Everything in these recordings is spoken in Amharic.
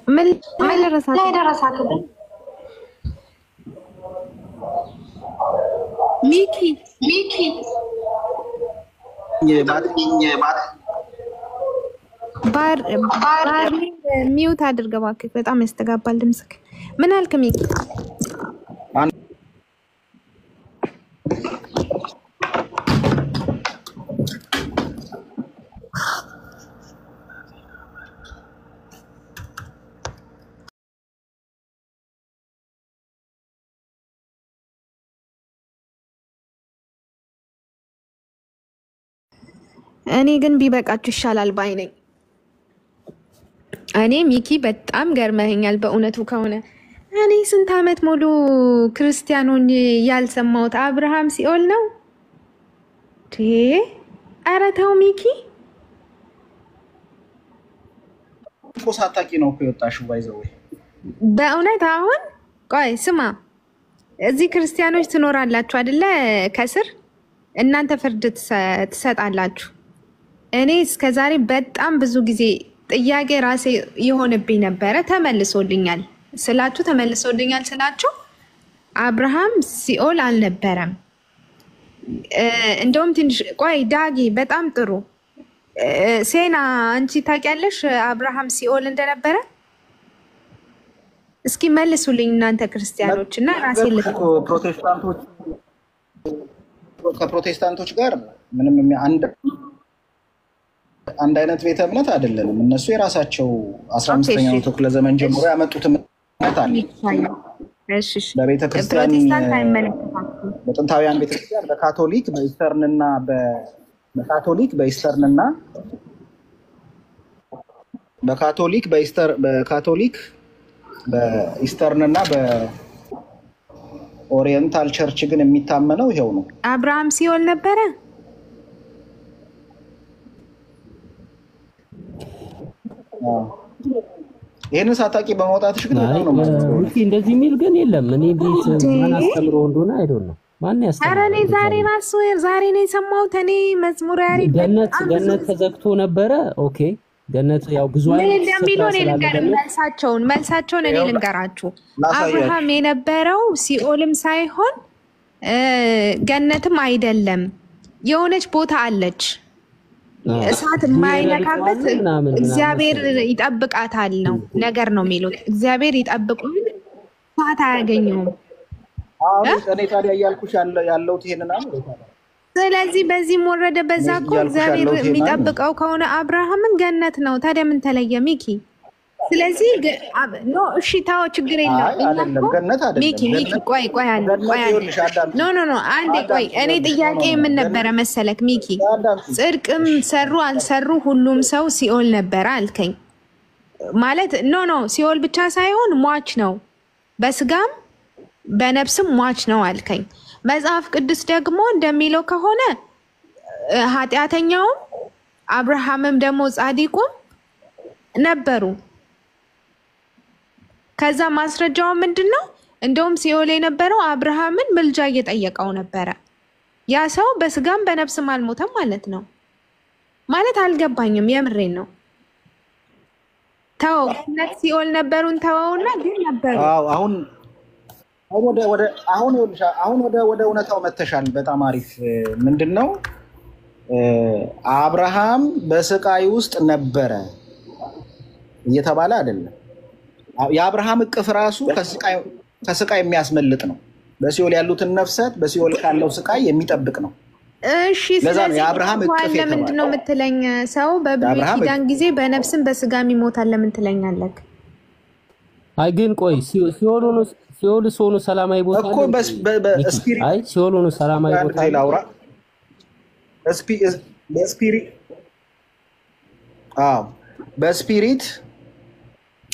من درسات ميكي ባር ሚውት አድርገው እባክህ በጣም ያስተጋባል ድምጽክ ምን አልክ ሚኪ እኔ ግን ቢበቃችሁ ይሻላል ባይ ነኝ እኔ ሚኪ በጣም ገርመኛል በእውነቱ ከሆነ እኔ ስንት አመት ሙሉ ክርስቲያኖን ያልሰማሁት አብርሃም ሲኦል ነው ኧረ ተው ሚኪ ኮሳታቂ ነው እኮ የወጣሽው ባይዘው በእውነት አሁን ቆይ ስማ እዚህ ክርስቲያኖች ትኖራላችሁ አይደለ ከስር እናንተ ፍርድ ትሰጣላችሁ እኔ እስከዛሬ በጣም ብዙ ጊዜ ጥያቄ ራሴ የሆነብኝ ነበረ ተመልሶልኛል ስላችሁ አብርሃም ሲኦል አልነበረም እንደውም ትንሽ ቆይ ዳጊ በጣም ጥሩ ሴና አንቺ ታውቂያለሽ አብርሃም ሲኦል እንደነበረ እስኪ መልሱልኝ እናንተ ክርስቲያኖች እና ራሴ ከፕሮቴስታንቶች ጋር ምንም አንድ አይነት ቤተ እምነት አይደለንም እነሱ የራሳቸው 15ኛው ክፍለ ዘመን ጀምሮ ያመጡት እምነት አለ እሺ በቤተ ክርስቲያን ፕሮቴስታንት አይመለከታቸውም በጥንታውያን ቤተ ክርስቲያን በካቶሊክ በኢስተርንና በኦሪየንታል ቸርች ግን የሚታመነው ይሄው ነው አብርሃም ሲኦል ነበረ ይሄንን ሳታቂ በመውጣትሽ ግን ነው እሺ እንደዚህ የሚል ግን የለም እኔ ቢስ ማን አስተምሮ እንደሆነ አይደለም ማን ያስተምራል ኧረ እኔ ዛሬ ነው የሰማሁት እኔ መዝሙር ያሬድ ገነት ተዘግቶ ነበረ ኦኬ ገነት ያው ብዙ አይነት መልሳቸውን እኔ ልንገራችሁ አብርሃም የነበረው ሲኦልም ሳይሆን ገነትም አይደለም የሆነች ቦታ አለች እሳት ማይነካበት እግዚአብሔር ይጠብቃታል ነው ነገር ነው የሚሉት እግዚአብሔር ይጠብቁን እሳት አያገኙም እኔ ታዲያ ያልኩሽ ያለው ይሄንን ነው ስለዚህ በዚህ ወረደ በዛ እኮ እግዚአብሔር የሚጠብቀው ከሆነ አብርሃምን ገነት ነው ታዲያ ምን ተለየ ሚኪ ስለዚህ ኖ እሺ ታው ችግር የለም ሚኪ ቆይ ኖ አንዴ ቆይ እኔ ጥያቄ ምን ነበረ መሰለክ ሚኪ ጽድቅም ሰሩ አልሰሩ ሁሉም ሰው ሲኦል ነበር አልከኝ ማለት ኖ ሲኦል ብቻ ሳይሆን ሟች ነው በስጋም በነፍስም ሟች ነው አልከኝ መጽሐፍ ቅዱስ ደግሞ እንደሚለው ከሆነ ኃጢአተኛው አብርሃምም ደግሞ ጻድቁም ነበሩ ከዛ ማስረጃው ምንድነው እንደውም ሲኦል የነበረው አብርሃምን ምልጃ እየጠየቀው ነበረ ያ ሰው በስጋም በነፍስም አልሞተም ማለት ነው ማለት አልገባኝም የምሬን ነው ታው ገነት ሲኦል ነበሩን ታውና ግን ነበሩ አሁን ወደ እውነታው መተሻል በጣም አሪፍ ምንድነው አብርሃም በስቃይ ውስጥ ነበረ እየተባለ አይደለም የአብርሃም እቅፍ ራሱ ከስቃይ የሚያስመልጥ ነው በሲኦል ያሉትን ነፍሳት በሲኦል ካለው ስቃይ የሚጠብቅ ነው እሺ ስለዚህ የአብርሃም እቅፍ ለምንድነው የምትለኝ ሰው በብሉይ ኪዳን ጊዜ በነፍስም በስጋም ይሞታል ለምን ትለኛለህ አይ ግን ቆይ ሲኦል ሆኖ ሰላማዊ ቦታ እኮ በስፒሪት አይ ሲኦል ሆኖ ሰላማዊ ቦታ ላውራ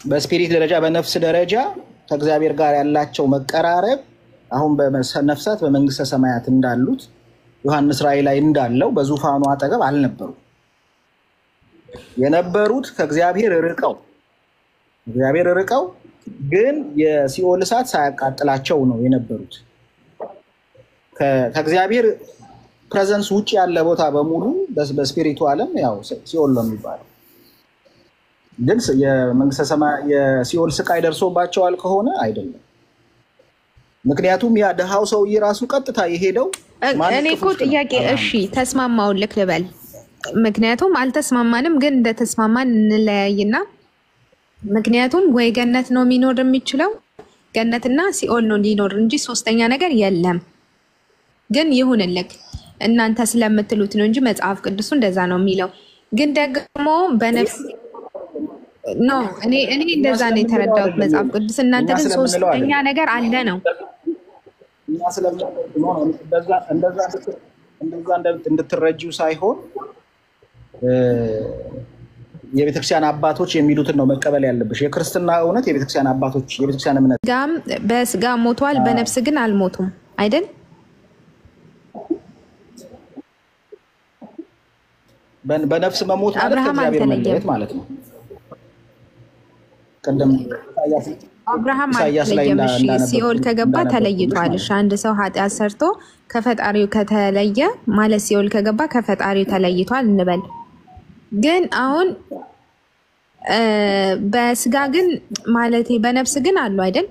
በስፒሪት ደረጃ በነፍስ ደረጃ ከእግዚአብሔር ጋር ያላቸው መቀራረብ አሁን በነፍሳት በመንግስተ ሰማያት እንዳሉት ዮሐንስ ራእይ ላይ እንዳለው በዙፋኑ አጠገብ አልነበሩ የነበሩት ከእግዚአብሔር ርቀው ግን የሲኦል እሳት ሳያቃጥላቸው ነው የነበሩት ከእግዚአብሔር ፕሬዘንስ ውጪ ያለ ቦታ በሙሉ በስፒሪቱ ዓለም ያው ሲኦል ነው የሚባለው ግን የመንግስተ ሰማይ የሲኦል ስቃይ ደርሶባቸዋል ከሆነ አይደለም። ምክንያቱም ያ ደሃው ሰውዬ ራሱ ቀጥታ የሄደው እኔ እኮ ጥያቄ እሺ ተስማማውን ልበል። ምክንያቱም አልተስማማንም፣ ግን እንደተስማማን እንለያይና ምክንያቱም ወይ ገነት ነው የሚኖር የሚችለው ገነትና ሲኦል ነው ሊኖር እንጂ ሶስተኛ ነገር የለም። ግን ይሁንልክ እናንተ ስለምትሉት ነው እንጂ መጽሐፍ ቅዱሱ እንደዛ ነው የሚለው። ግን ደግሞ በነፍስ ነው እኔ እንደዛ ነው የተረዳሁት መጽሐፍ ቅዱስ። እናንተ ግን ሶስተኛ ነገር አለ ነው። እና እንደዛ እንድትረጂው ሳይሆን የቤተክርስቲያን አባቶች የሚሉትን ነው መቀበል ያለብሽ። የክርስትና እውነት የቤተክርስቲያን አባቶች የቤተክርስቲያን እምነት በስጋ ሞቷል፣ በነፍስ ግን አልሞቱም አይደል? በነፍስ መሞት ማለት ከእግዚአብሔር መለየት ማለት ነው። ቀደም አብርሃም አልተለየም። ሲኦል ከገባ ተለይቷል። አንድ ሰው ኃጢአት ሰርቶ ከፈጣሪው ከተለየ ማለት ሲኦል ከገባ ከፈጣሪው ተለይቷል እንበል። ግን አሁን በስጋ ግን ማለት በነፍስ ግን አሉ አይደል?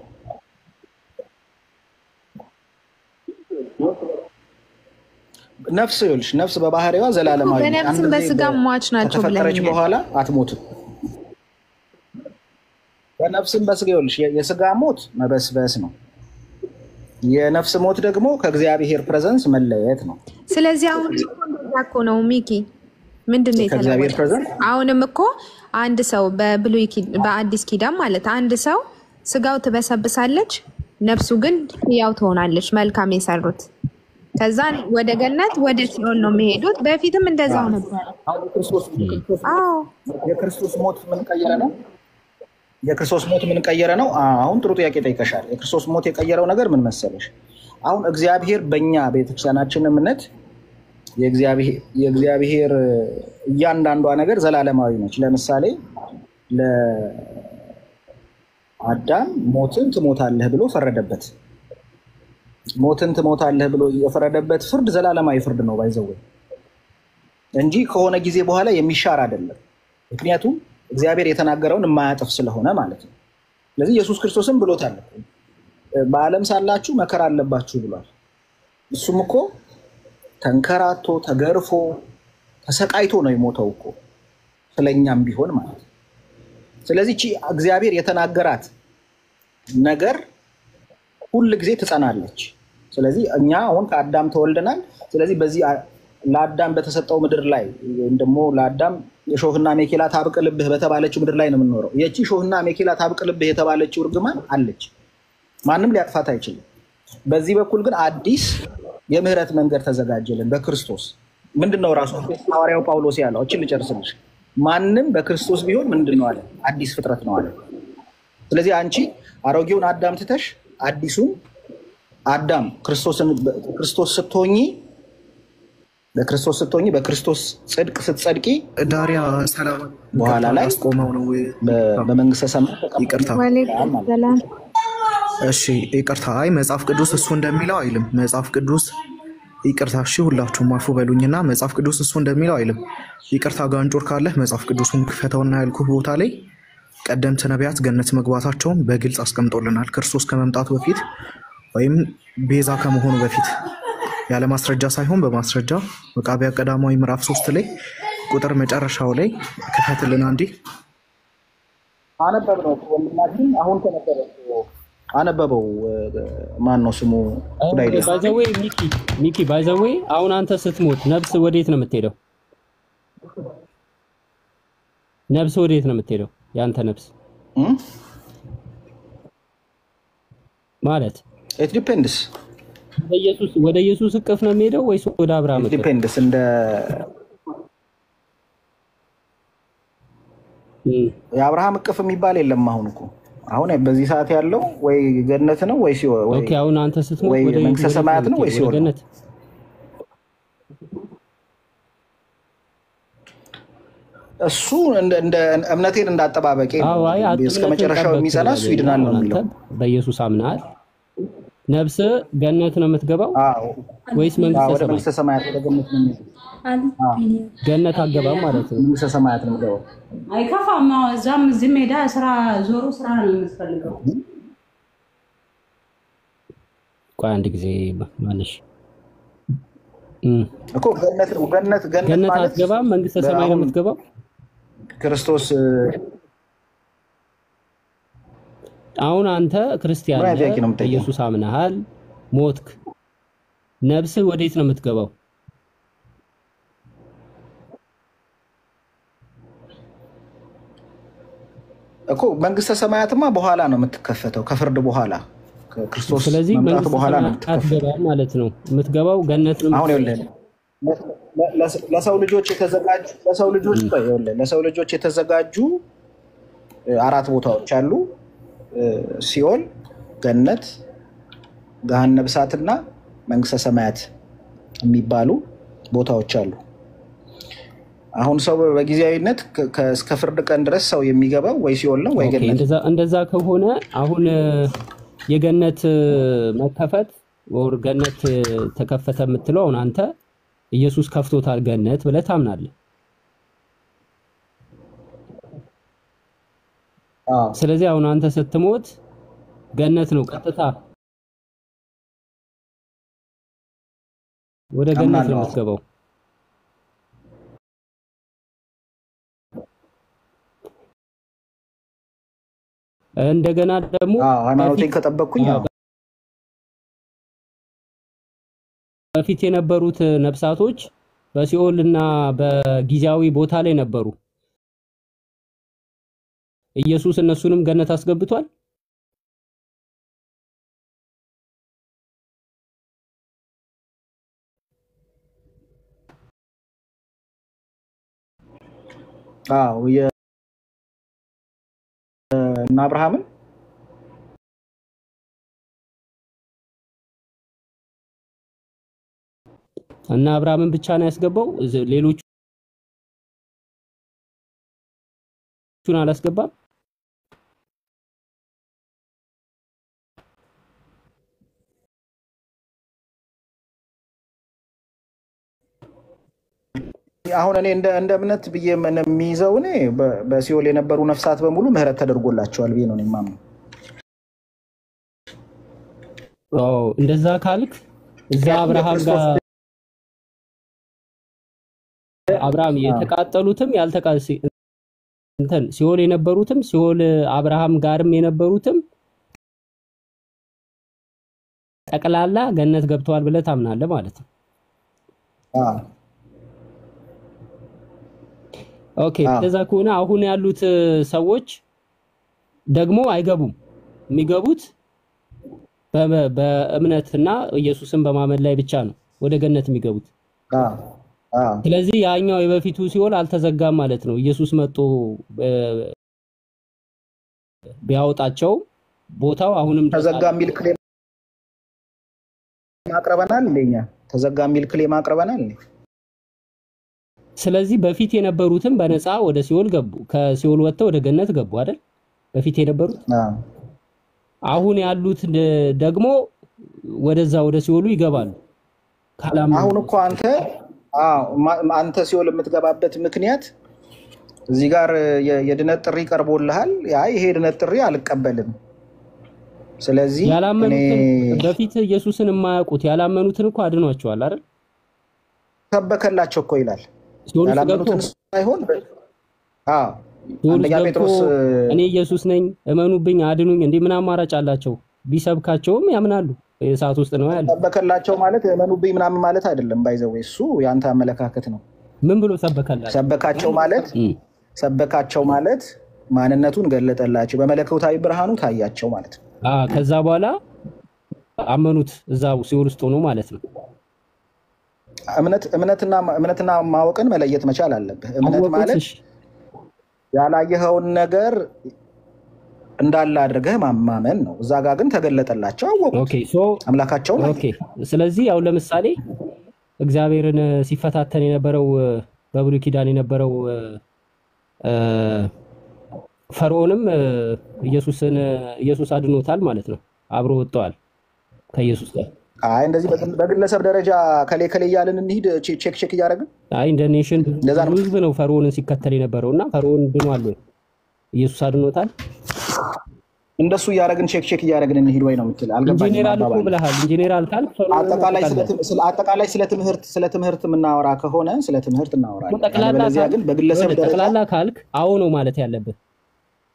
ነፍስ ይኸውልሽ፣ ነፍስ በባህሪዋ ዘላለማዊ በነፍስም በስጋ ሟች ናቸው ከተፈጠረች በኋላ አትሞትም። በነፍስም በስጋ ይኸውልሽ፣ የስጋ ሞት መበስበስ ነው። የነፍስ ሞት ደግሞ ከእግዚአብሔር ፕሬዘንስ መለየት ነው። ስለዚህ አሁን እኮ ነው ሚኪ ምንድነው የተለወጠው? አሁንም እኮ አንድ ሰው በአዲስ ኪዳን ማለት አንድ ሰው ስጋው ትበሰብሳለች፣ ነፍሱ ግን ያው ትሆናለች። መልካም የሰሩት ከዛ ወደ ገነት ወደ ሲኦል ነው የሚሄዱት። በፊትም እንደዛው ነበር። አዎ የክርስቶስ ሞት ምን ቀየረ ነው? የክርስቶስ ሞት ምን ቀየረ ነው? አሁን ጥሩ ጥያቄ ጠይቀሻል። የክርስቶስ ሞት የቀየረው ነገር ምን መሰለሽ? አሁን እግዚአብሔር በእኛ ቤተክርስቲያናችን እምነት የእግዚአብሔር እያንዳንዷ ነገር ዘላለማዊ ነች። ለምሳሌ ለአዳም ሞትን ትሞታለህ ብሎ ፈረደበት። ሞትን ትሞታለህ ብሎ የፈረደበት ፍርድ ዘላለማዊ ፍርድ ነው ባይዘው እንጂ ከሆነ ጊዜ በኋላ የሚሻር አይደለም። ምክንያቱም እግዚአብሔር የተናገረውን የማያጥፍ ስለሆነ ማለት ነው። ስለዚህ ኢየሱስ ክርስቶስም ብሎታል፣ በዓለም ሳላችሁ መከራ አለባችሁ ብሏል። እሱም እኮ ተንከራቶ ተገርፎ ተሰቃይቶ ነው የሞተው እኮ ስለኛም ቢሆን ማለት ነው። ስለዚህ እግዚአብሔር የተናገራት ነገር ሁል ጊዜ ትጸናለች። ስለዚህ እኛ አሁን ከአዳም ተወልደናል። ስለዚህ በዚህ ለአዳም በተሰጠው ምድር ላይ ወይም ደግሞ ለአዳም የሾህና ሜኬላ ታብቅልብህ በተባለችው ምድር ላይ ነው የምንኖረው። የቺ ሾህና ሜኬላ ታብቅልብህ የተባለችው እርግማን አለች፣ ማንም ሊያጥፋት አይችልም። በዚህ በኩል ግን አዲስ የምህረት መንገድ ተዘጋጀልን በክርስቶስ። ምንድነው ራሱ ሐዋርያው ጳውሎስ ያለው? እቺን ልጨርስልሽ። ማንም በክርስቶስ ቢሆን ምንድነው አለ? አዲስ ፍጥረት ነው አለ። ስለዚህ አንቺ አሮጌውን አዳም ትተሽ አዲሱን አዳም ክርስቶስ ስትሆኚ በክርስቶስ ጽድቅ ስትጸድቂ ዳሪያ ሰላም በኋላ ላይ አስቆመው ነው በመንግስተ ሰማይ ይቅርታ። እሺ ይቅርታ። አይ መጽሐፍ ቅዱስ እሱ እንደሚለው አይልም። መጽሐፍ ቅዱስ ይቅርታ። እሺ ሁላችሁም አፉ በሉኝና መጽሐፍ ቅዱስ እሱ እንደሚለው አይልም። ይቅርታ ጋንጮር ካለህ መጽሐፍ ቅዱስን ክፈተውና ያልኩህ ቦታ ላይ ቀደምት ነቢያት ገነት መግባታቸውን በግልጽ አስቀምጦልናል። ክርስቶስ ከመምጣቱ በፊት ወይም ቤዛ ከመሆኑ በፊት ያለ ማስረጃ ሳይሆን በማስረጃ መቃብያ ቀዳማዊ ምዕራፍ 3 ላይ ቁጥር መጨረሻው ላይ ክፈትልና እንዲህ አነበብነው ወንድማችን። አሁን ተነበበ አነበበው ማን ነው ስሙ? ባይዘዌ ሚኪ ባይዘዌ አሁን አንተ ስትሞት ነፍስ ወዴት ነው የምትሄደው? ነፍስ ወዴት ነው የምትሄደው? ያንተ ነፍስ ማለት it depends ወደ ኢየሱስ እቅፍ ነው የሚሄደው ወይስ ወደ አብርሃም እቅፍ? depends እንደ የአብርሃም እቅፍ የሚባል የለም። አሁን በዚህ ሰዓት ያለው ወይ ገነት ነው ወይ ሲኦል። ኦኬ አሁን አንተ ስትሞት ወይ መንግስተ ሰማያት ነው ወይ ሲኦል ገነት። እሱ እንደ እምነቴን እንዳጠባበቄ እስከ መጨረሻው የሚጸና እሱ ይድናል ነው የሚለው። በኢየሱስ አምናል ነፍስ ገነት ነው የምትገባው ወይስ መንግስተ ሰማያት? ወደ ገነት ነው የሚሄደው። ገነት አገባም ማለት ነው። መንግስተ ሰማያት ነው የሚገባው። አይከፋም። እዛም እዚህ ሜዳ ስራ ዞሮ ስራ ነው የምትፈልገው። ቆይ አንድ ጊዜ ማለሽ እኮ ገነት ማለት አትገባም፣ መንግስተ ሰማይ ነው የምትገባው። ክርስቶስ አሁን አንተ ክርስቲያን ነህ፣ ኢየሱስ አምነሃል፣ ሞትክ። ነፍስህ ወዴት ነው የምትገባው? እኮ መንግስተ ሰማያትማ በኋላ ነው የምትከፈተው፣ ከፍርድ በኋላ ክርስቶስ ስለዚህ መምጣቱ በኋላ ነው የምትገባው ማለት ነው። የምትገባው ገነት ነው። አሁን ይኸውልህ ለሰው ልጆች የተዘጋጁ 4 ቦታዎች አሉ። ሲኦል፣ ገነት፣ ገሃነመ እሳትና መንግስተ ሰማያት የሚባሉ ቦታዎች አሉ። አሁን ሰው በጊዜያዊነት እስከ ፍርድ ቀን ድረስ ሰው የሚገባው ወይ ሲኦል ነው ወይ ገነት። እንደዛ ከሆነ አሁን የገነት መከፈት ወር ገነት ተከፈተ የምትለው አሁን አንተ ኢየሱስ ከፍቶታል ገነት ብለህ ታምናለህ። ስለዚህ አሁን አንተ ስትሞት ገነት ነው ቀጥታ ወደ ገነት ነው የምትገባው። እንደገና ደግሞ ሃይማኖቴን ከጠበቅኩኝ በፊት የነበሩት ነፍሳቶች በሲኦልና በጊዜያዊ ቦታ ላይ ነበሩ። ኢየሱስ እነሱንም ገነት አስገብቷል። እና አብርሃምን ብቻ ነው ያስገባው፣ ሌሎቹን አላስገባም። አሁን እኔ እንደ እምነት ብዬ የሚይዘው እኔ በሲኦል የነበሩ ነፍሳት በሙሉ ምህረት ተደርጎላቸዋል ብዬ ነው የማምነው። እንደዛ ካልክ እዛ አብርሃም የተቃጠሉትም ሲኦል የነበሩትም ሲኦል አብርሃም ጋርም የነበሩትም ጠቅላላ ገነት ገብተዋል ብለህ ታምናለህ ማለት ነው። ኦኬ እንደዛ ከሆነ አሁን ያሉት ሰዎች ደግሞ አይገቡም። የሚገቡት በእምነትና ኢየሱስን በማመን ላይ ብቻ ነው ወደ ገነት የሚገቡት። ስለዚህ ያኛው የበፊቱ ሲኦል አልተዘጋም ማለት ነው። ኢየሱስ መጥቶ ቢያወጣቸው ቦታው አሁንም ተዘጋ የሚል ክሌም አቅርበናል። ለኛ ተዘጋ የሚል ክሌም አቅርበናል። ስለዚህ በፊት የነበሩትም በነፃ ወደ ሲኦል ገቡ፣ ከሲኦል ወጥተው ወደ ገነት ገቡ አይደል? በፊት የነበሩት አሁን ያሉት ደግሞ ወደዛ ወደ ሲኦሉ ይገባሉ። አሁን እኮ አንተ ሲኦል የምትገባበት ምክንያት እዚህ ጋር የድነት ጥሪ ቀርቦልሃል። ይሄ ድነት ጥሪ አልቀበልም። ስለዚህ ያላመኑትን በፊት ኢየሱስን የማያውቁት ያላመኑትን እኮ አድኗቸዋል አይደል? ሰበከላቸው እኮ ይላል። ያላመኑትን ሳይሆን አንደኛ ጴጥሮስ እኔ ኢየሱስ ነኝ እመኑብኝ አድኑኝ እንዴ ምን አማራጭ አላቸው? ቢሰብካቸውም ያምናሉ። የሰዓት ውስጥ ነው ያለው። ሰበከላቸው ማለት እመኑብኝ ምናምን ማለት አይደለም። ባይዘው እሱ ያንተ አመለካከት ነው። ምን ብሎ ሰበከላቸው? ሰበካቸው ማለት ማንነቱን ገለጠላቸው፣ በመለኮታዊ ብርሃኑ ታያቸው ማለት ነው። ከዛ በኋላ አመኑት፣ እዛው ሲኦል ውስጥ ሆኖ ማለት ነው። እምነትና ማወቅን መለየት መቻል አለብህ። እምነት ማለት ያላየኸውን ነገር እንዳለ አድርገህ ማመን ነው። እዛ ጋር ግን ተገለጠላቸው፣ አወቁት አምላካቸውን። ስለዚህ ያው ለምሳሌ እግዚአብሔርን ሲፈታተን የነበረው በብሉይ ኪዳን የነበረው ፈርዖንም ኢየሱስ አድኖታል ማለት ነው። አብሮ ወጥተዋል። ከኢየሱስ ጋር። አይ እንደዚህ በግለሰብ ደረጃ ከሌ እያልን እንሂድ ቼክ እያደረግን። አይ እንደ ኔሽን ህዝብ ነው ፈርዖንን ሲከተል የነበረውና ፈርዖን ድኗል ወይ? ኢየሱስ አድኖታል? እንደሱ እያደረግን ቼክ እያደረግን እንሂድ ወይ ነው የምትል? አልገባኝም። ኢንጂነራል እኮ ብለሃል። ኢንጂነራል ካልክ አጠቃላይ ስለ ትምህርት የምናወራ ከሆነ ስለ ትምህርት እናወራለን። ጠቅላላ ግን በግለሰብ ደረጃ ጠቅላላ ካልክ አዎ ነው ማለት ያለብህ።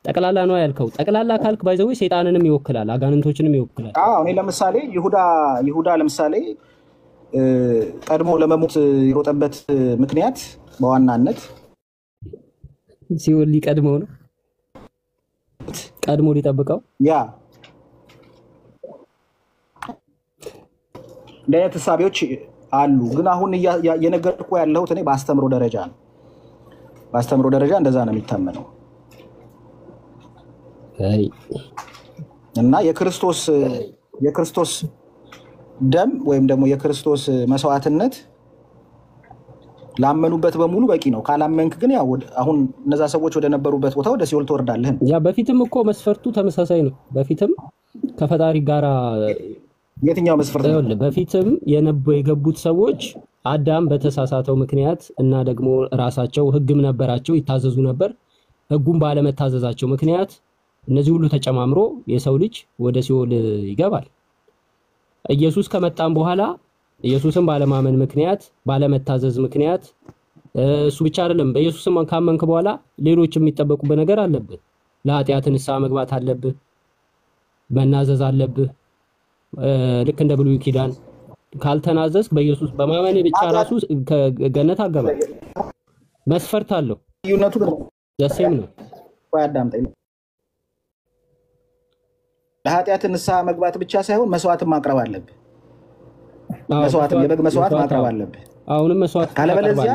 ጠቅላላ ነው ያልከው። ጠቅላላ ካልክ ባይዘው ሰይጣንንም ይወክላል፣ አጋንንቶችንም ይወክላል። አዎ እኔ ለምሳሌ ይሁዳ ለምሳሌ ቀድሞ ለመሞት የሮጠበት ምክንያት በዋናነት ሲኦል ሊቀድመው ነው፣ ቀድሞ ሊጠብቀው። ያ ለየት ሐሳቦች አሉ። ግን አሁን የነገርኩ ያለሁት እኔ በአስተምሮ ደረጃ ነው። በአስተምሮ ደረጃ እንደዛ ነው የሚታመነው። እና የክርስቶስ ደም ወይም ደግሞ የክርስቶስ መስዋዕትነት ላመኑበት በሙሉ በቂ ነው። ካላመንክ ግን ያው አሁን እነዛ ሰዎች ወደ ነበሩበት ቦታ ወደ ሲኦል ትወርዳለህ። ያ በፊትም እኮ መስፈርቱ ተመሳሳይ ነው። በፊትም ከፈጣሪ ጋር የትኛው መስፈርት ነው? በፊትም የገቡት ሰዎች አዳም በተሳሳተው ምክንያት እና ደግሞ ራሳቸው ሕግም ነበራቸው ይታዘዙ ነበር። ሕጉን ባለመታዘዛቸው ምክንያት እነዚህ ሁሉ ተጨማምሮ የሰው ልጅ ወደ ሲኦል ይገባል። ኢየሱስ ከመጣም በኋላ ኢየሱስን ባለማመን ምክንያት ባለመታዘዝ ምክንያት እሱ ብቻ አይደለም፣ በኢየሱስም ካመንክ በኋላ ሌሎች የሚጠበቁበት ነገር አለብህ። ለኃጢአት ንስሐ መግባት አለብህ፣ መናዘዝ አለብህ። ልክ እንደ ብሉይ ኪዳን ካልተናዘዝክ በኢየሱስ በማመን ብቻ ራሱ ከገነት አገባ። መስፈርት አለው። ልዩነቱ ግን ደሴም ነው። አዳምጠኝ። ለኃጢአት ንስሐ መግባት ብቻ ሳይሆን መስዋዕትን ማቅረብ አለብህ። የበግ መስዋዕት ማቅረብ አለብህ። አሁንም መስዋዕት ካለበለዚያ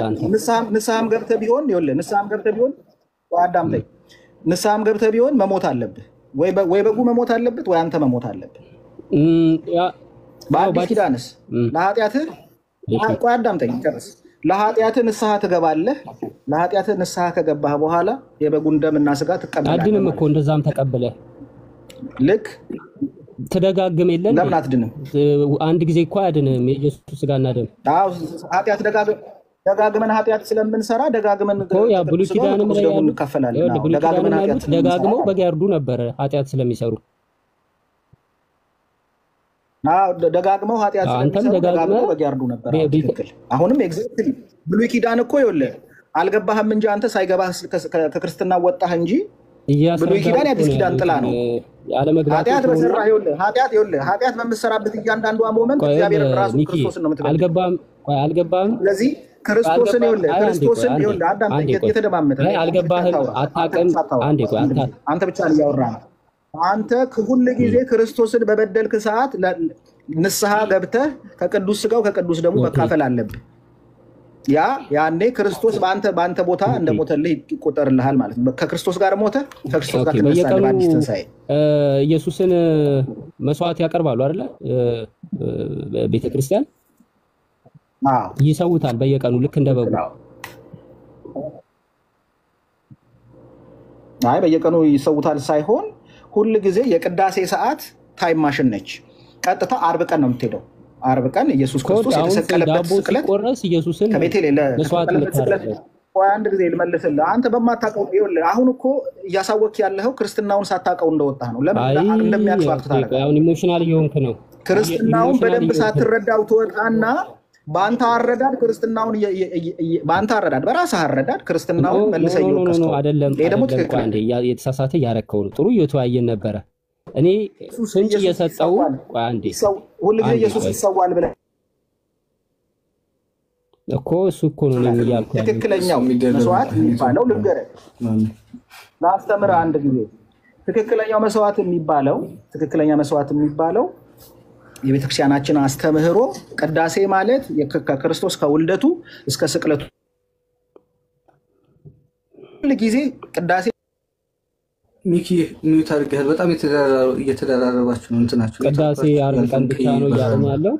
ንስሐም ገብተህ ቢሆን አዳምጠኝ። ንስሐም ገብተህ ቢሆን መሞት አለብህ። ወይ በጉ መሞት አለበት ወይ አንተ መሞት አለብህ። በአዲስ ኪዳንስ ለኃጢአትህ አዳምጠኝ ጨርስ። ለኃጢአትህ ንስሐ ትገባለህ። ለኃጢአትህ ንስሐ ከገባህ በኋላ የበጉን ደምና ስጋ ትቀበላለህ። አድንም እኮ እንደዛም ተቀበለህ ልክ ተደጋግም የለን። ለምን አትድንም? አንድ ጊዜ እኮ አያድንም የኢየሱስ ስጋና ደም። አዎ ኃጢአት ደጋግመን ኃጢአት ስለምንሰራ ደጋግመን ያ ብሉይ ኪዳንም ላይ ያሉ እንከፈላለን። ደጋግመው በግ ያርዱ ነበር ኃጢአት ስለሚሰሩ። አዎ ደጋግመው ኃጢአት ስለሚሰሩ ደጋግመው በግ ያርዱ ነበር። ትክክል። አሁንም ኤግዛክትሊ ብሉይ ኪዳን እኮ ይኸውልህ አልገባህም እንጂ አንተ ሳይገባህ ከክርስትና ወጣህ እንጂ ብሉይ ኪዳን የአዲስ ኪዳን ጥላ ነው። ኃጢአት በሰራህ ኃጢአት በምትሰራበት እያንዳንዷ ሞመንት እግዚአብሔር ራሱ ክርስቶስን ነው የምትገባው። አልገባህም። ስለዚህ ክርስቶስን አዳም እየተደማመጠ አልገባህም። አታውቅም። አንተ ብቻ ነው እያወራህ ነው። አንተ ሁል ጊዜ ክርስቶስን በበደልክ ሰዓት ንስሐ ገብተህ ከቅዱስ ስጋው ከቅዱስ ደሙ መካፈል አለብህ። ያኔ ክርስቶስ በአንተ ቦታ እንደሞተልህ ይቆጠርልሃል ማለት ነው። ከክርስቶስ ጋር ሞተ፣ ከክርስቶስ ጋር ተነሳለህ በአዲስ ትንሣኤ። ኢየሱስን መስዋዕት ያቀርባሉ አይደለ? ቤተክርስቲያን ይሰውታል በየቀኑ ልክ እንደ በጉ። አይ በየቀኑ ይሰውታል ሳይሆን ሁል ጊዜ የቅዳሴ ሰዓት ታይም ማሽን ነች። ቀጥታ አርብ ቀን ነው የምትሄደው። አርብ ቀን ኢየሱስ ክርስቶስ የተሰቀለበት ስቅለት ኢየሱስን ከቤቴል አንድ ጊዜ ልመልስልህ። አንተ በማታውቀው ይኸውልህ፣ አሁን እኮ እያሳወቅህ ያለኸው ክርስትናውን ሳታውቀው እንደወጣህ ነው። ለምን እንደሚያልፋት ታደርጋለህ? አሁን ኢሞሽናል እየሆንክ ነው። ክርስትናውን በደንብ ሳትረዳው ትወጣና በአንተ አረዳድ ክርስትናውን በአንተ አረዳድ በራስህ አረዳድ ክርስትናውን መልሰህ እየወቀስከው አይደለም። ይሄ ደግሞ ትክክል አንዴ የተሳሳተ ያረከው ነው። ጥሩ እየተወያየን ነበረ። እኔ ፍንጭ እየሰጠው አንዴ ሁልጊዜ ኢየሱስ ይሰዋል ብለህ እኮ እሱ እኮ ነው ነው ያልኩት። ትክክለኛው መስዋዕት የሚባለው ልንገርህ፣ ላስተምርህ አንድ ጊዜ። ትክክለኛው መስዋዕት የሚባለው የቤተክርስቲያናችን አስተምህሮ ቅዳሴ ማለት ከክርስቶስ ከውልደቱ እስከ ስቅለቱ ሁልጊዜ ቅዳሴ። ሚኪ ሚዩት አድርገሃል። በጣም እየተደራረባችሁ ነው እንትናችሁ። ቅዳሴ ዓርብ ቀን ብቻ ነው እያለን ያለው።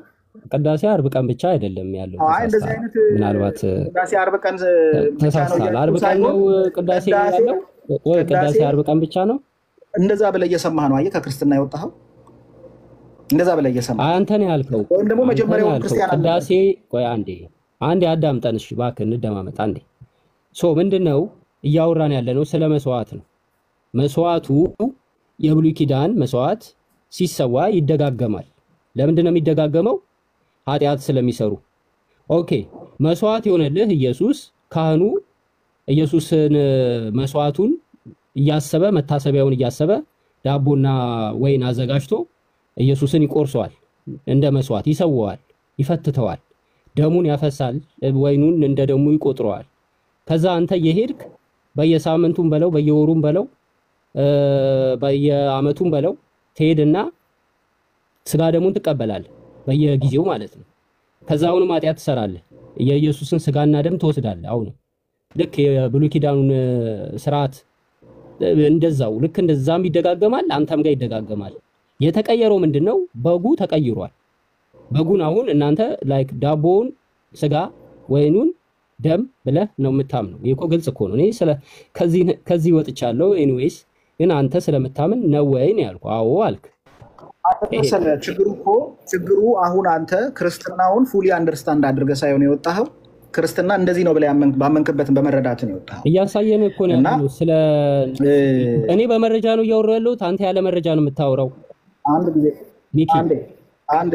ቅዳሴ ዓርብ ቀን ብቻ አይደለም ያለው። እንደዚህ አይነት ምናልባት ቅዳሴ ዓርብ ቀን ተሳስቷል። ዓርብ ቀን ነው ቅዳሴ ያለው ወይ? ቅዳሴ ዓርብ ቀን ብቻ ነው። እንደዛ ብለህ እየሰማህ ነው። አየህ ከክርስትና የወጣኸው እንደዛ ብለህ እየሰማህ አንተ ነው ያልከው ወይም ደግሞ መጀመሪያው ክርስቲያን ቅዳሴ ቆይ አንዴ አዳምጠንሽ እባክህ እንደማመጥ አንዴ ምንድነው እያወራን ያለነው ስለ መስዋዕት ነው። መስዋዕቱ የብሉይ ኪዳን መስዋዕት ሲሰዋ ይደጋገማል። ለምንድን ነው የሚደጋገመው? ኃጢአት ስለሚሰሩ። ኦኬ መስዋዕት የሆነልህ ኢየሱስ ካህኑ ኢየሱስን መስዋዕቱን እያሰበ መታሰቢያውን እያሰበ ዳቦና ወይን አዘጋጅቶ ኢየሱስን ይቆርሰዋል፣ እንደ መስዋዕት ይሰዋዋል፣ ይፈትተዋል፣ ደሙን ያፈሳል፣ ወይኑን እንደ ደሙ ይቆጥረዋል። ከዛ አንተ የሄድክ በየሳምንቱም በለው በየወሩም በለው በየአመቱም በለው ትሄድና ስጋ ደሙን ትቀበላለህ በየጊዜው ማለት ነው። ከዛውንም ኃጢአት ትሰራለህ፣ የኢየሱስን ስጋና ደም ትወስዳለህ። አሁን ልክ የብሉይ ኪዳኑን ስርዓት እንደዛው ልክ እንደዛም ይደጋገማል፣ አንተም ጋር ይደጋገማል። የተቀየረው ምንድነው? በጉ ተቀይሯል። በጉን አሁን እናንተ ላይክ ዳቦውን ስጋ ወይኑን ደም ብለህ ነው የምታምነው። ይሄ ግልጽ እኮ ነው። እኔ ከዚህ ወጥቻለሁ። ኤኒዌይስ ግን አንተ ስለምታምን ነው ወይ ነው ያልኩህ። አዎ አልክ። ችግሩ አሁን አንተ ክርስትናውን ፉሊ አንደርስታንድ አድርገህ ሳይሆን የወጣኸው ክርስትና እንደዚህ ነው ብለህ ባመንክበትን በመረዳት ነው የወጣኸው። እያሳየን እኮ ነው ያለው። እኔ በመረጃ ነው እያወራሁ ያለሁት፣ አንተ ያለ መረጃ ነው የምታወራው። አንድ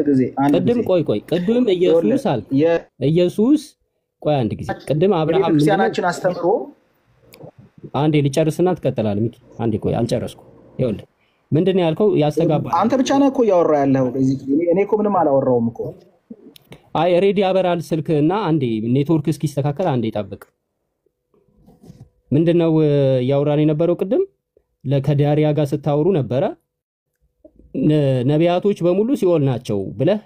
ጊዜ ቅድም ቅድም ኢየሱስ አልክ። ኢየሱስ አንድ ጊዜ ቅድም አብርሃም ክርስቲያናችን አስተምሮ አንዴ ልጨርስና ትቀጥላለህ። ሚኪ አንዴ አልጨረስኩም። ይኸውልህ ምንድነው ያልከው? ያስተጋባል። አንተ ብቻ ነህ እኮ እያወራህ ያለኸው። እኔ እኮ ምንም አላወራሁም እኮ። አይ ሬዲ ያበራል ስልክና አንዴ ኔትወርክ እስኪስተካከል አንዴ ጠብቅ። ምንድነው ያወራን የነበረው? ቅድም ከዳሪያ ጋር ስታወሩ ነበረ። ነቢያቶች በሙሉ ሲኦል ናቸው ብለህ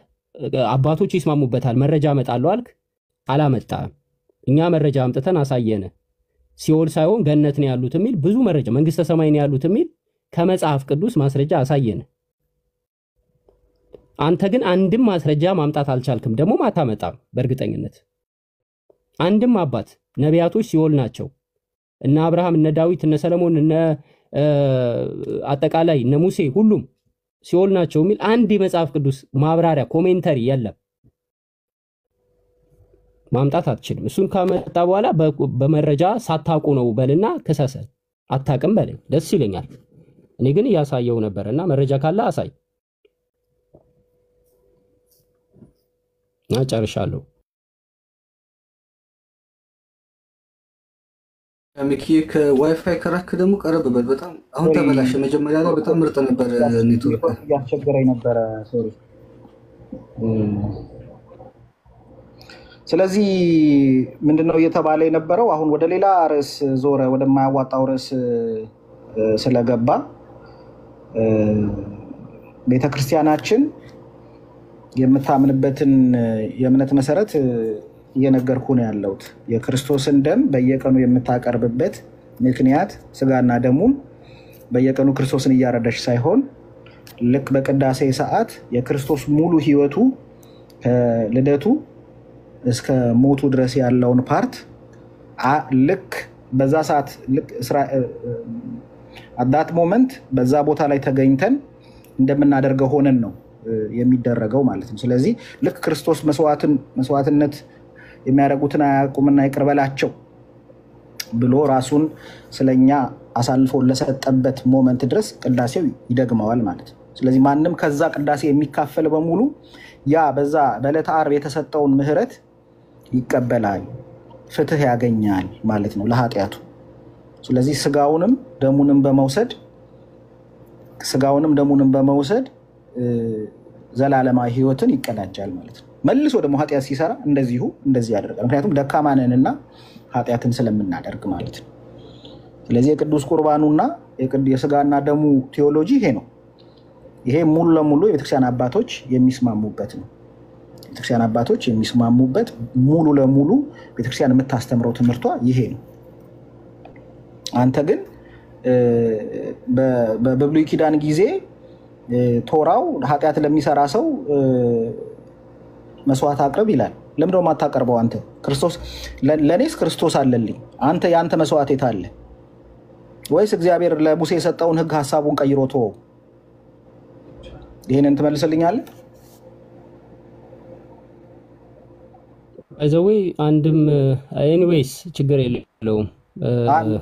አባቶች ይስማሙበታል መረጃ አመጣለሁ አልክ። አላመጣም። እኛ መረጃ አምጥተን አሳየነ። ሲኦል ሳይሆን ገነት ነው ያሉት የሚል ብዙ መረጃ፣ መንግስተ ሰማይ ነው ያሉት የሚል ከመጽሐፍ ቅዱስ ማስረጃ አሳየነ። አንተ ግን አንድም ማስረጃ ማምጣት አልቻልክም፣ ደግሞ አታመጣም። በእርግጠኝነት አንድም አባት ነቢያቶች ሲኦል ናቸው እነ አብርሃም እነ ዳዊት እነ ሰለሞን እነ አጠቃላይ እነ ሙሴ ሁሉም ሲኦል ናቸው የሚል አንድ የመጽሐፍ ቅዱስ ማብራሪያ ኮሜንተሪ የለም። ማምጣት አትችልም። እሱን ካመጣ በኋላ በመረጃ ሳታውቁ ነው በልና ከሰሰን። አታውቅም በለኝ፣ ደስ ይለኛል። እኔ ግን እያሳየው ነበርና መረጃ ካለ አሳይ። ጨርሻለሁ። ሚኪ ከዋይፋይ ከራክ ደግሞ ቀረብ በል። በጣም አሁን ተበላሸ። መጀመሪያ ላይ በጣም ምርጥ ነበር ኔትወርክ፣ ያስቸገረኝ ነበረ። ሶሪ። ስለዚህ ምንድነው እየተባለ የነበረው? አሁን ወደ ሌላ ርዕስ ዞረ፣ ወደማያዋጣው ርዕስ ስለገባ ቤተክርስቲያናችን የምታምንበትን የእምነት መሰረት እየነገርኩ ነው ያለሁት። የክርስቶስን ደም በየቀኑ የምታቀርብበት ምክንያት ስጋና ደሙን በየቀኑ ክርስቶስን እያረደሽ ሳይሆን ልክ በቅዳሴ ሰዓት የክርስቶስ ሙሉ ሕይወቱ ከልደቱ እስከ ሞቱ ድረስ ያለውን ፓርት ልክ በዛ ሰዓት አዳት ሞመንት በዛ ቦታ ላይ ተገኝተን እንደምናደርገው ሆነን ነው የሚደረገው ማለት ነው። ስለዚህ ልክ ክርስቶስ መስዋዕትነት የሚያደርጉትን አያውቁምና ይቅር በላቸው ብሎ ራሱን ስለኛ አሳልፎ ለሰጠበት ሞመንት ድረስ ቅዳሴው ይደግመዋል ማለት ነው። ስለዚህ ማንም ከዛ ቅዳሴ የሚካፈል በሙሉ ያ በዛ በዕለተ ዓርብ የተሰጠውን ምህረት ይቀበላል፣ ፍትህ ያገኛል ማለት ነው ለኃጢአቱ። ስለዚህ ስጋውንም ደሙንም በመውሰድ ዘላለማዊ ህይወትን ይቀዳጃል ማለት ነው። መልሶ ደግሞ ኃጢአት ሲሰራ እንደዚህ ያደርጋል። ምክንያቱም ደካማ ነንና ኃጢአትን ስለምናደርግ ማለት ነው። ስለዚህ የቅዱስ ቁርባኑና የስጋና ደሙ ቴዎሎጂ ይሄ ነው። ይሄ ሙሉ ለሙሉ የቤተክርስቲያን አባቶች የሚስማሙበት ነው። ቤተክርስቲያን አባቶች የሚስማሙበት ሙሉ ለሙሉ ቤተክርስቲያን የምታስተምረው ትምህርቷ ይሄ ነው። አንተ ግን በብሉይ ኪዳን ጊዜ ቶራው ኃጢአት ለሚሰራ ሰው መስዋዕት አቅርብ ይላል። ለምን ደግሞ አታቀርበው? አንተ ክርስቶስ ለኔስ ክርስቶስ አለልኝ፣ አንተ ያንተ መስዋዕት የት አለ? ወይስ እግዚአብሔር ለሙሴ የሰጠውን ህግ ሐሳቡን ቀይሮ ተወው? ይሄንን ትመልስልኛለህ? አይዘዌ አንድም ኤኒዌይስ ችግር የለውም።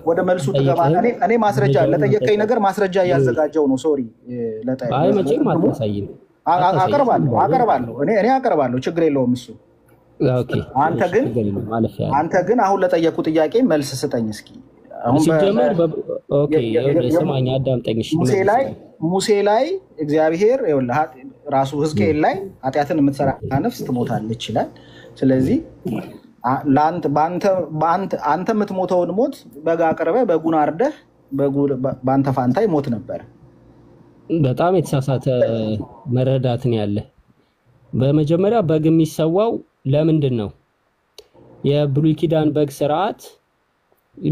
ወደ መልሱ ትገባለህ። እኔ ማስረጃ ለጠየቀኝ ነገር ማስረጃ እያዘጋጀው ነው። ሶሪ ለጠየቀኝ አይ መቼም አትሳይም። አቀርባለሁ እኔ አቀርባለሁ፣ ችግር የለውም እሱ። ኦኬ አንተ ግን አሁን ለጠየቁ ጥያቄ መልስ ስጠኝ እስኪ። አሁን ሲጀመር ኦኬ ሰማኝ፣ አዳምጠኝ። ሙሴ ላይ እግዚአብሔር ራሱ ሕዝቅኤል ላይ ኃጢአትን የምትሰራ ነፍስ ትሞታለች ይላል። ስለዚህ አንተ የምትሞተውን ሞት በግ አቅርበህ በጉን አርደህ በአንተ ፋንታ ይሞት ነበር። በጣም የተሳሳተ መረዳትን ያለ። በመጀመሪያ በግ የሚሰዋው ለምንድን ነው? የብሉይ ኪዳን በግ ስርዓት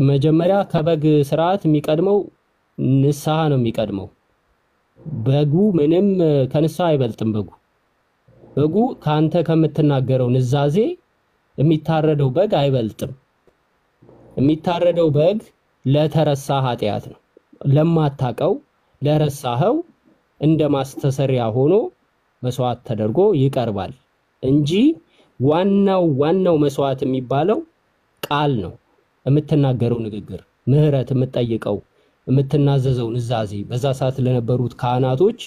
መጀመሪያ ከበግ ስርዓት የሚቀድመው ንስሐ ነው የሚቀድመው። በጉ ምንም ከንስሐ አይበልጥም። በጉ ካንተ ከምትናገረው ንዛዜ የሚታረደው በግ አይበልጥም። የሚታረደው በግ ለተረሳ ኃጢአት ነው። ለማታቀው ለረሳኸው እንደ ማስተሰሪያ ሆኖ መስዋዕት ተደርጎ ይቀርባል እንጂ ዋናው መስዋዕት የሚባለው ቃል ነው። የምትናገረው ንግግር፣ ምህረት የምትጠይቀው፣ የምትናዘዘው ንዛዜ በዛ ሰዓት ለነበሩት ካህናቶች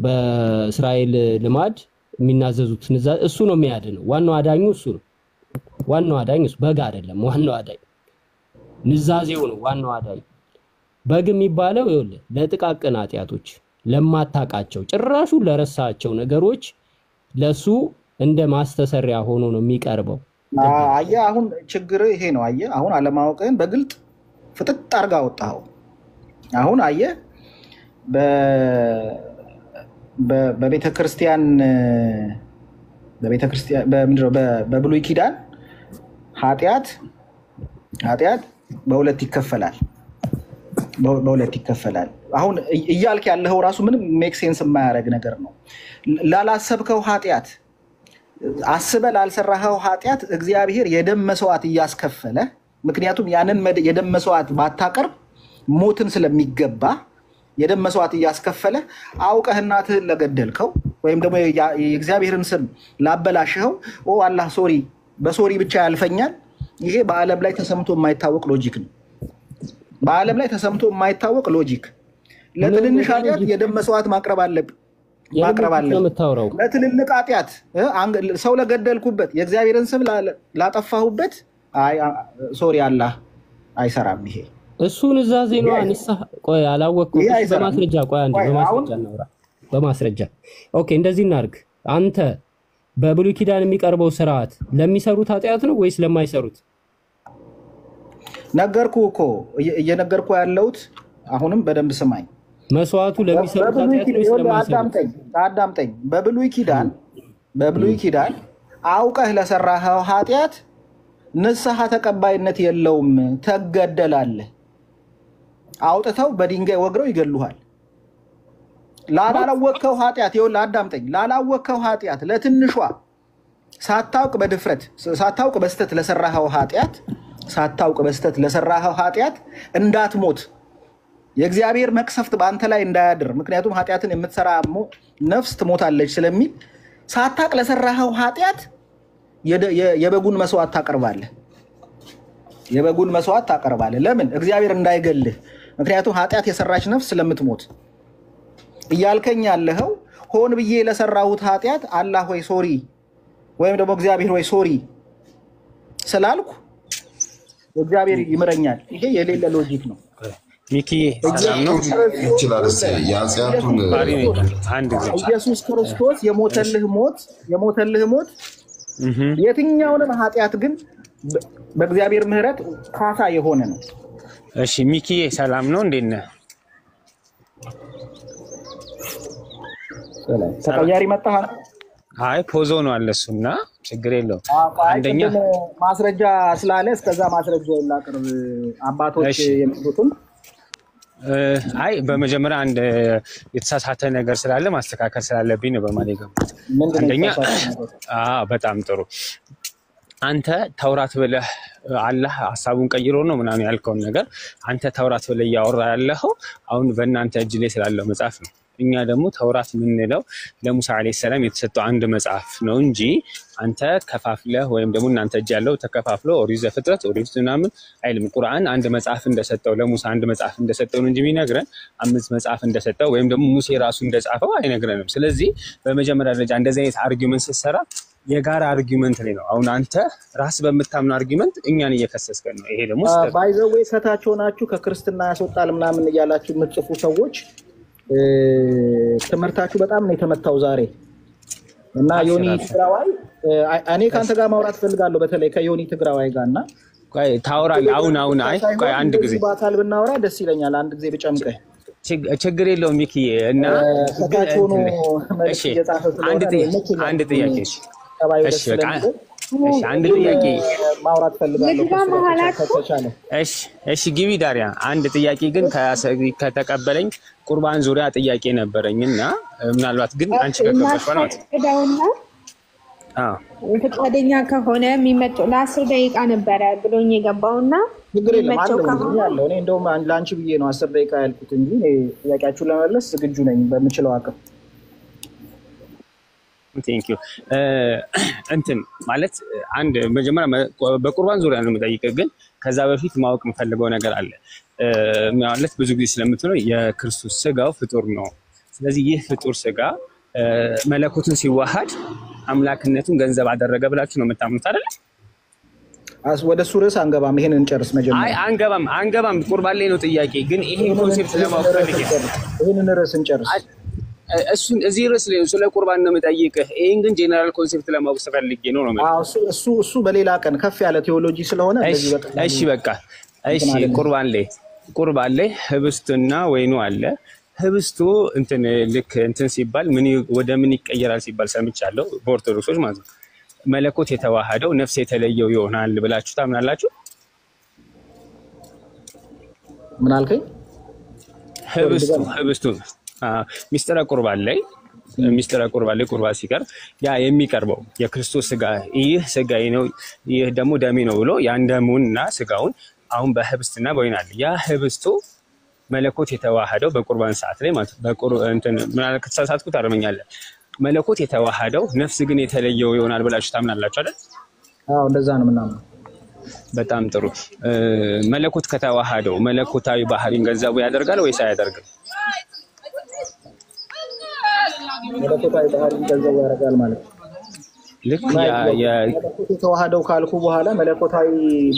በእስራኤል ልማድ የሚናዘዙት ንዛዜ እሱ ነው የሚያድነው። ዋናው አዳኙ እሱ ነው። ዋናው አዳኝ እሱ በግ አይደለም። ዋናው አዳኝ ንዛዜው ነው። ዋናው አዳኝ በግ የሚባለው ይኸውልህ ለጥቃቅን ኃጢአቶች፣ ለማታቃቸው ጭራሹ ለረሳቸው ነገሮች ለሱ እንደ ማስተሰሪያ ሆኖ ነው የሚቀርበው። አየህ አሁን ችግር ይሄ ነው። አየህ አሁን አለማወቅህን በግልጥ ፍጥጥ አድርጋ አወጣኸው። አሁን አየህ በቤተክርስቲያን በብሉይ ኪዳን ኃጢአት በሁለት ይከፈላል። አሁን እያልክ ያለው ራሱ ምንም ሜክ ሴንስ የማያደርግ ነገር ነው። ላላሰብከው ኃጢአት አስበህ ላልሰራኸው ኃጢአት እግዚአብሔር የደም መስዋዕት እያስከፈለ፣ ምክንያቱም ያንን የደም መስዋዕት ባታቀርብ ሞትን ስለሚገባ የደም መስዋዕት እያስከፈለ አውቀህ እናትህን ለገደልከው ወይም ደግሞ የእግዚአብሔርን ስም ላበላሽኸው አላህ ሶሪ በሶሪ ብቻ ያልፈኛል። ይሄ በዓለም ላይ ተሰምቶ የማይታወቅ ሎጂክ ነው። በዓለም ላይ ተሰምቶ የማይታወቅ ሎጂክ። ለትንንሽ ኃጢአት የደም መስዋዕት ማቅረብ አለብህ። ለትልልቅ ኃጢአት ሰው ለገደልኩበት የእግዚአብሔርን ስም ላጠፋሁበት ሶሪ አላህ አይሰራም። ይሄ እሱ ንዛዜ ነው። ንስሐ ቆይ አላወቅኩም። በማስረጃ ቆይ አንዴ በማስረጃ እናውራ። በማስረጃ ኦኬ፣ እንደዚህ እናድርግ። አንተ በብሉይ ኪዳን የሚቀርበው ስርዓት ለሚሰሩት ኃጢአት ነው ወይስ ለማይሰሩት? ነገርኩህ እኮ እየነገርኩ ያለሁት። አሁንም በደንብ ስማኝ። መስዋዕቱ ለሚሰሩት ኃጢአት ነው ወይስ ለማይሰሩት? አዳምጠኝ። በብሉይ ኪዳን አውቀህ ለሰራኸው ኃጢአት ንስሐ ተቀባይነት የለውም፣ ትገደላለህ። አውጥተው በድንጋይ ወግረው ይገሉሃል። ላላወቅከው ኃጢአት ይኸውልህ፣ አዳምጠኝ። ላላወቅከው ኃጢአት ለትንሿ ሳታውቅ በድፍረት ሳታውቅ በስተት ለሰራኸው ኃጢአት እንዳትሞት የእግዚአብሔር መቅሰፍት በአንተ ላይ እንዳያድር፣ ምክንያቱም ኃጢአትን የምትሰራ ነፍስ ትሞታለች ስለሚል ሳታውቅ ለሰራኸው ኃጢአት የበጉን መስዋዕት ታቀርባለህ። ለምን? እግዚአብሔር እንዳይገልህ። ምክንያቱም ኃጢአት የሰራች ነፍስ ስለምትሞት እያልከኝ ያለኸው ሆን ብዬ ለሰራሁት ኃጢአት አላህ ወይ ሶሪ ወይም ደግሞ እግዚአብሔር ወይ ሶሪ ስላልኩ እግዚአብሔር ይምረኛል። ይሄ የሌለ ሎጂክ ነው። ሚኪ ሰላም ነው ይችላል። ያጽያቱን ኢየሱስ ክርስቶስ የሞተልህ ሞት የትኛውንም ኃጢአት ግን በእግዚአብሔር ምሕረት ካሳ የሆነ ነው። እሺ ሚኪ ሰላም ነው፣ እንዴት ነህ? ተቀያሪ መጣህ? አይ ፖዞ ነው አለሱና ችግር የለውም። አንደኛ ማስረጃ ስላለ እስከዛ ማስረጃ ይላቀርብ አባቶች የሚሉትን አይ በመጀመሪያ አንድ የተሳሳተ ነገር ስላለ ማስተካከል ስላለብኝ ነው በማለት ገባሁ። አንደኛ በጣም ጥሩ። አንተ ተውራት ብለህ አላህ ሐሳቡን ቀይሮ ነው ምናምን ያልከውን ነገር አንተ ተውራት ብለህ ያወራ ያለኸው አሁን በእናንተ እጅ ላይ ስላለው መጽሐፍ ነው። እኛ ደግሞ ተውራት የምንለው ለሙሳ አለይሂ ሰላም የተሰጠው አንድ መጽሐፍ ነው እንጂ አንተ ከፋፍለህ ወይም ደግሞ እናንተ እጅ ያለው ተከፋፍሎ ኦሪት ዘፍጥረት ኦሪት ምናምን አይልም። ቁርአን አንድ መጽሐፍ እንደሰጠው ለሙሳ አንድ መጽሐፍ እንደሰጠው ነው እንጂ የሚነግረን 5 መጽሐፍ እንደሰጠው ወይም ደግሞ ሙሴ ራሱ እንደጻፈው አይነግረንም። ስለዚህ በመጀመሪያ ደረጃ እንደዚህ አይነት አርጊውመንት ስትሰራ የጋራ አርጊውመንት ላይ ነው። አሁን አንተ ራስ በምታምነው አርጊውመንት እኛን እየከሰስከን ነው። ይሄ ደግሞ ባይዘው ከታች ሆናችሁ ከክርስትና ያስወጣል ምናምን እያላችሁ የምትጽፉ ሰዎች ትምህርታችሁ በጣም ነው የተመታው ዛሬ እና ዮኒ ትግራዋይ እኔ ካንተ ጋር ማውራት ፈልጋለሁ በተለይ ከዮኒ ትግራዋይ ጋርና ቆይ ታውራለህ አሁን አይ ቆይ አንድ ጊዜ ባታል ብናወራ ደስ ይለኛል አንድ ጊዜ ብጨምቀህ ችግር የለውም ሚኪ እና እሺ አንድ ጥያቄ እሺ አንድ ጥያቄ ማውራት ፈልጋለሁ እሺ ግቢ ዳሪያ አንድ ጥያቄ ግን ከተቀበለኝ ቁርባን ዙሪያ ጥያቄ ነበረኝና ምናልባት ግን አንቺ ከከፈሽ ማለት ፈቃደኛ ከሆነ የሚመጣው ለ10 ደቂቃ ነበረ ብሎኝ የገባውና ችግር የለም ያለው እኔ እንደውም ላንቺ ብዬ ነው 10 ደቂቃ ያልኩት እንጂ ጥያቄያችሁን ለመመለስ ዝግጁ ነኝ በምችለው አቅም። ቴንክ ዩ እንትን ማለት አንድ መጀመሪያ በቁርባን ዙሪያ ነው የምጠይቀው ግን ከዛ በፊት ማወቅ የምፈልገው ነገር አለ ማለት ብዙ ጊዜ ስለምትለው የክርስቶስ ስጋው ፍጡር ነው። ስለዚህ ይህ ፍጡር ስጋ መለኮትን ሲዋሃድ አምላክነቱን ገንዘብ አደረገ ብላችሁ ነው የምታምኑት አይደል? ወደ ሱርስ አንገባም ይሄን እንጨርስ መጀመሪያ። አይ አንገባም ቁርባን ላይ ነው ጥያቄ ግን ይሄን ኮንሴፕት ለማወቅ ፈልጌ ይሄን ርዕስ እንጨርስ። እሱን እዚህ ርዕስ ላይ ስለ ቁርባን ነው የምጠይቅህ። ይሄን ግን ጄነራል ኮንሴፕት ለማወቅ ፈልጌ ነው ነው። እሱ በሌላ ቀን ከፍ ያለ ቴዎሎጂ ስለሆነ እሺ በቃ እሺ ቁርባን ላይ ህብስትና ወይኑ አለ። ህብስቱ እንትን ልክ እንትን ሲባል ምን ወደ ምን ይቀየራል ሲባል ሰምቻለሁ በኦርቶዶክሶች ማለት ነው። መለኮት የተዋሃደው ነፍስ የተለየው ይሆናል ብላችሁ ታምናላችሁ? ምን አልከኝ? ህብስቱ ሚስጥረ ቁርባን ላይ ቁርባን ሲቀርብ ያ የሚቀርበው የክርስቶስ ስጋ ይህ ስጋዬ ነው ይህ ደግሞ ደሜ ነው ብሎ ያን ደሙንና ስጋውን አሁን በህብስትና በወይን አለ። ያ ህብስቱ መለኮት የተዋሃደው በቁርባን ሰዓት ላይ ማለት እንትን ምናልባት ከተሳሳትኩት አርመኛለሁ። መለኮት የተዋሃደው ነፍስ ግን የተለየው ይሆናል ብላችሁ ታምናላችሁ አይደል? አዎ እንደዛ ነው ምናምን። በጣም ጥሩ። መለኮት ከተዋሃደው መለኮታዊ ባህሪን ገንዘቡ ያደርጋል ወይስ አያደርግም? መለኮታዊ ባህሪን ገንዘቡ ያደርጋል ማለት ነው። ልክ የተዋሃደው ካልኩ በኋላ መለኮታዊ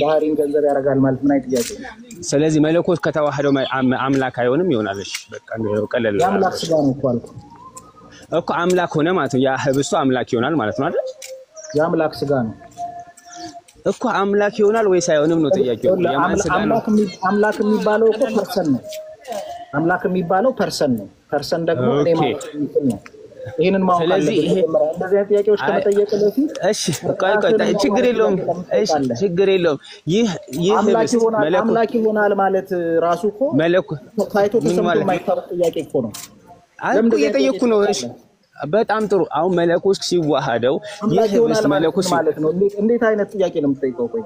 ባህሪን ገንዘብ ያደርጋል ማለት ምን አይነት ጥያቄ ነው? ስለዚህ መለኮት ከተዋሃደው አምላክ አይሆንም ይሆናል። እሺ በቃ ነው ቀለል ነው። አምላክ ስጋ ነው እኮ አምላክ ሆነ ማለት ነው። ያ ህብስቱ አምላክ ይሆናል ማለት ነው አይደል? የአምላክ ስጋ ነው እኮ አምላክ ይሆናል ወይስ አይሆንም ነው ጥያቄው። የማን ስጋ ነው? አምላክ የሚባለው እኮ ፐርሰን ነው። አምላክ የሚባለው ፐርሰን ነው። ፐርሰን ደግሞ እኔ ማለት ነው። ይሄንን ማወቅ አለብን። እንደዚህ አይነት ጥያቄዎች ከመጠየቅ በፊት እሺ ቆይ ችግር የለውም። እሺ ችግር የለውም። ይህ አምላክ ይሆናል ማለት ራሱ እኮ መለኮት ታይቶ ተሰምቶ የማይታወቅ ጥያቄ እኮ ነው። ለምን እየጠየቅኩ ነው? እሺ በጣም ጥሩ። አሁን መለኮት ሲዋሃደው ይህ ህብስት መለኮት ማለት ነው። እንዴት አይነት ጥያቄ ነው የምትጠይቀው? ቆይ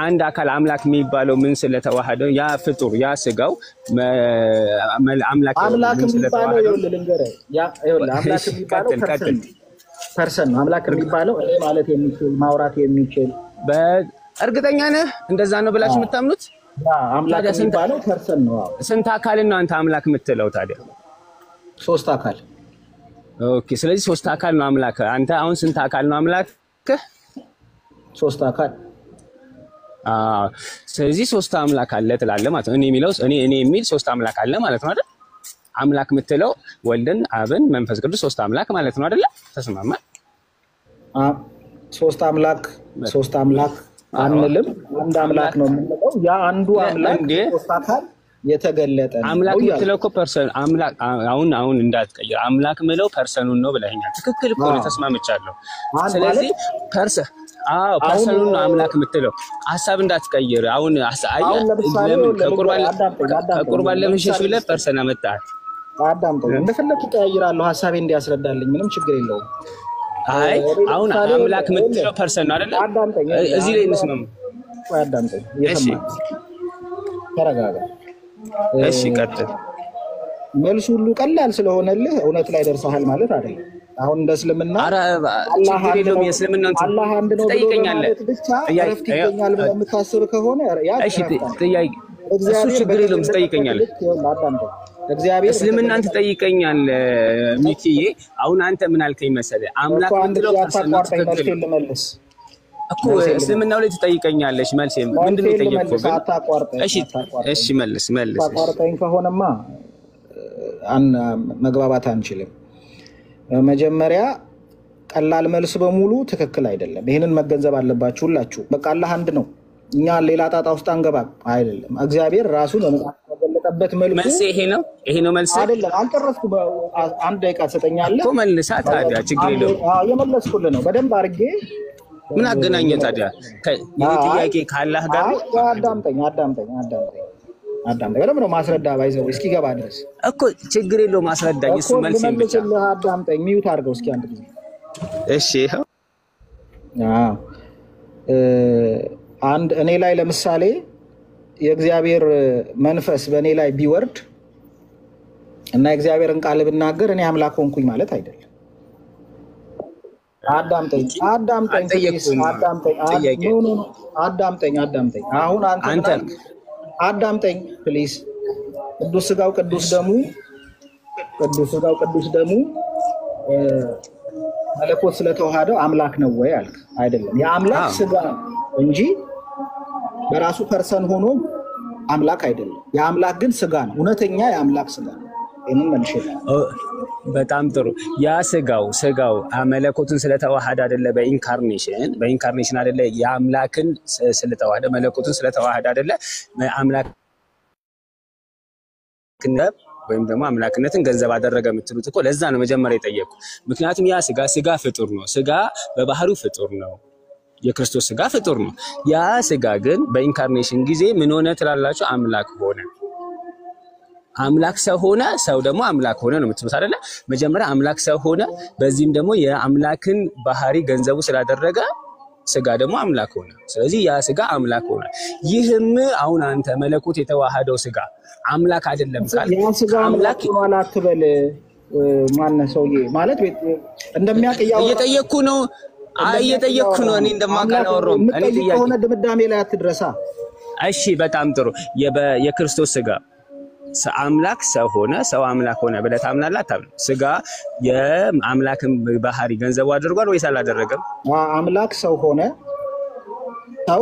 አንድ አካል አምላክ የሚባለው ምን ስለተዋሃደው ያ ፍጡር ያ ስጋው አምላክ የሚባለው ልንገርህ፣ አምላክ የሚባለው ፐርሰን ነው። አምላክ የሚባለው እኔ ማለት የሚችል ማውራት የሚችል እርግጠኛ ነህ? እንደዛ ነው ብላችሁ የምታምኑት? አምላክ የሚባለው ፐርሰን ነው። ስንት አካልን ነው አንተ አምላክ የምትለው ታዲያ? 3 አካል። ኦኬ ስለዚህ 3 አካል ነው አምላክ። አንተ አሁን ስንት አካል ነው አምላክ? 3 አካል። ስለዚህ 3 አምላክ አለ ትላለህ ማለት ነው። እኔ የሚል 3 አምላክ አለ ማለት ነው አይደል? አምላክ የምትለው ወልድን፣ አብን፣ መንፈስ ቅዱስ 3 አምላክ ማለት ነው አይደል? ተስማማን? 3 አምላክ አንልም፣ አንድ አምላክ ነው የምንለው። ያ አንዱ አምላክ 3 አካል የተገለጠ ነው። አምላክ የምትለው እኮ ፐርሰን አምላክ አሁን እንዳትቀይር አምላክ ምለው ፐርሰኑን ነው ብለኸኛል። ትክክል እኮ ነው፣ ተስማምቻለሁ። ስለዚህ ፐርሰኑን ነው አምላክ የምትለው። ሐሳብ እንዳትቀይር። አሁን ከቁርባን ለመሸሽ ብለህ ፐርሰን አመጣህ። አዳምጠኝ፣ እንደፈለኩ ቀያይራለሁ ሐሳቤ እንዲያስረዳልኝ ምንም ችግር የለውም። አይ አሁን አምላክ የምትለው ፐርሰን ነው አይደለ? እዚህ ላይ እንስማማ። አዳምጠኝ፣ ተረጋጋ። እሺ ቀጥል። መልሱ ሁሉ ቀላል ስለሆነልህ እውነት ላይ ደርሰሃል ማለት አይደለም። አሁን እንደ እስልምና ችግር የለውም የእስልምናን አላህ አንድ ነው ትጠይቀኛለህ ብቻ እረፍት ይገኛል ብለህ የምታስብ ከሆነ ያ እሺ ጥያቄ እሱ ችግር የለውም ትጠይቀኛለህ። እስልምናን ትጠይቀኛለህ ሚኪዬ። አሁን አንተ ምን አልከኝ መሰለህ? አምላክ ምንድነው ልመልስ እኮ እስልምናው ላይ ትጠይቀኛለሽ። መልስ ምንድነው የጠየቅኩህ? እሺ መልስ አቋርጠኝ ከሆነማ መግባባት አንችልም። መጀመሪያ ቀላል መልስ በሙሉ ትክክል አይደለም። ይሄንን መገንዘብ አለባችሁ ሁላችሁ። በቃ አላህ አንድ ነው፣ እኛ ሌላ ጣጣ ውስጥ አንገባም አይደለም። እግዚአብሔር ራሱ በመጣበት መልኩ ይሄ ነው መልስ አይደለም። አልጨረስኩም። አንድ ደቂቃ ትሰጠኛለህ እኮ መልሳ። ታዲያ ችግር የለውም የመለስኩልህ ነው በደንብ አድርጌ። ምን አገናኘው ታዲያ ይሄ ጥያቄ ካላህ ጋር? አዳምጠኝ በደምብ ነው ማስረዳ ባይዘው እስኪ ገባ ድረስ እኮ ችግር የለውም ማስረዳኝ። እሱ መልስ ብቻ አዳምጠኝ። ሚዩት አድርገው እስኪ አንድ ጊዜ እሺ። አንድ እኔ ላይ ለምሳሌ የእግዚአብሔር መንፈስ በእኔ ላይ ቢወርድ እና የእግዚአብሔርን ቃል ብናገር እኔ አምላክ ሆንኩኝ ማለት አይደለም። አዳምጠኝ አሁን አንተ አዳምጠኝ ፕሊዝ። ቅዱስ ሥጋው ቅዱስ ደሙ መለኮት ስለተዋሃደው አምላክ ነው ወይ አልክ? አይደለም። የአምላክ ሥጋ እንጂ በራሱ ፐርሰን ሆኖ አምላክ አይደለም። የአምላክ ግን ሥጋ ነው፣ እውነተኛ የአምላክ ሥጋ ነው። ይሄንን መልሼ በጣም ጥሩ። ያ ሥጋው መለኮቱን ስለተዋሃደ አይደለ? በኢንካርኔሽን አይደለ? የአምላክን ስለተዋሃደ መለኮቱን ስለተዋሃደ አይደለ? አምላክ ወይም ደግሞ አምላክነትን ገንዘብ አደረገ የምትሉት እኮ ለዛ ነው መጀመሪያ የጠየቁ። ምክንያቱም ያ ሥጋ ፍጡር ነው። ሥጋ በባህሪው ፍጡር ነው። የክርስቶስ ሥጋ ፍጡር ነው። ያ ሥጋ ግን በኢንካርኔሽን ጊዜ ምን ሆነ ትላላችሁ? አምላክ ሆነ። አምላክ ሰው ሆነ፣ ሰው ደግሞ አምላክ ሆነ ነው የምትሉት አይደለ? መጀመሪያ አምላክ ሰው ሆነ፣ በዚህም ደግሞ የአምላክን ባህሪ ገንዘቡ ስላደረገ ሥጋ ደግሞ አምላክ ሆነ። ስለዚህ ያ ሥጋ አምላክ ሆነ። ይህም አሁን አንተ መለኮት የተዋሃደው ሥጋ አምላክ አይደለም ካል አምላክ ሆኗል አትበል። ማነው ሰውዬ ማለት እንደሚያቀያው እየጠየቅኩ ነው። እኔ እንደማቀናወረው እኔ ጥያቄ ሆነ ድምዳሜ ላይ አትድረሳ። እሺ በጣም ጥሩ። የክርስቶስ ሥጋ አምላክ ሰው ሆነ፣ ሰው አምላክ ሆነ ብለህ ታምናለህ አታምንም? ሥጋ የአምላክን ባህሪ ገንዘቡ አድርጓል ወይስ አላደረገም? አምላክ ሰው ሆነ፣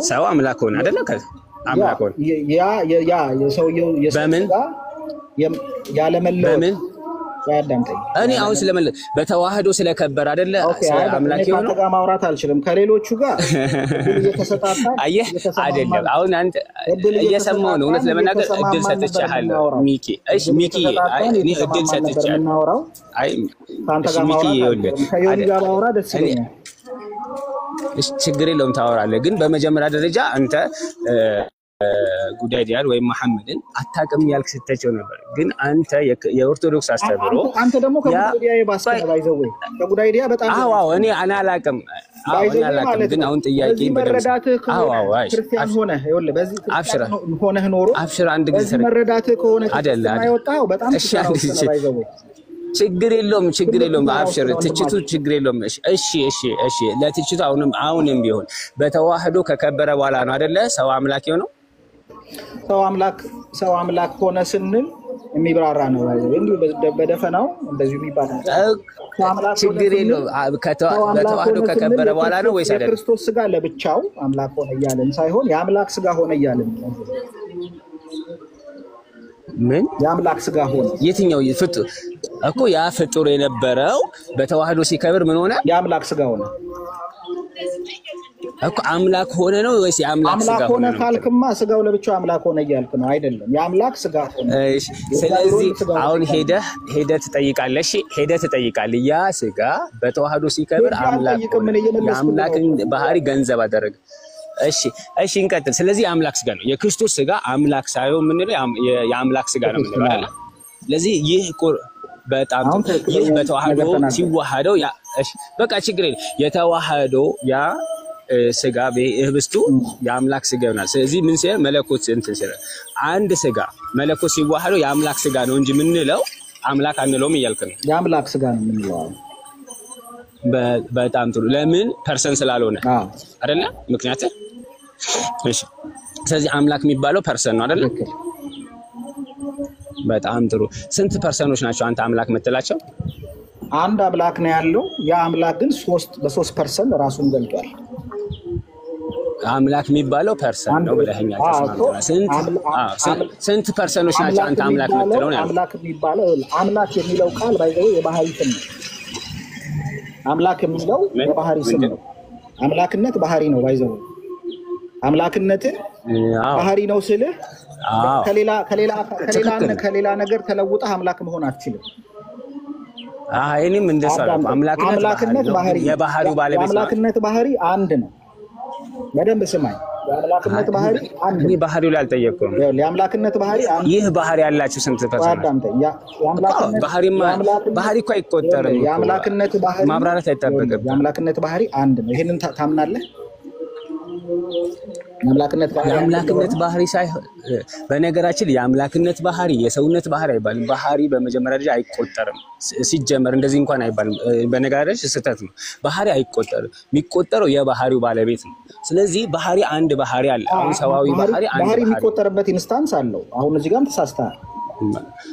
ሰው አምላክ ሆነ አይደለ? አምላክ ሆነ። ያ የሰውየው በምን ያለመለወጥ እኔ አሁን ስለመለስ በተዋህዶ ስለከበር አይደለ? አምላክ የሆነው ጋር ማውራት አልችልም ከሌሎቹ ጋር እየተሰጣጣ አየህ አይደለም። አሁን አንተ እየሰማሁ ነው። እውነት ለመናገር እድል ሰጥቻለሁ ሚኪ። እሺ ሚኪ፣ እኔ እድል ሰጥቻለሁ። እሺ ሚኪ፣ ይኸውልህ ከዮኒ ጋር ማውራት ደስ ይለኛል። ችግር የለውም ታወራለህ። ግን በመጀመሪያ ደረጃ አንተ ጉዳይ ዲያል ወይም መሐመድን አታውቅም ያልክ ስተቸው ነበር። ግን አንተ የኦርቶዶክስ አስተምሮ አንተ ደግሞ ከጉዳይ ዲያ ባይዘው ከጉዳይ ዲያ በጣም እኔ አላውቅም። ግን አሁን ጥያቄ መረዳትህ ክርስቲያን ሆነ ይኸውልህ በዚህ ክርስቲያን ሆነህ ኖሮ አብሽር አንድ ጊዜ መረዳትህ ከሆነ አይወጣው በጣም ችግር የለውም አብሽር። ትችቱ ችግር የለውም። እሺ ለትችቱ አሁንም ቢሆን በተዋህዶ ከከበረ በኋላ ነው አይደለ ሰው አምላክ የሆነው? ሰው አምላክ ሆነ ስንል የሚብራራ ነው። እንዲሁ በደፈናው እንደዚሁ የሚባል ችግር የለውም። በተዋህዶ ከከበረ በኋላ ነው ወይስ አይደለም? የክርስቶስ ሥጋ ለብቻው አምላክ ሆነ እያልን ሳይሆን የአምላክ ሥጋ ሆነ እያልን ምን የአምላክ ሥጋ ሆነ? የትኛው ፍጡር እኮ ያ ፍጡር የነበረው በተዋህዶ ሲከብር ምን ሆነ? የአምላክ ሥጋ ሆነ እኮ። አምላክ ሆነ ነው ወይስ የአምላክ ሥጋ ሆነ? ካልክማ ሥጋው ለብቻው አምላክ ሆነ እያልክ ነው አይደለም? የአምላክ ሥጋ ሆነ። እሺ፣ ስለዚህ አሁን ሄደህ ትጠይቃለህ። ያ ሥጋ በተዋህዶ ሲከብር የአምላክን ባህሪ ገንዘብ አደረገ። እሺ እንቀጥል። ስለዚህ የአምላክ ሥጋ ነው። የክርስቶስ ሥጋ አምላክ ሳይሆን የምንለው የአምላክ ሥጋ ነው የምንለው አይደል? ስለዚህ በጣም ይህ በተዋህዶ ሲዋሃደው በቃ ችግር የለም። የተዋህዶ ያ ሥጋ በህብስቱ የአምላክ ሥጋ ይሆናል። ስለዚህ ምን ሲል መለኮት እንትን ሲል አንድ ሥጋ መለኮት ሲዋሃደው የአምላክ ሥጋ ነው እንጂ የምንለው አምላክ አንለውም እያልክ ነው። የአምላክ ስጋ ነው የምንለው። በጣም ጥሩ። ለምን ፐርሰን ስላልሆነ አይደለ? ምክንያት እሺ። ስለዚህ አምላክ የሚባለው ፐርሰን ነው አይደለ? በጣም ጥሩ። ስንት ፐርሰኖች ናቸው አንተ አምላክ የምትላቸው? አንድ አምላክ ነው ያለው። ያ አምላክ ግን በ3% ራሱን ገልጧል። አምላክ የሚባለው ፐርሰን ነው ብለኸኛል። ስንት ፐርሰኖች ናቸው አንተ አምላክ የምትለው ነው? አምላክ የሚባለው አምላክ የሚለው ቃል ባይዘው የባህሪ ስም ነው። አምላክ የሚለው የባህሪ ስም ነው። አምላክነት ባህሪ ነው። ባይዘው አምላክነት ባህሪ ነው ስልህ ከሌላ ነገር ተለውጠህ አምላክ መሆን አትችልም። እኔም እንደሰራ አምላክነት ባህሪ የባህሪው ባለቤት ነው። አምላክነት ባህሪ አንድ ነው። በደንብ ስማኝ። የአምላክነት ባህሪ አንድ ነው። ባህሪው ላይ አልጠየቅኩም። የአምላክነት ባህሪ አንድ። ይህ ባህሪ ያላችሁ ስንት ፐርሰንት? ባህሪ እኮ አይቆጠርም። የአምላክነት ባህሪ ማብራራት አይጠበቅም። የአምላክነት ባህሪ አንድ ነው። ይሄንን ታምናለህ? የአምላክነት ባህሪ ሳይሆን በነገራችን የአምላክነት ባህሪ የሰውነት ባህሪ አይባልም። ባህሪ በመጀመሪያ ደረጃ አይቆጠርም። ሲጀመር እንደዚህ እንኳን አይባልም። በነገራችን ስህተት ነው። ባህሪ አይቆጠርም። የሚቆጠረው የባህሪው ባለቤት ነው። ስለዚህ ባህሪ አንድ ባህሪ አለ። አሁን ሰዋዊ ባህሪ አንድ ባህሪ የሚቆጠርበት ኢንስታንስ አለው። አሁን እዚህ ጋርም ተሳስተሃል።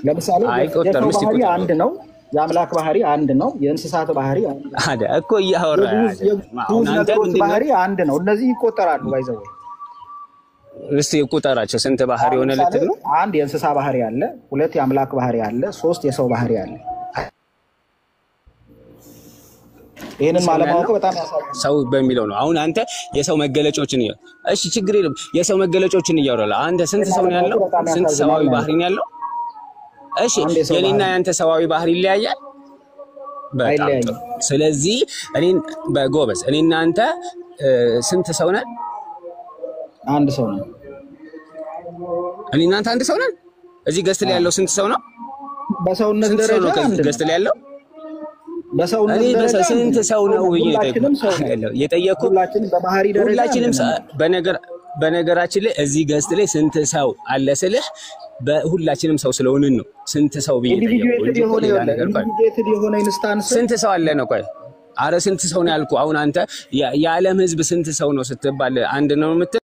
ለምሳሌ አይቆጠርም። ባህሪ አንድ ነው። የአምላክ ባህሪ አንድ ነው። የእንስሳት ባህሪ አንድ እኮ እያወራ አሁን አንተ ባህሪ አንድ ነው። እነዚህ ይቆጠራሉ። ባይዘው እስቲ ቁጠራቸው ስንት ባህሪ ሆነ ልትል ነው? አንድ የእንስሳ ባህሪ አለ፣ 2 የአምላክ ባህሪ አለ፣ 3 የሰው ባህሪ አለ። ይሄንን ማለማወቅ በጣም ያሳዝናል። ሰው በሚለው ነው። አሁን አንተ የሰው መገለጫዎችን እሺ፣ ችግር የለም። የሰው መገለጫዎችን እያወራለ አንተ ስንት ሰው ነው ያለው? ስንት ሰዋዊ ባህሪ ነው ያለው? እሺ፣ የኔና ያንተ ሰዋዊ ባህሪ ይለያያል። በጣም ስለዚህ በጎበዝ እኔና አንተ ስንት ሰው ነን? አንድ ሰው ነው። እኔና አንተ አንድ ሰው ነን። እዚህ ገስት ላይ ያለው ስንት ሰው ነው? በሰውነት ደረጃ ገስት ላይ ያለው በሰውነት ደረጃ ስንት ሰው ነው የጠየኩት? በባህሪ ደረጃ ሁላችንም በነገራችን ላይ እዚህ ገስት ላይ ስንት ሰው አለ ስልህ በሁላችንም ሰው ስለሆንን ነው። ስንት ሰው ብዬ ስንት ሰው አለ ነው? ቆይ አረ ስንት ሰው ነው ያልኩህ? አሁን አንተ የዓለም ሕዝብ ስንት ሰው ነው ስትባል አንድ ነው የምትል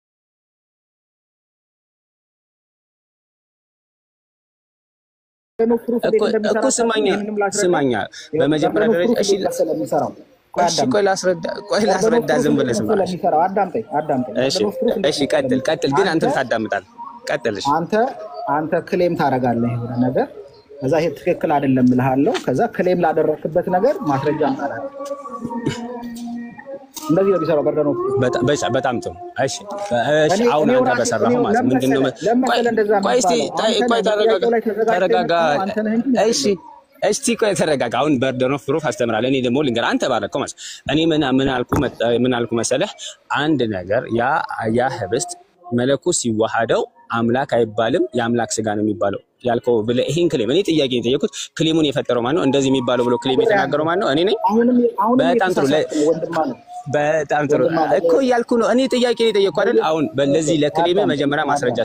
እኮ ስማኛ በመጀመሪያ ደረጃ ቆይ ላስረዳ ዝም ብለህ ስማ። እሺ ቀጥል ግን አንተም ታዳምጣለህ። ቀጥልሽ አንተ ክሌም ታደርጋለህ የሆነ ነገር፣ ከዛ ይሄ ትክክል አይደለም እልሃለሁ። ከዛ ክሌም ላደረክበት ነገር ማስረጃ አምጣለህ። እንደዚህ ነው የሚሰራው በርደኖ። በጣም ጥሩ። እሺ አሁን አንተ በሰራኸው ማለት ምንድነው? ቆይ ተረጋጋ። እሺ ቆይ ተረጋጋ። አሁን በርደን ኦፍ ፕሩፍ አስተምራለሁ። እኔ ደግሞ ልንገርህ፣ አንተ ባረከው ማለት እኔ ምን አልኩ መሰለህ? አንድ ነገር ያ ህብስት መለኮት ሲዋሃደው አምላክ አይባልም፣ የአምላክ ስጋ ነው የሚባለው ያልከው ብለህ ይሄን ክሌም እኔ ጥያቄ ነው የጠየኩት። ክሌሙን የፈጠረው ማን ነው? እንደዚህ የሚባለው ብሎ ክሌም የተናገረው ማን ነው? እኔ ነኝ። በጣም ጥሩ እኮ እያልኩ ነው። እኔ ጥያቄ ነው የጠየኩት አይደል? አሁን በለዚህ ለክሌም መጀመሪያ ማስረጃ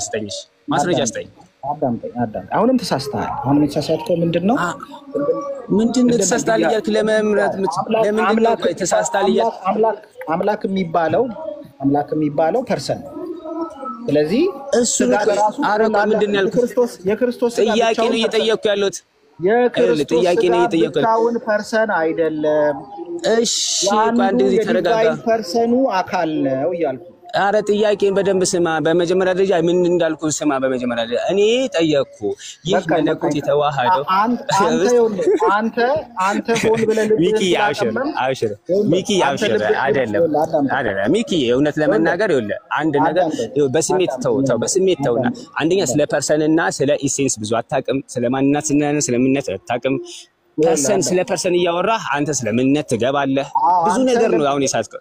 ስጠኝ። አሁንም ተሳስተሃል። አሁን የተሳሳትከው ምንድነው? ምንድነው ተሳስተሃል እያልክ ለምንድነው ተሳስተሃል እያልክ? አምላክ የሚባለው ፐርሰን። ስለዚህ እሱ አረቆ ምንድነው ያልኩት? የክርስቶስ ጥያቄ ነው እየጠየኩ ያለሁት። ጥያቄ ነው እየጠየኩ ያለሁት። ፐርሰን አይደለም። እሺ አንድ ጊዜ ተረጋጋ። ፐርሰኑ አካል ነው እያልኩ። አረ ጥያቄን በደንብ ስማ። በመጀመሪያ ደረጃ ምን እንዳልኩ ስማ። በመጀመሪያ ደረጃ እኔ ጠየቅኩ። ይህ መለኮት የተዋሃደው አንተ ሆን ብለህ ሚኪ አብሽር ሚኪ አብሽር። አይደለም ሚኪ፣ እውነት ለመናገር ይኸውልህ አንድ ነገር በስሜት ተውና፣ አንደኛ ስለ ፐርሰንና ስለ ኢሴንስ ብዙ አታውቅም። ስለ ማንነት ስለ ምንነት አታውቅም። ስለ ፐርሰን እያወራህ አንተ ስለ ምንነት ትገባለህ። ብዙ ነገር ነው አሁን የሳትከው።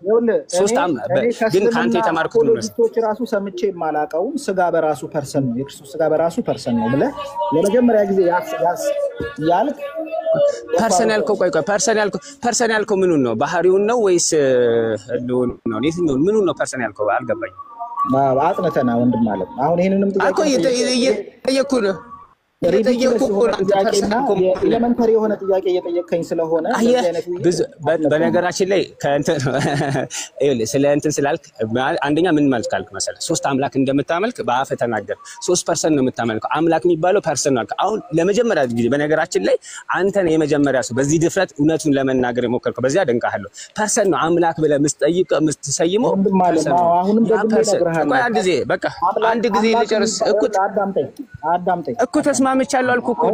ግን ከአንተ የተማርኩት ነው ፖለቲኮች ራሱ ሰምቼ የማላውቀውን ስጋ በራሱ ፐርሰን ነው፣ የክርስቶስ ስጋ በራሱ ፐርሰን ነው ብለህ ለመጀመሪያ ጊዜ ያልክ ፐርሰን ያልከው ፐርሰን ያልከው ምኑን ነው? ባህሪውን ነው ወይስ ህልውናውን ነው? የትኛውን ምኑን ነው ፐርሰን ያልከው? አልገባኝም። አጥነተና ወንድም ማለት አሁን ይሄንንም እኮ እየጠየኩህ ነው ኤሌመንተሪ የሆነ ጥያቄ እየጠየቀኝ ስለሆነ በነገራችን ላይ ስለ እንትን ስላልክ አንደኛ ምን ማለት ካልክ መሰለህ 3 አምላክ እንደምታመልክ በአፈ ተናገር 3% ነው የምታመልከው አምላክ የሚባለው ፐርሰን ነው አሁን ለመጀመሪያ ጊዜ በነገራችን ላይ አንተ ነው የመጀመሪያ ሰው በዚህ ድፍረት እውነቱን ለመናገር የሞከርከው በዚያ አደንቃለሁ ፐርሰን ነው አምላክ ብለህ የምትሰይመው አሁንም ደግሞ ነግረሃለሁ አንድ ጊዜ በቃ አንድ ጊዜ ልጨርስ አዳምጠኝ እኮ ተስማምቻለሁ አልኩ እኮ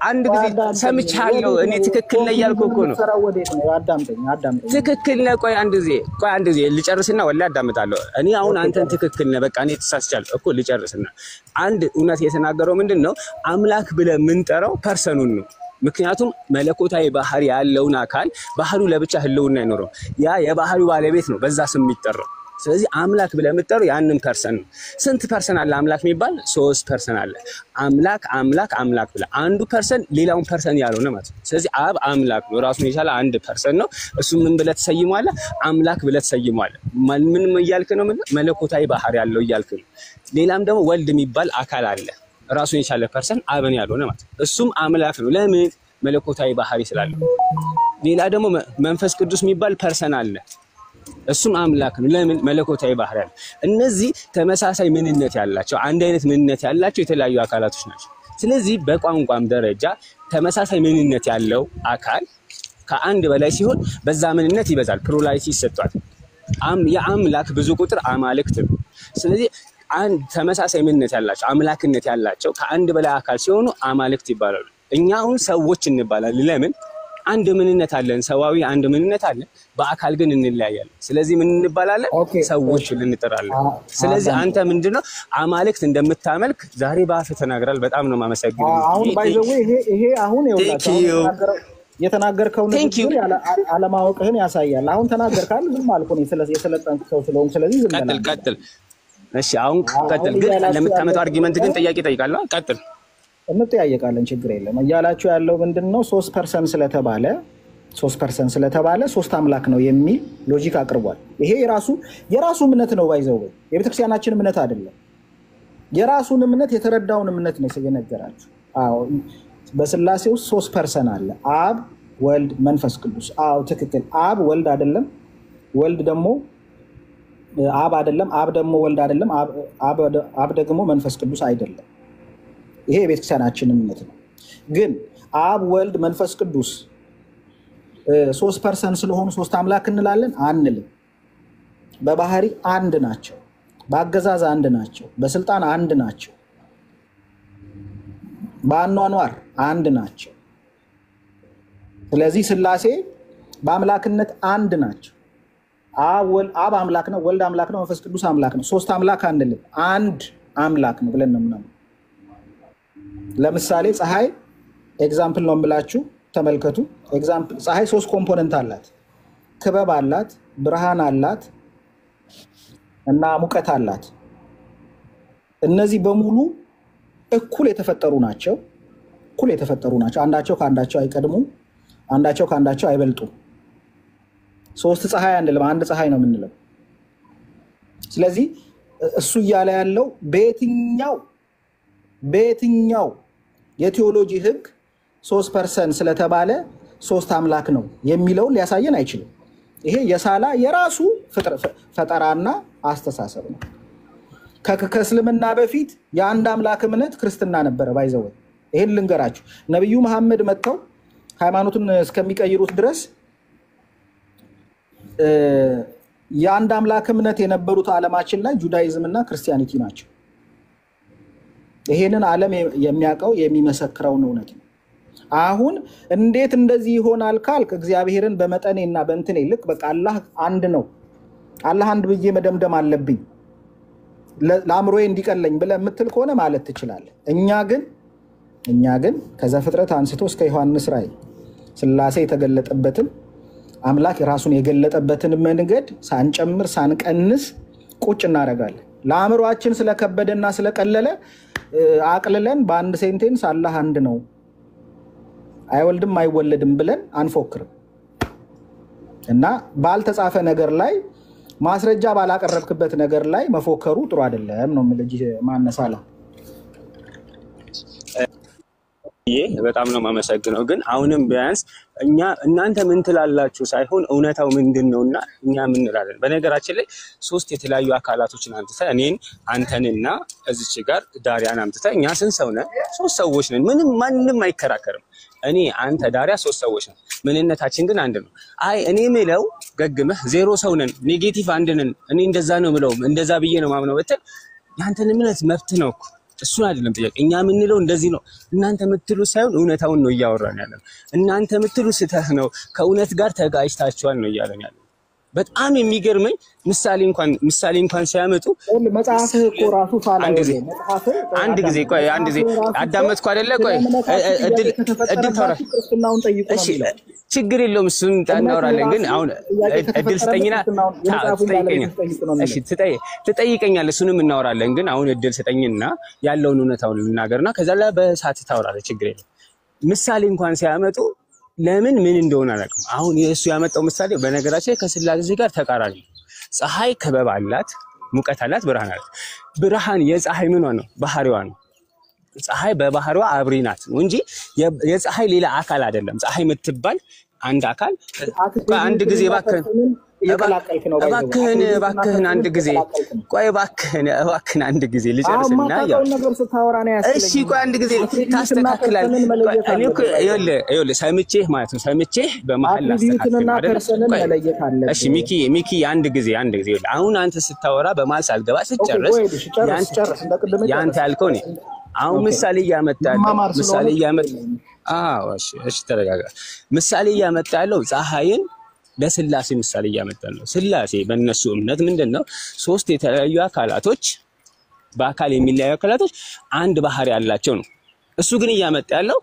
አንድ ጊዜ ሰምቻለሁ እኔ ትክክል ነኝ ያልኩ እኮ ነው አዳምጠኝ ትክክል ነህ ቆይ አንድ ጊዜ ልጨርስና ወላ አዳምጣለሁ እኔ አሁን አንተን ትክክል ነህ በቃ እኔ ተሳስቻለሁ እኮ ልጨርስና አንድ እውነት የተናገረው ምንድነው አምላክ ብለህ የምንጠራው ፐርሰኑን ነው ምክንያቱም መለኮታዊ ባህሪ ያለውን አካል ባህሪው ለብቻ ህልውና አይኖርም ያ የባህሪው ባለቤት ነው በዛ ስም የሚጠራው ስለዚህ አምላክ ብለህ የምትጠራው ያንን ፐርሰን ነው ስንት ፐርሰን አለ አምላክ የሚባል 3 ፐርሰን አለ አምላክ ብለህ አንዱ ፐርሰን ሌላውን ፐርሰን ያለው ነው ማለት ስለዚህ አብ አምላክ ነው ራሱን የቻለ አንድ ፐርሰን ነው እሱ ምን ብለህ ተሰይሟለህ አምላክ ብለህ ተሰይሟለህ ምን እያልክ ነው መለኮታዊ ባህሪ ያለው እያልክ ነው ሌላም ደግሞ ወልድ የሚባል አካል አለ ራሱን የቻለ ፐርሰን አብን ያለው ነው ማለት እሱም አምላክ ነው ለምን መለኮታዊ ባህሪ ስላለው ሌላ ደግሞ መንፈስ ቅዱስ የሚባል ፐርሰን አለ እሱም አምላክ ነው ለምን መለኮታዊ ባህሪ ያለው እነዚህ ተመሳሳይ ምንነት ያላቸው አንድ አይነት ምንነት ያላቸው የተለያዩ አካላቶች ናቸው ስለዚህ በቋንቋም ደረጃ ተመሳሳይ ምንነት ያለው አካል ከአንድ በላይ ሲሆን በዛ ምንነት ይበዛል ፕሉራሊቲ ይሰጣል የአምላክ ብዙ ቁጥር አማልክት ነው ስለዚህ አንድ ተመሳሳይ ምንነት ያላቸው አምላክነት ያላቸው ከአንድ በላይ አካል ሲሆኑ አማልክት ይባላሉ እኛ አሁን ሰዎች እንባላለን ለምን አንድ ምንነት አለን ሰዋዊ አንድ ምንነት አለን በአካል ግን እንለያያለን ስለዚህ ምን እንባላለን ሰዎች ልንጠራለን ስለዚህ አንተ ምንድነው አማልክት እንደምታመልክ ዛሬ በአፍ ተናግራል በጣም ነው ማመሰግነው አሁን ባይዘው ይሄ አሁን የተናገርከው ነገር አለማወቅህን ያሳያል አሁን ተናገርካል ዝም አልኩ ነው የሰለጠንክ ሰው ስለሆንክ ስለዚህ ዝም በል ቀጥል እሺ አሁን ቀጥል ግን ለምታመጣው አርጊመንት ግን ጥያቄ ጠይቃለሁ ቀጥል እንጠያየቃለን ችግር የለም እያላችሁ ያለው ምንድነው 3% ስለተባለ 3 አምላክ ነው የሚል ሎጂክ አቅርቧል ይሄ የራሱ እምነት ነው ባይዘው የቤተክርስቲያናችን እምነት አይደለም የራሱን እምነት የተረዳውን እምነት ነው የነገራችሁ አዎ በስላሴ ውስጥ 3% አለ አብ ወልድ መንፈስ ቅዱስ አዎ ትክክል አብ ወልድ አይደለም ወልድ ደግሞ አብ አይደለም አብ ደግሞ ወልድ አይደለም አብ ደግሞ መንፈስ ቅዱስ አይደለም ይሄ የቤተክርስቲያናችን እምነት ነው ግን አብ ወልድ መንፈስ ቅዱስ 3% ስለሆኑ 3 አምላክ እንላለን አንልም በባህሪ አንድ ናቸው በአገዛዝ አንድ ናቸው በስልጣን አንድ ናቸው በአኗኗር አንድ ናቸው ስለዚህ ስላሴ በአምላክነት አንድ ናቸው አብ አምላክ ነው ወልድ አምላክ ነው መንፈስ ቅዱስ አምላክ ነው 3 አምላክ አንልም አንድ አምላክ ነው ብለን ነው ምናምን ለምሳሌ ፀሐይ ኤግዛምፕል ነው ብላችሁ ተመልከቱ ኤግዛምፕል ፀሐይ 3 ኮምፖነንት አላት ክበብ አላት ብርሃን አላት እና ሙቀት አላት እነዚህ በሙሉ እኩል የተፈጠሩ ናቸው አንዳቸው ከአንዳቸው አይቀድሙም አንዳቸው ከአንዳቸው አይበልጡም 3 ፀሐይ አንልም አንድ ፀሐይ ነው የምንለው ስለዚህ እሱ እያለ ያለው በየትኛው የቴዎሎጂ ህግ 3% ስለተባለ 3 አምላክ ነው የሚለውን ሊያሳየን አይችልም ይሄ የሳላ የራሱ ፈጠራና አስተሳሰብ ነው ከእስልምና በፊት የአንድ አምላክ እምነት ክርስትና ነበረ ባይዘው ይሄን ልንገራችሁ ነብዩ መሐመድ መጥተው ሃይማኖቱን እስከሚቀይሩት ድረስ የአንድ አምላክ እምነት የነበሩት ዓለማችን ላይ ጁዳይዝም እና ክርስቲያኒቲ ናቸው ይሄንን ዓለም የሚያቀው የሚመሰክረው እውነት ነው አሁን እንዴት እንደዚህ ይሆናል ካልክ እግዚአብሔርን በመጠኔና በእንትኔ ልክ በቃ አላህ አንድ ነው አላህ አንድ ብዬ መደምደም አለብኝ ለአምሮዬ እንዲቀለኝ ብለህ የምትል ከሆነ ማለት ትችላለህ እኛ ግን ከዘፍጥረት አንስቶ እስከ ዮሐንስ ራእይ ስላሴ የተገለጠበትን አምላክ ራሱን የገለጠበትን መንገድ ሳንጨምር ሳንቀንስ ቁጭ እናደርጋለን ለአምሮአችን ስለከበደና ስለቀለለ አቅልለን በአንድ ሴንቴንስ አላህ አንድ ነው አይወልድም አይወለድም ብለን አንፎክርም እና ባልተጻፈ ነገር ላይ ማስረጃ ባላቀረብክበት ነገር ላይ መፎከሩ ጥሩ አይደለም ነው ማለት ማነሳላ በጣም ነው የማመሰግነው። ግን አሁንም ቢያንስ እናንተ ምን ትላላችሁ ሳይሆን እውነታው ምንድነውና እኛ ምን እንላለን። በነገራችን ላይ ሶስት የተለያዩ አካላቶችን አምጥተህ እኔን አንተንና እዚች ጋር ዳሪያን አምጥተህ እኛ ስንት ሰው ነን? ሶስት ሰዎች ነን። ማንም አይከራከርም። እኔ አንተ ዳሪያ ሶስት ሰዎች ነን። ምንነታችን ግን አንድ ነው። አይ እኔ ምለው ገግመህ ዜሮ ሰው ነን፣ ኔጌቲቭ አንድ ነን፣ እኔ እንደዛ ነው ምለው እንደዛ ብዬ ነው ማምነው ብትል ያንተን እምነት መብት ነው እኮ። እሱን አይደለም ጥያቄ። እኛ የምንለው እንደዚህ ነው፣ እናንተ የምትሉ ሳይሆን እውነታውን ነው እያወራን ያለን። እናንተ የምትሉ ስህተት ነው፣ ከእውነት ጋር ተጋጭታችኋል ነው እያለን ያለን። በጣም የሚገርመኝ ምሳሌ እንኳን ሲያመጡ መጽሐፍህ እኮ ራሱ ፋላ አንድ ጊዜ ቆይ አዳመጥኩ አይደለ? ቆይ እድል ታውራ። እሺ ችግር የለውም እሱን እናወራለን። ግን አሁን እድል ስጠኝና ትጠይቀኛለህ፣ እሱንም እናወራለን። ግን አሁን እድል ስጠኝና ያለውን እውነታውን ልናገርና ከዛ ላይ በሰዓት ታወራለህ። ችግር የለም። ምሳሌ እንኳን ሲያመጡ ለምን ምን እንደሆነ አላውቅም። አሁን የእሱ ያመጣው ምሳሌ በነገራችን ከስላሴ ጋር ተቃራኒ ነው። ፀሐይ ክበብ አላት፣ ሙቀት አላት፣ ብርሃን አላት። ብርሃን የፀሐይ ምኗ ነው? ባህሪዋ ነው። ፀሐይ በባህሪዋ አብሪ ናት ነው እንጂ የፀሐይ ሌላ አካል አይደለም። ፀሐይ የምትባል አንድ አካል አንድ ጊዜ እባክህን አንድ ጊዜ ቆይ እባክህን አንድ ጊዜ ልጨርስና ያው እሺ ቆይ አንድ ጊዜ ታስተካክላለህ። እኔ እኮ ይኸውልህ ሰምቼህ ማለት ነው ሰምቼህ በመሀል ላስተካክል አይደል? እሺ ሚኪ አንድ ጊዜ አሁን አንተ ስታወራ በመሀል ሳልገባ ስጨርስ ያንተ ያልከው ነው። አሁን ምሳሌ ተረጋጋ። ምሳሌ እያመጣለው ፀሐይን ለስላሴ ምሳሌ እያመጣለው። ስላሴ በእነሱ እምነት ምንድነው? ሶስት የተለያዩ አካላቶች በአካል የሚለያዩ አካላቶች አንድ ባህሪ ያላቸው ነው። እሱ ግን እያመጣ ያለው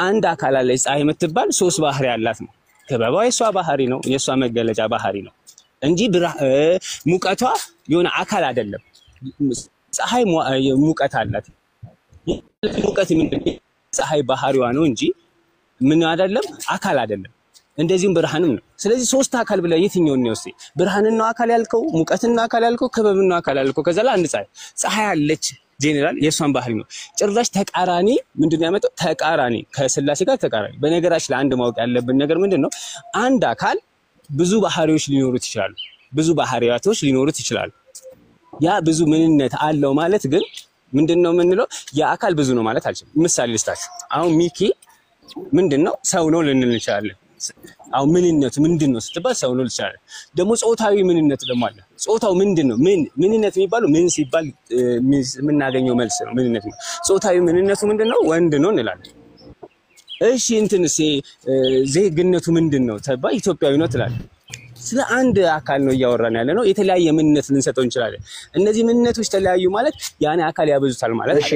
አንድ አካል አለ ፀሐይ የምትባል ሶስት ባህሪ ያላት ነው። ክበቧ የሷ ባህሪ ነው፣ የሷ መገለጫ ባህሪ ነው እንጂ ሙቀቷ የሆነ አካል አይደለም። ፀሐይ ሙቀት አላት። ሙቀት ምንድነው? ፀሐይ ባህሪዋ ነው እንጂ ምን አይደለም፣ አካል አይደለም። እንደዚሁም ብርሃንም ነው። ስለዚህ ሶስት አካል ብለ የትኛውን ነው? ብርሃንን ነው አካል ያልከው፣ ሙቀትን ነው አካል ያልከው፣ ክበብን ነው አካል ያልከው። ከዛ ላይ አንድ ፀሐይ አለች ጄኔራል የሷን ባህሪ ነው። ጭራሽ ተቃራኒ ምንድነው ያመጣው? ተቃራኒ ከስላሴ ጋር ተቃራኒ። በነገራችን ላይ አንድ ማወቅ ያለብን ነገር ምንድነው? አንድ አካል ብዙ ባህሪዎች ሊኖሩት ይችላሉ፣ ብዙ ባህሪያቶች ሊኖሩት ይችላሉ። ያ ብዙ ምንነት አለው ማለት ግን ምንድነው የምንለው? የአካል ብዙ ነው ማለት አልችልም። ምሳሌ ልስጣችሁ። አሁን ሚኪ ምንድነው? ሰው ነው ልንል እንችላለን። አሁን ምንነቱ ምንድነው ስትባል ሰው ነው ልንችላለን። ደግሞ ጾታዊ ምንነት ደግሞ አለ። ጾታው ምንድነው? ምንነት የሚባለው ምን ሲባል የምናገኘው መልስ ነው ምንነት ነው። ጾታዊ ምንነቱ ምንድነው? ወንድ ነው እንላለን። እሺ እንትንስ ዜግነቱ ምንድነው ተባይ ኢትዮጵያዊ ነው ትላለህ። ስለ አንድ አካል ነው እያወራን ያለ ነው። የተለያየ ምንነት ልንሰጠው እንችላለን። እነዚህ ምንነቶች ተለያዩ ማለት ያን አካል ያበዙታል ማለት ነው።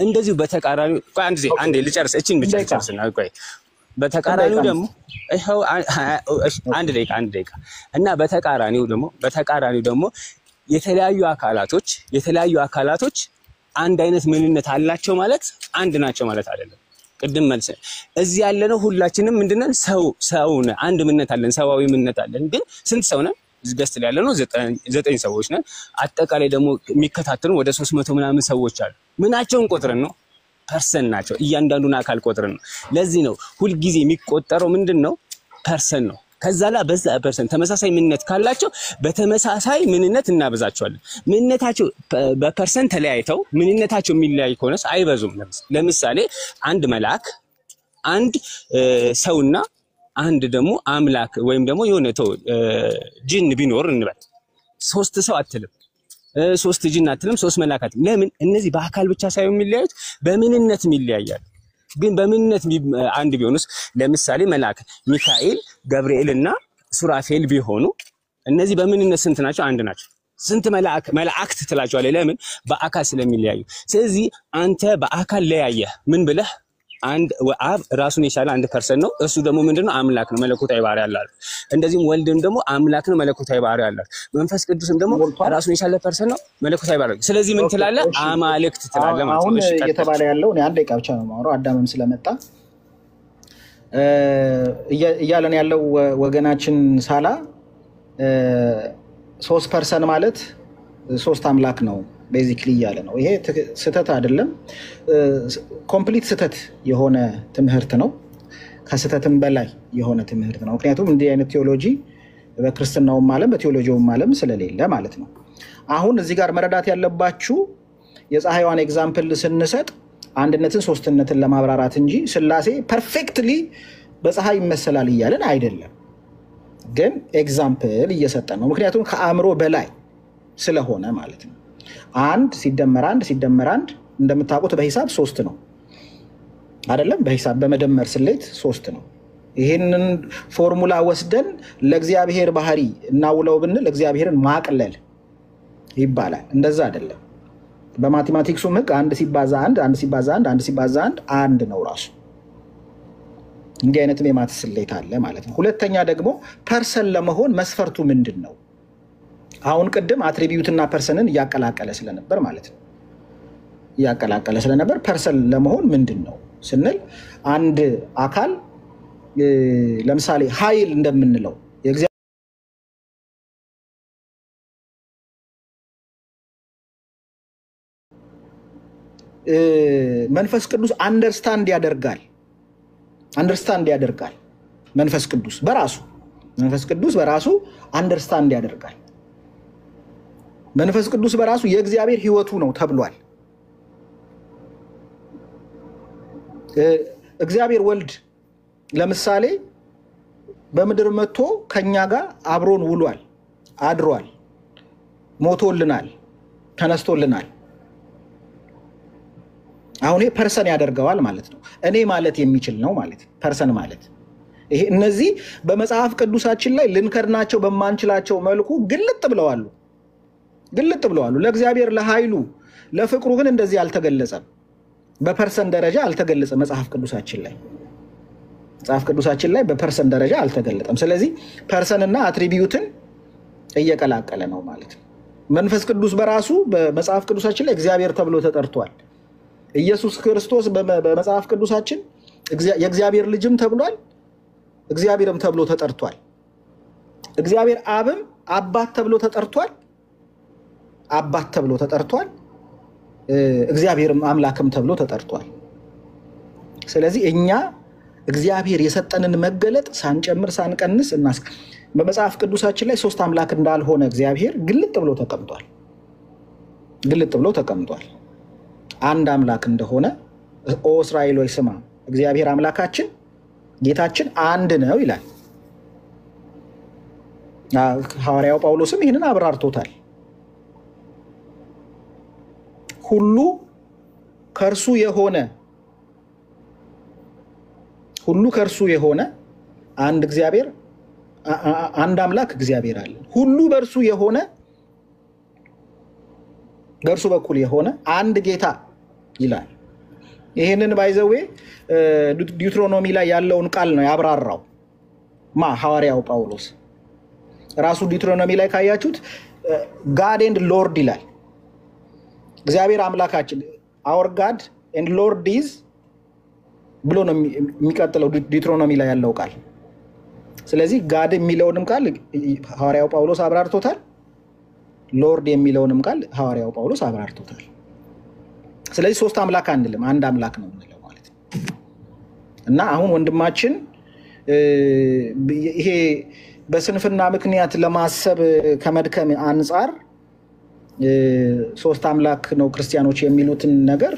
እንደዚሁ በተቃራኒው ቆይ አንዴ ልጨርስ፣ እቺን ብቻ ልጨርስና ቆይ በተቃራኒው ደግሞ ይሄው አንድ ደቂቃ እና በተቃራኒው ደግሞ የተለያዩ አካላቶች አንድ አይነት ምንነት አላቸው ማለት አንድ ናቸው ማለት አይደለም። ቅድም መልስ እዚህ ያለነው ሁላችንም ምንድነን? ሰው ነን። አንድ ምንነት አለን፣ ሰዋዊ ምንነት አለን። ግን ስንት ሰው ነን? እዚህ ገስት ላይ ያለነው 9 ሰዎች ነን። አጠቃላይ ደግሞ የሚከታተሉ ወደ 300 ምናምን ሰዎች አሉ። ምናቸውን ቆጥረን ነው? ፐርሰን ናቸው። እያንዳንዱን አካል ቆጥረን ነው። ለዚህ ነው ሁልጊዜ የሚቆጠረው ምንድነው? ፐርሰን ነው። ከዛ ላይ በዛ ፐርሰን ተመሳሳይ ምንነት ካላቸው በተመሳሳይ ምንነት እናበዛቸዋለን። ምንነታቸው በፐርሰን ተለያይተው ምንነታቸው የሚለያይ ከሆነስ አይበዙም። ለምሳሌ አንድ መልአክ፣ አንድ ሰውና አንድ ደግሞ አምላክ ወይም ደግሞ የሆነ ጂን ቢኖር እንበል ሶስት ሰው አትልም፣ ሶስት ጂን አትልም፣ ሶስት መልአክ አትልም። ለምን? እነዚህ በአካል ብቻ ሳይሆን የሚለያዩት በምንነትም ይለያያሉ። ግን በምንነት አንድ ቢሆኑስ ለምሳሌ መልአክ ሚካኤል፣ ገብርኤል እና ሱራፌል ቢሆኑ እነዚህ በምንነት ስንት ናቸው? አንድ ናቸው። ስንት መላእክት ትላቸዋለህ? ለምን? በአካል ስለሚለያዩ። ስለዚህ አንተ በአካል ለያየህ ምን ብለህ አንድ አብ ራሱን የቻለ አንድ ፐርሰን ነው። እሱ ደግሞ ምንድነው? አምላክ ነው፣ መለኮታዊ ባህሪ ያለው። እንደዚህም ወልድም ደግሞ አምላክ ነው፣ መለኮታዊ ባህሪ ያለው። መንፈስ ቅዱስም ደግሞ ራሱን የቻለ ፐርሰን ነው፣ መለኮታዊ ባህሪ ያለው። ስለዚህ ምን ትላለህ? አማልክት ትላለህ ማለት ነው። እሺ እየተባለ ያለው እኔ አንድ ደቂቃ ብቻ ነው የማወራው፣ አዳምም ስለመጣ እያለን ያለው ወገናችን ሳላ 3 ፐርሰን ማለት 3 አምላክ ነው ቤዚክሊ እያለ ነው። ይሄ ስህተት አይደለም፣ ኮምፕሊት ስህተት የሆነ ትምህርት ነው። ከስህተትም በላይ የሆነ ትምህርት ነው። ምክንያቱም እንዲህ አይነት ቴዎሎጂ በክርስትናውም ዓለም በቴዎሎጂውም ዓለም ስለሌለ ማለት ነው። አሁን እዚህ ጋር መረዳት ያለባችሁ የፀሐይዋን ኤግዛምፕል ስንሰጥ አንድነትን ሶስትነትን ለማብራራት እንጂ ስላሴ ፐርፌክትሊ በፀሐይ ይመሰላል እያለን አይደለም። ግን ኤግዛምፕል እየሰጠን ነው። ምክንያቱም ከአእምሮ በላይ ስለሆነ ማለት ነው። 1 ሲደመር 1 ሲደመር 1 እንደምታውቁት በሂሳብ 3 ነው አይደለም? በሂሳብ በመደመር ስሌት 3 ነው። ይህንን ፎርሙላ ወስደን ለእግዚአብሔር ባህሪ እናውለው ብንል እግዚአብሔርን ማቅለል ይባላል። እንደዛ አይደለም። በማቴማቲክሱም ህግ 1 ሲባዛ 1 1 ሲባዛ 1 1 ሲባዛ 1 1 ነው ራሱ። እንዲህ አይነትም የማት ስሌት አለ ማለት ነው። ሁለተኛ ደግሞ ፐርሰን ለመሆን መስፈርቱ ምንድን ነው? አሁን ቅድም አትሪቢዩትና ፐርሰንን እያቀላቀለ ስለነበር ማለት ነው። እያቀላቀለ ስለነበር ፐርሰን ለመሆን ምንድን ነው ስንል አንድ አካል ለምሳሌ ኃይል እንደምንለው መንፈስ ቅዱስ አንደርስታንድ ያደርጋል። መንፈስ ቅዱስ በራሱ አንደርስታንድ ያደርጋል። መንፈስ ቅዱስ በራሱ የእግዚአብሔር ህይወቱ ነው ተብሏል። እግዚአብሔር ወልድ ለምሳሌ በምድር መጥቶ ከኛ ጋር አብሮን ውሏል፣ አድሯል፣ ሞቶልናል፣ ተነስቶልናል። አሁን ይሄ ፐርሰን ያደርገዋል ማለት ነው። እኔ ማለት የሚችል ነው ማለት ፐርሰን ማለት ይሄ። እነዚህ በመጽሐፍ ቅዱሳችን ላይ ልንከርናቸው በማንችላቸው መልኩ ግልጥ ብለዋል። ለእግዚአብሔር ለኃይሉ ለፍቅሩ ግን እንደዚህ አልተገለጸም። በፐርሰን ደረጃ አልተገለጸም መጽሐፍ ቅዱሳችን ላይ በፐርሰን ደረጃ አልተገለጠም። ስለዚህ ፐርሰንና አትሪቢዩትን እየቀላቀለ ነው ማለት ነው። መንፈስ ቅዱስ በራሱ በመጽሐፍ ቅዱሳችን ላይ እግዚአብሔር ተብሎ ተጠርቷል። ኢየሱስ ክርስቶስ በመጽሐፍ ቅዱሳችን የእግዚአብሔር ልጅም ተብሏል፣ እግዚአብሔርም ተብሎ ተጠርቷል። እግዚአብሔር አብም አባት ተብሎ ተጠርቷል፣ እግዚአብሔርም አምላክም ተብሎ ተጠርቷል። ስለዚህ እኛ እግዚአብሔር የሰጠንን መገለጥ ሳንጨምር ሳንቀንስ በመጽሐፍ ቅዱሳችን ላይ 3 አምላክ እንዳልሆነ እግዚአብሔር ግልጥ ብሎ ተቀምጧል። አንድ አምላክ እንደሆነ ኦ እስራኤል ሆይ ስማ፣ እግዚአብሔር አምላካችን ጌታችን አንድ ነው ይላል። ሐዋርያው ጳውሎስም ይህንን አብራርቶታል። ሁሉ ከእርሱ የሆነ አንድ እግዚአብሔር አንድ አምላክ እግዚአብሔር አለ። ሁሉ በእርሱ የሆነ በእርሱ በኩል የሆነ አንድ ጌታ ይላል። ይህንን ባይዘዌ ዲዩትሮኖሚ ላይ ያለውን ቃል ነው ያብራራው ሐዋርያው ጳውሎስ ራሱ። ዲዩትሮኖሚ ላይ ካያችሁት ጋድ ኤንድ ሎርድ ይላል። እግዚአብሔር አምላካችን አወር ጋድ ኤንድ ሎርድ ኢዝ ብሎ ነው የሚቀጥለው ዲዩትሮኖሚ ላይ ያለው ቃል። ስለዚህ ጋድ የሚለውንም ቃል ሐዋርያው ጳውሎስ አብራርቶታል፣ ሎርድ የሚለውንም ቃል ሐዋርያው ጳውሎስ አብራርቶታል። ስለዚህ 3 አምላክ አንልም፣ አንድ አምላክ ነው የምንለው ማለት ነው። እና አሁን ወንድማችን ይሄ በስንፍና ምክንያት ለማሰብ ከመድከም አንጻር 3 አምላክ ነው ክርስቲያኖች የሚሉትን ነገር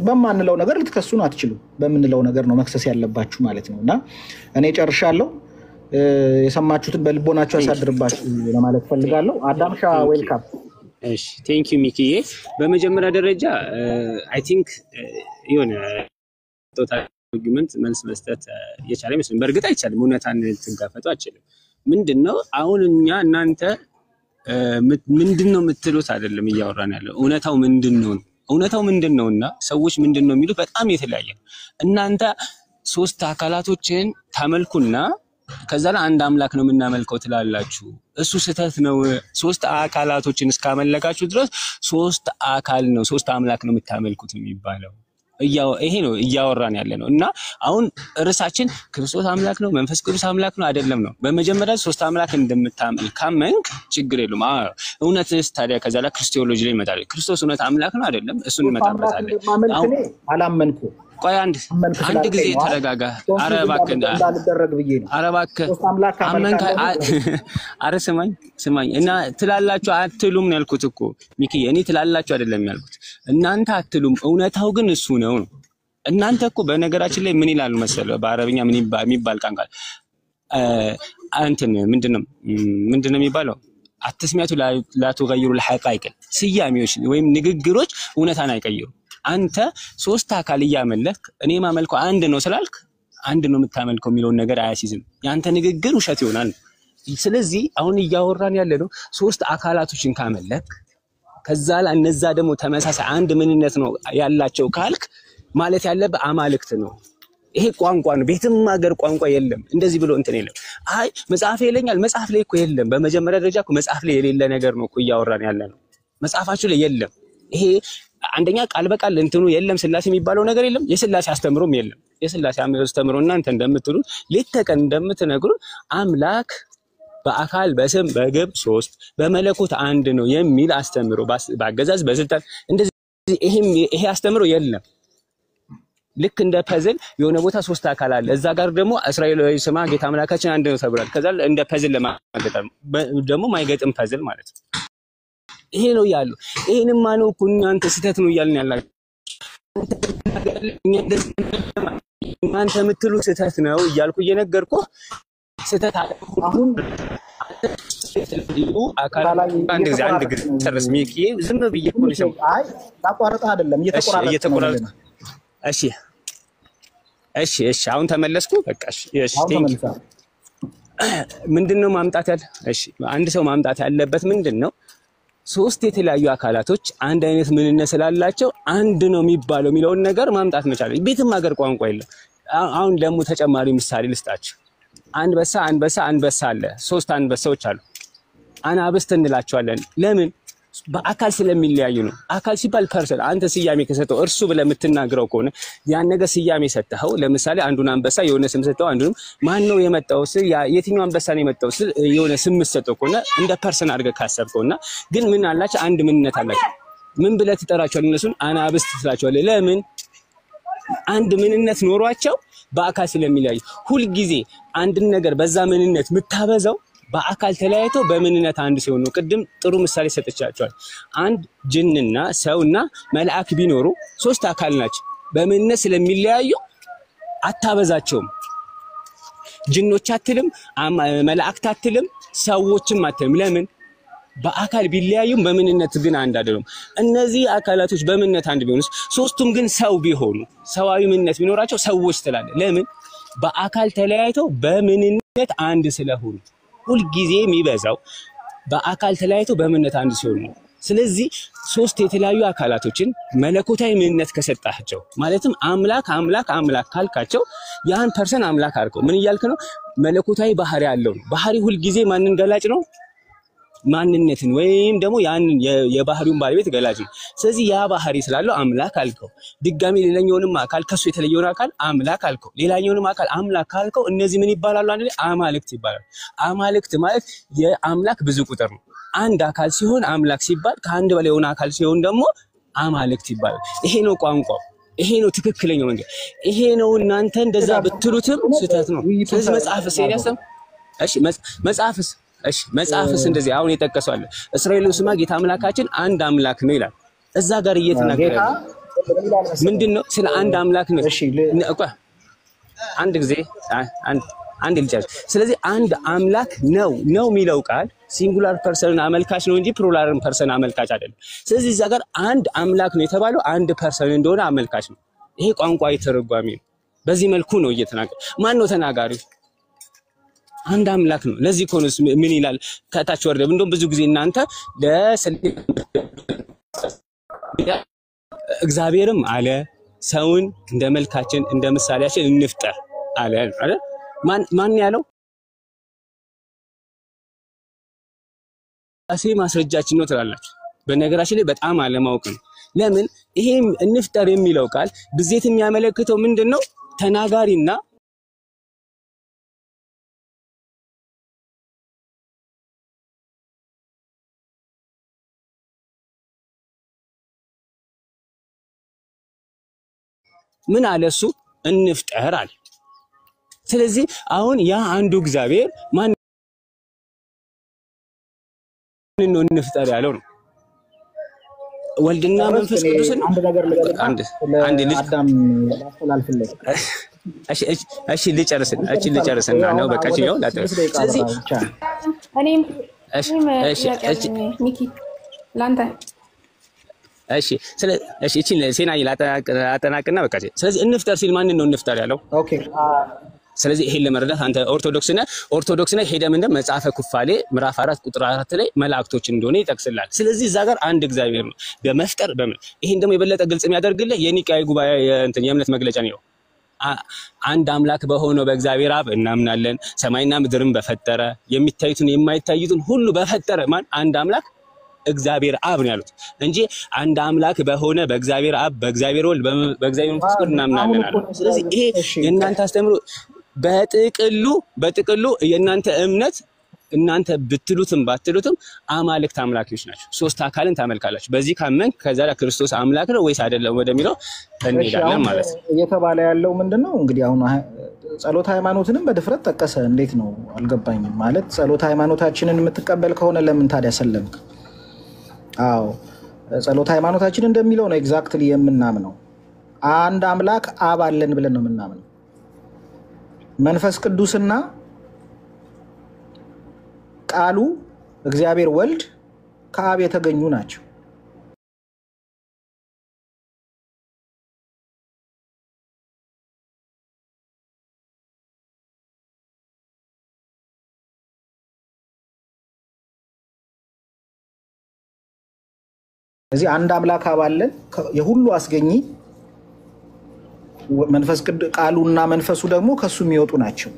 በማንለው ነገር ልትከሱን አትችሉም። በምንለው ነገር ነው መክሰስ ያለባችሁ ማለት ነው። እና እኔ ጨርሻለሁ። የሰማችሁትን በልቦናችሁ ያሳድርባችሁ ለማለት ፈልጋለሁ። አዳምሻ ዌልካም። እሺ ቴንክ ዩ ሚኪዬ። በመጀመሪያ ደረጃ አይ ቲንክ የሆነ ቶታል አርጊመንት መልስ መስጠት የቻለ ይመስላል። በእርግጥ አይቻልም፣ እውነታን ልትጋፈጡ አትችልም። ምንድነው አሁን እኛ እናንተ ምንድነው የምትሉት አይደለም እያወራን ያለው እውነታው ምንድነውና ሰዎች ምንድነው የሚሉት በጣም የተለያየ ነው። እናንተ 3 አካላቶችን ታመልኩና ከዛ አንድ አምላክ ነው የምናመልከው ትላላችሁ። እሱ ስህተት ነው። 3 አካላቶችን እስካመለካችሁ ድረስ 3 አካል ነው 3 አምላክ ነው የምታመልኩት የሚባለው። ይሄ ነው እያወራን ያለ ነው። እና አሁን ርዕሳችን ክርስቶስ አምላክ ነው መንፈስ ቅዱስ አምላክ ነው አይደለም ነው። በመጀመሪያ ሶስት አምላክ እንደምታመልክ ካመንክ ችግር የለውም። እውነትስ ታዲያ ከዛ ላይ ክርስቶሎጂ ላይ ይመጣል። ክርስቶስ እውነት አምላክ ነው አይደለም? እሱን እንመጣበታለን። አሁን አላመንኩም። ቆይ አንድ ጊዜ ተረጋጋ። ኧረ እባክህ ኧረ ስማኝ እና ትላላችሁ አትሉም ነው ያልኩት እኮ ሚኪ። እኔ ትላላችሁ አይደለም ያልኩት፣ እናንተ አትሉም። እውነታው ግን እሱ ነው። እናንተ እኮ በነገራችን ላይ ምን ይላሉ መሰለህ፣ በአረብኛ ምን የሚባል ቃል እንትን ምንድነው የሚባለው? አትስሚያቱ ላትገይሩ ለሐቃይቅ ስያሜዎች ወይም ንግግሮች እውነታን አይቀይሩ። አንተ ሶስት አካል እያመለክ እኔ ማመልከው አንድ ነው ስላልክ አንድ ነው የምታመልከው የሚለውን ነገር አያሲዝም። ያንተ ንግግር ውሸት ይሆናል። ስለዚህ አሁን እያወራን ያለ ነው ሶስት አካላቶችን ካመለክ ከዛ ላይ እነዛ ደግሞ ተመሳሳይ አንድ ምንነት ነው ያላቸው ካልክ ማለት ያለበት አማልክት ነው። ይሄ ቋንቋ ነው። ቤትም ሀገር ቋንቋ የለም እንደዚህ ብሎ እንትን የለም። አይ መጽሐፍ ይለኛል፣ መጽሐፍ ላይ እኮ የለም። በመጀመሪያ ደረጃ እኮ መጽሐፍ ላይ የሌለ ነገር ነው እኮ እያወራን ያለ ነው። መጽሐፋችሁ ላይ የለም። ይሄ አንደኛ ቃል በቃል እንትኑ የለም። ስላሴ የሚባለው ነገር የለም። የስላሴ አስተምሮም የለም። የስላሴ አስተምሮ እናንተ እንደምትሉት ሌት ተቀን እንደምትነግሩ አምላክ በአካል በስም በግብ ሶስት በመለኮት አንድ ነው የሚል አስተምሮ በአገዛዝ በስልጣን እንደዚህ ይሄ አስተምሮ የለም። ልክ እንደ ፐዝል የሆነ ቦታ ሶስት አካል አለ፣ እዛ ጋር ደግሞ እስራኤላዊ ስማ ጌታ አምላካችን አንድ ነው ተብሏል። ከዛ እንደ ፐዝል ለማገጣም ደግሞ ማይገጥም ፐዝል ማለት ነው። ይሄ ነው ያለው። ይሄንማ ነው እኮ እናንተ ስህተት ነው እያልን ያላችሁ። እናንተ የምትሉ ስህተት ነው እያልኩ እየነገርኩ ስህተት አለ። አሁን አንድ ጊዜ ጨርስ ሚኪ። ዝም ብዬ እኮ ነው። አይ ታቋርጣ አይደለም እየተቆራረጠ። እሺ አሁን ተመለስኩ። በቃ እሺ ምንድነው ማምጣት ያለ? እሺ አንድ ሰው ማምጣት ያለበት ምንድነው? ሶስት የተለያዩ አካላቶች አንድ አይነት ምንነት ስላላቸው አንድ ነው የሚባለው የሚለውን ነገር ማምጣት መቻል። ቤትም ሀገር ቋንቋ የለም። አሁን ደግሞ ተጨማሪ ምሳሌ ልስጣችሁ። አንበሳ አለ። ሶስት አንበሳዎች አሉ። አናብስት እንላቸዋለን። ለምን? በአካል ስለሚለያዩ ነው። አካል ሲባል ፐርሰን አንተ ስያሜ ከሰጠው እርሱ ብለህ የምትናገረው ከሆነ ያን ነገር ስያሜ ሰጠኸው። ለምሳሌ አንዱን አንበሳ የሆነ ስም ሰጠው፣ አንዱንም ማን ነው የመጣው ስል የትኛው አንበሳ ነው የመጣው ስል የሆነ ስም ሰጠው ከሆነ እንደ ፐርሰን አድርገህ ካሰብከውና ግን ምን አላቸው? አንድ ምንነት አላቸው። ምን ብለህ ትጠራቸዋለህ? እነሱን አናብስት ትላቸዋለህ። ለምን? አንድ ምንነት ኖሯቸው በአካል ስለሚለያዩ። ሁልጊዜ አንድን ነገር በዛ ምንነት የምታበዛው በአካል ተለያይቶ በምንነት አንድ ሲሆን ነው። ቅድም ጥሩ ምሳሌ ሰጥቻቸዋል። አንድ ጅንና ሰውና መልአክ ቢኖሩ ሶስት አካል ናቸው። በምንነት ስለሚለያዩ አታበዛቸውም። ጅኖች አትልም፣ መላእክት አትልም፣ ሰዎችም አትልም። ለምን? በአካል ቢለያዩም በምንነት ግን አንድ አይደሉም። እነዚህ አካላቶች በምንነት አንድ ቢሆኑስ ሶስቱም ግን ሰው ቢሆኑ ሰዋዊ ምንነት ቢኖራቸው ሰዎች ትላለህ። ለምን? በአካል ተለያይተው በምንነት አንድ ስለሆኑ። ሁልጊዜ የሚበዛው በአካል ተለያይተው በምንነት አንድ ሲሆኑ ነው። ስለዚህ ሶስት የተለያዩ አካላቶችን መለኮታዊ ምንነት ከሰጣቸው ማለትም አምላክ ካልካቸው ያን ፐርሰን አምላክ አድርገው ምን እያልክ ነው? መለኮታዊ ባህሪ ያለው ነው። ባህሪ ሁልጊዜ ማንን ገላጭ ነው? ማንነትን ወይም ደግሞ ያንን የባህሪውን ባለቤት ገላጭ ነው። ስለዚህ ያ ባህሪ ስላለው አምላክ አልከው። ድጋሚ ሌላኛውንም አካል ከሱ የተለየውን አካል አምላክ አልከው። ሌላኛውንም አካል አምላክ ካልከው እነዚህ ምን ይባላሉ? አንድ ላይ አማልክት ይባላሉ። አማልክት ማለት የአምላክ ብዙ ቁጥር ነው። አንድ አካል ሲሆን አምላክ ሲባል፣ ከአንድ በላይ የሆነ አካል ሲሆን ደግሞ አማልክት ይባላል። ይሄ ነው ቋንቋው። ይሄ ነው ትክክለኛው መንገድ። ይሄ ነው። እናንተ እንደዛ ብትሉትም ስህተት ነው። ስለዚህ መጽሐፍስ ያሰም እሺ መጽሐፍስ እንደዚህ አሁን የጠቀሰው አለ። እስራኤል ስማ ጌታ አምላካችን አንድ አምላክ ነው ይላል። እዛ ጋር እየተናገረ ምንድነው? ስለ አንድ አምላክ ነው። እሺ አንድ ጊዜ አንድ ልጨርስ። ስለዚህ አንድ አምላክ ነው የሚለው ቃል ሲንጉላር ፐርሰን አመልካች ነው እንጂ ፕሉራል ፐርሰን አመልካች አይደለም። ስለዚህ እዛ ጋር አንድ አምላክ ነው የተባለው አንድ ፐርሰን እንደሆነ አመልካች ነው። ይሄ ቋንቋዊ ተርጓሚ ነው። በዚህ መልኩ ነው እየተናገረ። ማን ነው ተናጋሪው? አንድ አምላክ ነው። ለዚህ ኮንስ ምን ይላል ከታች ወርደ እንደውም ብዙ ጊዜ እናንተ እግዚአብሔርም አለ ሰውን እንደ መልካችን እንደ ምሳሌያችን እንፍጠር አለ አይደል? ማን ያለው? አሴ ማስረጃችን ነው ትላላችሁ። በነገራችን ላይ በጣም አለማወቅ ነው። ለምን ይሄም እንፍጠር የሚለው ቃል ብዜት የሚያመለክተው ምንድነው? ተናጋሪና ምን አለ እሱ እንፍጠር አለ። ስለዚህ አሁን ያ አንዱ እግዚአብሔር ማን ነው እንፍጠር ያለው ነው? ወልድና መንፈስ ቅዱስን አንድ ነገር አንድ ልጅ አዳም ያስተላልፍለት። እሺ ልጨርስና ነው በቃ ነው ላጥር። ስለዚህ እሺ ሚኪ ላንተ እሺ እቺ ሴና ላጠናቅና በቃ። ስለዚህ እንፍጠር ሲል ማንን ነው እንፍጠር ያለው? ኦኬ። ስለዚህ ይሄን ለመረዳት አንተ ኦርቶዶክስ ነህ ሄደህ ምንድነው መጽሐፈ ኩፋሌ ምዕራፍ 4 ቁጥር 4 ላይ መላእክቶች እንደሆነ ይጠቅስላል። ስለዚህ እዛ ጋር አንድ እግዚአብሔር ነው በመፍጠር በምን ይሄን ደግሞ የበለጠ ግልጽ የሚያደርግልህ የኒቃይ ጉባኤ የእምነት መግለጫ ነው። አንድ አምላክ በሆነው በእግዚአብሔር አብ እናምናለን። ሰማይና ምድርን በፈጠረ የሚታዩትን የማይታዩትን ሁሉ በፈጠረ ማን? አንድ አምላክ እግዚአብሔር አብ ነው ያሉት እንጂ አንድ አምላክ በሆነ በእግዚአብሔር አብ በእግዚአብሔር ወልድ በእግዚአብሔር መንፈስ ቅዱስ እናምናለን አለ። ስለዚህ ይሄ የእናንተ አስተምሮ በጥቅሉ የእናንተ እምነት እናንተ ብትሉትም ባትሉትም አማልክት አምላኪዎች ናቸው። ሶስት አካልን ታመልካላችሁ። በዚህ ካመንክ ከዛ ክርስቶስ አምላክ ነው ወይስ አይደለም ወደሚለው እንሄዳለን ማለት ነው። እየተባለ ያለው ምንድነው እንግዲህ አሁን ጸሎት ሃይማኖትንም በድፍረት ጠቀሰ። እንዴት ነው አልገባኝም። ማለት ጸሎት ሃይማኖታችንን የምትቀበል ከሆነ ለምን ታዲያ ሰለምክ? አዎ ጸሎት ሃይማኖታችን እንደሚለው ነው ኤግዛክትሊ የምናምነው። አንድ አምላክ አብ አለን ብለን ነው የምናምነው። መንፈስ ቅዱስና ቃሉ እግዚአብሔር ወልድ ከአብ የተገኙ ናቸው። እዚህ አንድ አምላክ አብ አለን የሁሉ አስገኚ መንፈስ ቅዱስ ቃሉና መንፈሱ ደግሞ ከሱ የሚወጡ ናቸው።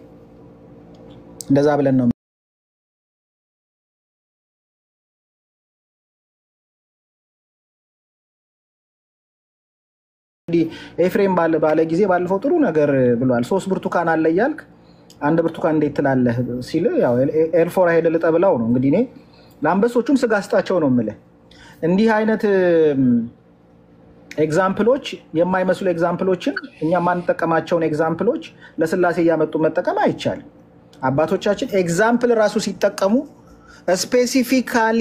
እንደዛ ብለን ነው ኤፍሬም ባለ ጊዜ ባለፈው ጥሩ ነገር ብሏል። 3 ብርቱካን አለ እያልክ አንድ ብርቱካን እንዴት ትላለህ ሲል ያው ኤልፎራ ሄደ ልጠብላው ነው። እንግዲህ እኔ ለአንበሶቹም ስጋ ስጣቸው ነው የምልህ። እንዲህ አይነት ኤግዛምፕሎች የማይመስሉ ኤግዛምፕሎችን እኛ ማንጠቀማቸውን ኤግዛምፕሎች ለስላሴ እያመጡ መጠቀም አይቻልም። አባቶቻችን ኤግዛምፕል ራሱ ሲጠቀሙ ስፔሲፊካሊ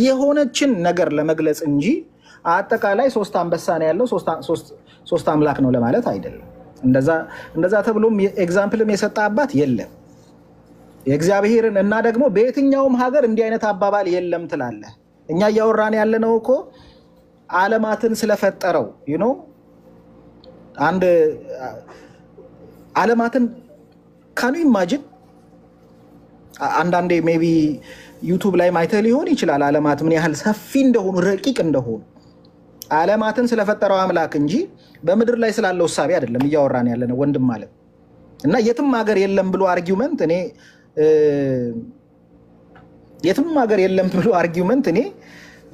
የሆነችን ነገር ለመግለጽ እንጂ አጠቃላይ 3 አንበሳ ነው ያለው 3 አምላክ ነው ለማለት አይደለም። እንደዛ ተብሎም ኤግዛምፕልም የሰጠ አባት የለም። የእግዚአብሔርን እና ደግሞ በየትኛውም ሀገር እንዲህ አይነት አባባል የለም ትላለህ። እኛ እያወራን ያለነው እኮ ዓለማትን ስለፈጠረው አንድ ዓለማትን ካኑ ኢማጂን አንዳንዴ ሜቢ ዩቲዩብ ላይ ማይተህ ሊሆን ይችላል ዓለማት ምን ያህል ሰፊ እንደሆኑ ረቂቅ እንደሆኑ ዓለማትን ስለፈጠረው አምላክ እንጂ በምድር ላይ ስላለው እሳቤ አይደለም እያወራን ያለነው ወንድም ማለት እና የትም ሀገር የለም ብሎ አርጊውመንት እኔ የትም ሀገር የለም ብሎ አርጊውመንት እኔ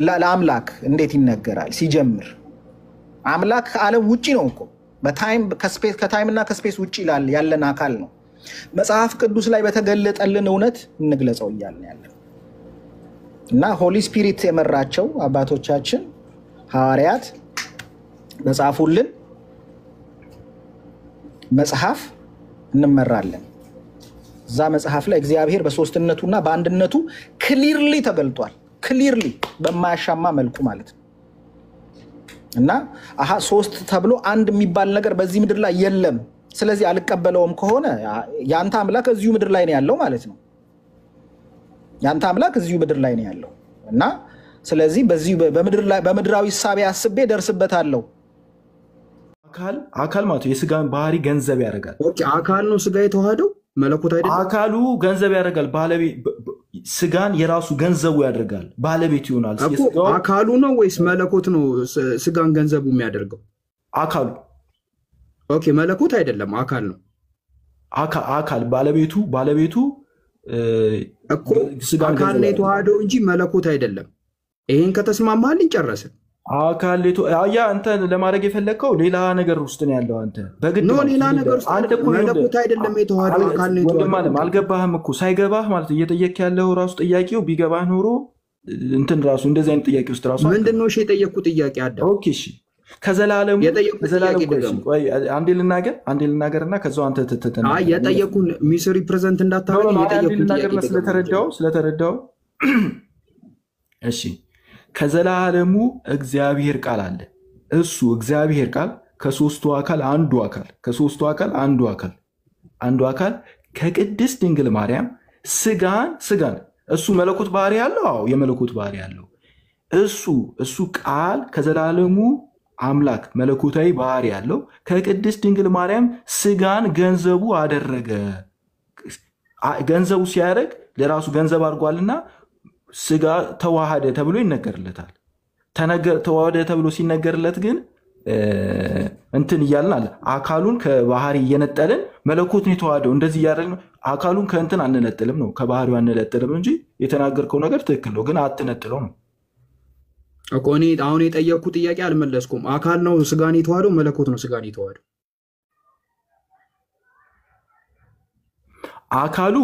ለአምላክ እንዴት ይነገራል? ሲጀምር አምላክ ከዓለም ውጪ ነው እኮ ከታይም እና ከስፔስ ውጪ ያለን አካል ነው። መጽሐፍ ቅዱስ ላይ በተገለጠልን እውነት እንግለጸው እያልን ያለን እና ሆሊ ስፒሪት የመራቸው አባቶቻችን ሐዋርያት በጻፉልን መጽሐፍ እንመራለን። እዛ መጽሐፍ ላይ እግዚአብሔር በሶስትነቱና በአንድነቱ ክሊርሊ ተገልጧል። ክሊርሊ በማያሻማ መልኩ ማለት ነው እና 3 ተብሎ አንድ የሚባል ነገር በዚህ ምድር ላይ የለም። ስለዚህ አልቀበለውም ከሆነ ያንተ አምላክ እዚሁ ምድር ላይ ነው ያለው ማለት ነው። ያንተ አምላክ እዚሁ ምድር ላይ ነው ያለው እና ስለዚህ በዚህ በምድራዊ ሐሳብ አስቤ ደርስበታለሁ። አካል ማለት የስጋን ባህሪ ገንዘብ ያደርጋል። ኦኬ አካል ነው ስጋ የተዋሃደው መለኮት አይደለም። አካሉ ገንዘብ ያደርጋል። ስጋን የራሱ ገንዘቡ ያደርጋል። ባለቤት ይሆናል። አካሉ ነው ወይስ መለኮት ነው ስጋን ገንዘቡ የሚያደርገው? አካሉ። ኦኬ መለኮት አይደለም አካል ነው። አካል ባለቤቱ እኮ ስጋን ነው የተዋሃደው እንጂ መለኮት አይደለም። ይሄን ከተስማማልን ጨረስን። አካሌቱ አያ አንተ ለማድረግ የፈለከው ሌላ ነገር ውስጥ ነው ያለው። አንተ በግድ ነው ሌላ ነገር ውስጥ አንተ እኮ መለኮት አይደለም የተዋሃደው አካል ነው የተዋሃደው ማለት አልገባህም እኮ ሳይገባህ ማለት እየጠየቅ ያለው ራሱ ጥያቄው ቢገባህ ኖሮ እንትን ራሱ እንደዚህ አይነት ጥያቄ ውስጥ ራሱ ምንድነው እሺ የጠየቅኩት ጥያቄ አዳ ኦኬ እሺ ከዘላለም ቆይ አንዴ ልናገርና ከዛው አንተ ተተተና አይ የጠየቁን ሚስ ሪፕሬዘንት እንዳታረግ የጠየቁን ጥያቄ ስለተረዳው እሺ ከዘላለሙ እግዚአብሔር ቃል አለ። እሱ እግዚአብሔር ቃል ከሶስቱ አካል አንዱ አካል ከቅድስት ድንግል ማርያም ስጋን እሱ መለኮት ባህሪ ያለው አዎ የመለኮት ባህሪ ያለው እሱ ቃል ከዘላለሙ አምላክ መለኮታዊ ባህሪ ያለው ከቅድስት ድንግል ማርያም ስጋን ገንዘቡ አደረገ። ገንዘቡ ሲያደርግ ለራሱ ገንዘብ አድርጓልና ስጋ ተዋሃደ ተብሎ ይነገርለታል። ተዋሃደ ተብሎ ሲነገርለት ግን እንትን እያልን አለ አካሉን ከባህሪ እየነጠልን መለኮትን የተዋሃደው እንደዚህ እያደረግን አካሉን ከእንትን አንነጥልም ነው ከባህሪው አንነጥልም እንጂ የተናገርከው ነገር ትክክል ነው ግን አትነጥለው ነው እኮ እኔ አሁን የጠየቅኩት ጥያቄ አልመለስኩም። አካል ነው ስጋን የተዋሃደው መለኮት ነው ስጋን የተዋሃደው? አካሉ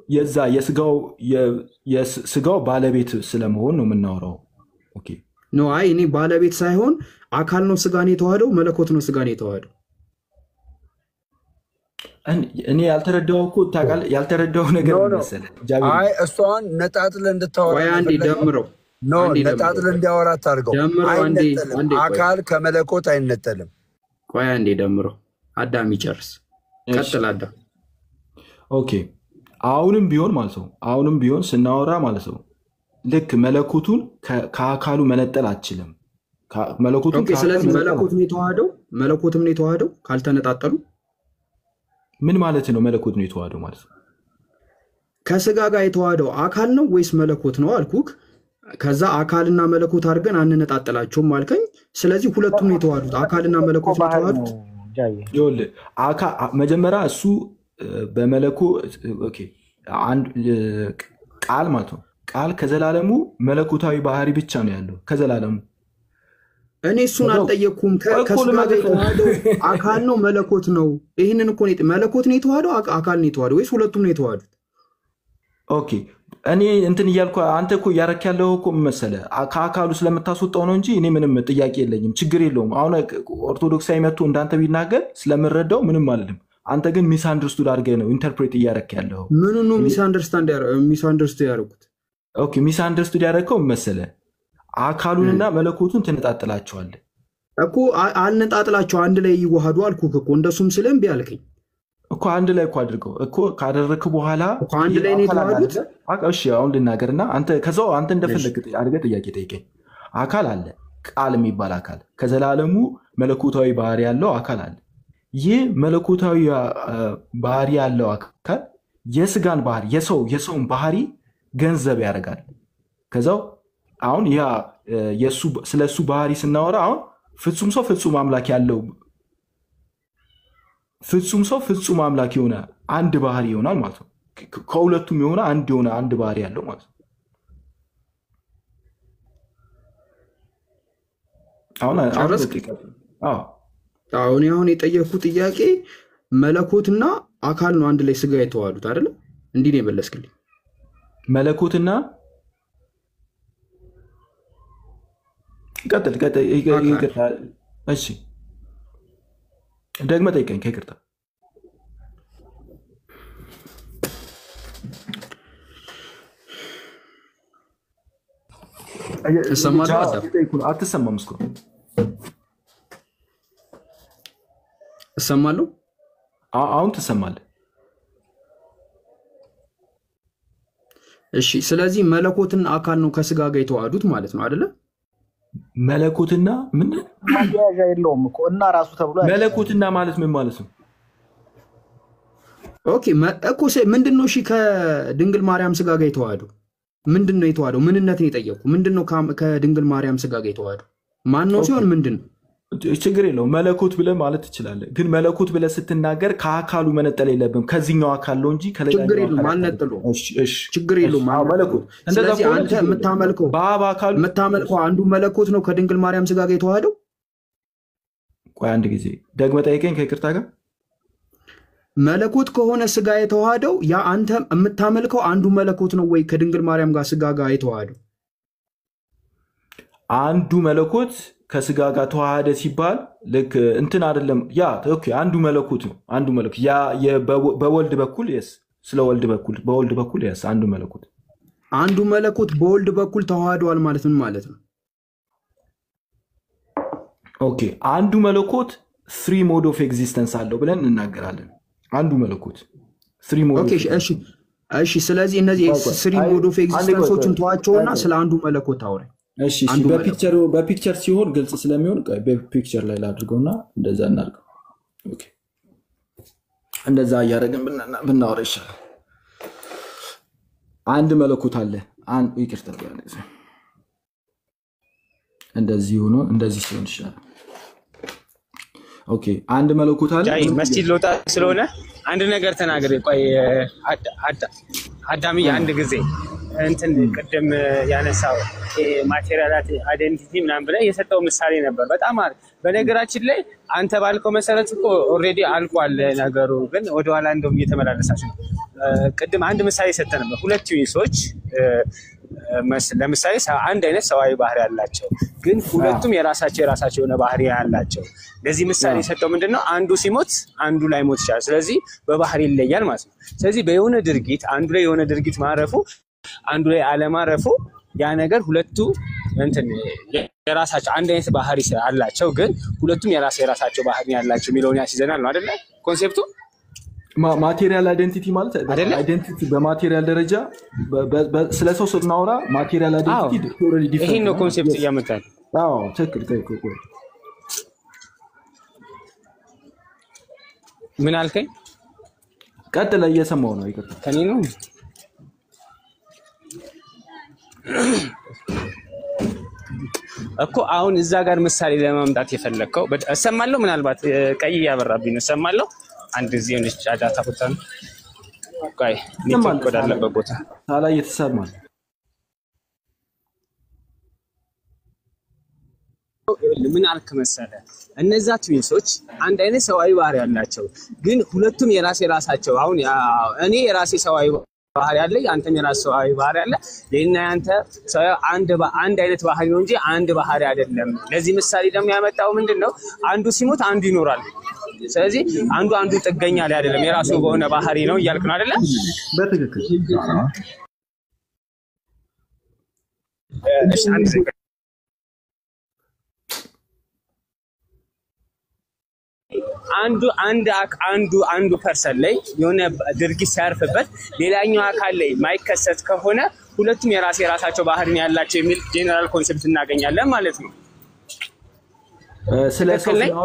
የዛ የስጋው ባለቤት ስለመሆን ነው የምናወራው። ኦኬ ኖ አይ እኔ ባለቤት ሳይሆን አካል ነው ስጋን የተዋሃደው መለኮት ነው ስጋን የተዋሃደው? እኔ ያልተረዳው ነገር መሰለህ። አይ እሷን ነጣጥለ እንድታወራ ወይ አንዴ ደምረው ኖ ነጣጥለ እንዲያወራ ታርገው። አካል ከመለኮት አይነጠልም። ቆይ አንዴ ደምረው አዳም ይጨርስ። ቀጥል አዳም። ኦኬ አሁንም ቢሆን ስናወራ ማለት ነው ልክ መለኮቱን ከአካሉ መነጠል አትችልም። መለኮቱን ኦኬ ስለዚህ መለኮትም ነው የተዋሃደው ካልተነጣጠሉ ምን ማለት ነው? መለኮት ነው የተዋሃደው ማለት ነው ከስጋ ጋር የተዋሃደው አካል ነው ወይስ መለኮት ነው አልኩክ። ከዛ አካልና መለኮት አድርገን አንነጣጠላቸውም አልከኝ። ስለዚህ ሁለቱም ነው የተዋሃዱት አካልና መለኮት ነው የተዋሃዱት። ይኸውልህ መጀመሪያ እሱ በመለኮ ኦኬ አንድ ቃል ማለት ነው ቃል ከዘላለሙ መለኮታዊ ባህሪ ብቻ ነው ያለው ከዘላለሙ። እኔ እሱን አልጠየቅኩም። ከስጋ ጋር የተዋሃደው አካል ነው መለኮት ነው? ይሄንን እኮ ነው መለኮት ነው የተዋሃደው አካል ነው የተዋሃደው ወይስ ሁለቱም ነው የተዋሃዱት? ኦኬ እኔ እንትን እያልኩ አንተ እኮ እያረክ ያለው እኮ መሰለህ ከአካሉ ስለምታስወጣው ነው እንጂ እኔ ምንም ጥያቄ የለኝም፣ ችግር የለውም። አሁን ኦርቶዶክሳዊ መጥቶ እንዳንተ ቢናገር ስለምረዳው ምንም አይደለም። አንተ ግን ሚስ አንደርስቱድ አድርገህ ነው ኢንተርፕሬት እያረክ ያለው። ምን ነው ሚስ አንደርስቱድ ያደረኩት? ኦኬ ሚስ አንደርስቱድ ያደረከው መሰለህ አካሉንና መለኮቱን ትነጣጥላቸዋለህ እኮ። አልነጣጥላቸው አንድ ላይ ይዋሃዱ አልኩህ እኮ። እንደሱም ስለም ቢያልከኝ እኮ አንድ ላይ እኮ አድርገው እኮ ካደረክ በኋላ አንድ ላይ ነው የተዋሃዱት። እሺ አሁን ልናገርና ከዛው አንተ እንደፈለግ አድርገህ ጥያቄ ጠይቀኝ። አካል አለ ቃል የሚባል አካል ከዘላለሙ መለኮታዊ ባህሪ ያለው አካል አለ። ይህ መለኮታዊ ባህሪ ያለው አካል የስጋን ባህሪ የሰውን ባህሪ ገንዘብ ያደርጋል። ከዛው አሁን ያ ስለሱ ባህሪ ስናወራ አሁን ፍጹም ሰው ፍጹም አምላክ ያለው ፍጹም አምላክ የሆነ አንድ ባህሪ ይሆናል ማለት ነው። ከሁለቱም የሆነ አንድ ባህሪ ያለው ማለት ነው። አሁን የጠየኩት ጥያቄ መለኮትና አካል ነው አንድ ላይ ስጋ የተዋሃዱት አይደለ? እንዲህ ነው የመለስክልኝ። መለኮትና ቀጥል። እሺ ደግመህ ጠይቀኝ ከይቅርታ። አትሰማም? እስኮ እሰማለሁ። አሁን ትሰማለህ? እሺ ስለዚህ መለኮትና አካል ነው ከስጋ ጋር የተዋሃዱት ማለት ነው አይደለ? መለኮትና ምን ማያያዣ የለውም እኮ እና ራሱ ተብሎ መለኮትና ማለት ምን ማለት ነው? ኦኬ እኮ ምንድነው? እሺ ከድንግል ማርያም ስጋ ጋር የተዋሃደው ምንድነው? የተዋሃደው ምንነትን የጠየቁ ምንድነው? ከድንግል ማርያም ስጋ ጋር የተዋሃደው ማን ነው ሲሆን ምንድነው? ችግር የለውም መለኮት ብለህ ማለት ትችላለህ። ግን መለኮት ብለህ ስትናገር ከአካሉ መነጠል የለብም ከዚህኛው አካል ነው እንጂ ችግር የለውም አንነጥሎ ችግር የለውም መለኮት። ስለዚህ አንተ የምታመልከው አንዱ መለኮት ነው ከድንግል ማርያም ስጋ ጋር የተዋሃደው። ቆይ አንድ ጊዜ ደግመህ ጠይቀኝ ከይቅርታ ጋር። መለኮት ከሆነ ስጋ የተዋሃደው ያ አንተ የምታመልከው አንዱ መለኮት ነው ወይ ከድንግል ማርያም ጋር ስጋ ጋር የተዋሃደው? አንዱ መለኮት ከስጋ ጋር ተዋሃደ ሲባል ልክ እንትን አይደለም። ያ ኦኬ አንዱ መለኮት ነው። አንዱ መለኮት ያ በወልድ በኩል yes ስለ ወልድ በኩል በወልድ በኩል yes አንዱ መለኮት በወልድ በኩል ተዋህደዋል ማለት ምን ማለት ነው? ኦኬ አንዱ መለኮት 3 ሞድ ኦፍ ኤግዚስተንስ አለው ብለን እንናገራለን። አንዱ መለኮት 3 ሞድ እሺ ስለዚህ እነዚህ 3 ሞድ ኦፍ ኤግዚስተንሶችን ተዋቸውና ስለ አንዱ መለኮት አውራ። እሺ በፒክቸር ሲሆን ግልጽ ስለሚሆን በፒክቸር ላይ ላድርገውና እንደዛ እናድርገው። ኦኬ እንደዛ ያረጋግን ብናወራ ይሻላል። አንድ መለኮት አለ ይቅርታ እንደዚህ ሆኖ እንደዚህ ሲሆን ይሻላል። ኦኬ አንድ መለኮት አለ። መስጂድ ሎጣ ስለሆነ አንድ ነገር ተናገር። ቆይ አዳምዬ አንድ ጊዜ እንትን ቅድም ያነሳው ማቴሪያላት አይደንቲቲ ምናምን ብለህ የሰጠው ምሳሌ ነበር። በጣም በነገራችን ላይ አንተ ባልከው መሰረት እኮ ኦልሬዲ አልቋል ነገሩ፣ ግን ወደኋላ እንደውም እየተመላለሳችሁ ነው። ቅድም አንድ ምሳሌ ሰጠህ ነበር። ሁለት ዩኒሶች ለምሳሌ አንድ አይነት ሰዋዊ ባህሪ ያላቸው ግን ሁለቱም የራሳቸው የሆነ ባህሪ ያላቸው። ለዚህ ምሳሌ የሰጠው ምንድነው? አንዱ ሲሞት አንዱ ላይ ሞት ይችላል። ስለዚህ በባህሪ ይለያል ማለት ነው። ስለዚህ በየሆነ ድርጊት አንዱ ላይ የሆነ ድርጊት ማረፉ አንዱ ላይ አለማረፉ ያ ነገር ሁለቱ እንትን የራሳቸው አንድ አይነት ባህሪ አላቸው ግን ሁለቱም የራሳቸው ባህሪ ያላቸው ሚሊዮን ያስይዘናል ነው አይደለ ኮንሴፕቱ? ማቴሪያል አይደንቲቲ ማለት አይደንቲቲ በማቴሪያል ደረጃ ስለሰው ስናወራ ማቴሪያል አይደንቲቲ ኦልሬዲ ዲፈረንት ይሄ ነው ኮንሴፕት ያመጣል። አዎ ትክክል። ምን አልከኝ? ቀጥለ እየሰማው ነው። ይቅርታ ከኔ ነው እኮ አሁን እዛ ጋር ምሳሌ ለማምጣት የፈለከው እሰማለሁ። ምናልባት ቀይ ያበራብኝ እሰማለሁ። አንድ ጊዜ እንሽ ጫጫታ ቦታ ነው። ቆይ ኔትወርክ ወዳለበት ቦታ ታላ እየተሰማል። ምን አልክ መሰለህ? እነዛ ትዊንሶች አንድ አይነት ሰዋዊ ባህሪ ያላቸው ግን ሁለቱም የራሳቸው አሁን እኔ የራሴ ሰዋዊ ባህሪ አለ፣ አንተም የራስህ ሰዋዊ ባህሪ አለ። ለእኛ ያንተ አንድ አይነት ባህሪ ነው እንጂ አንድ ባህሪ አይደለም። ለዚህ ምሳሌ ደግሞ ያመጣው ምንድነው? አንዱ ሲሞት አንዱ ይኖራል። ስለዚህ አንዱ ጥገኛ ላይ አይደለም፣ የራሱ በሆነ ባህሪ ነው እያልክ ነው አይደለ? በትክክል እሺ አንዱ ፐርሰን ላይ የሆነ ድርጊት ሲያርፍበት ሌላኛው አካል ላይ ማይከሰት ከሆነ ሁለቱም የራሳቸው ባህሪ ያላቸው የሚል ጄነራል ኮንሰፕት እናገኛለን ማለት ነው። ስለሰው ነው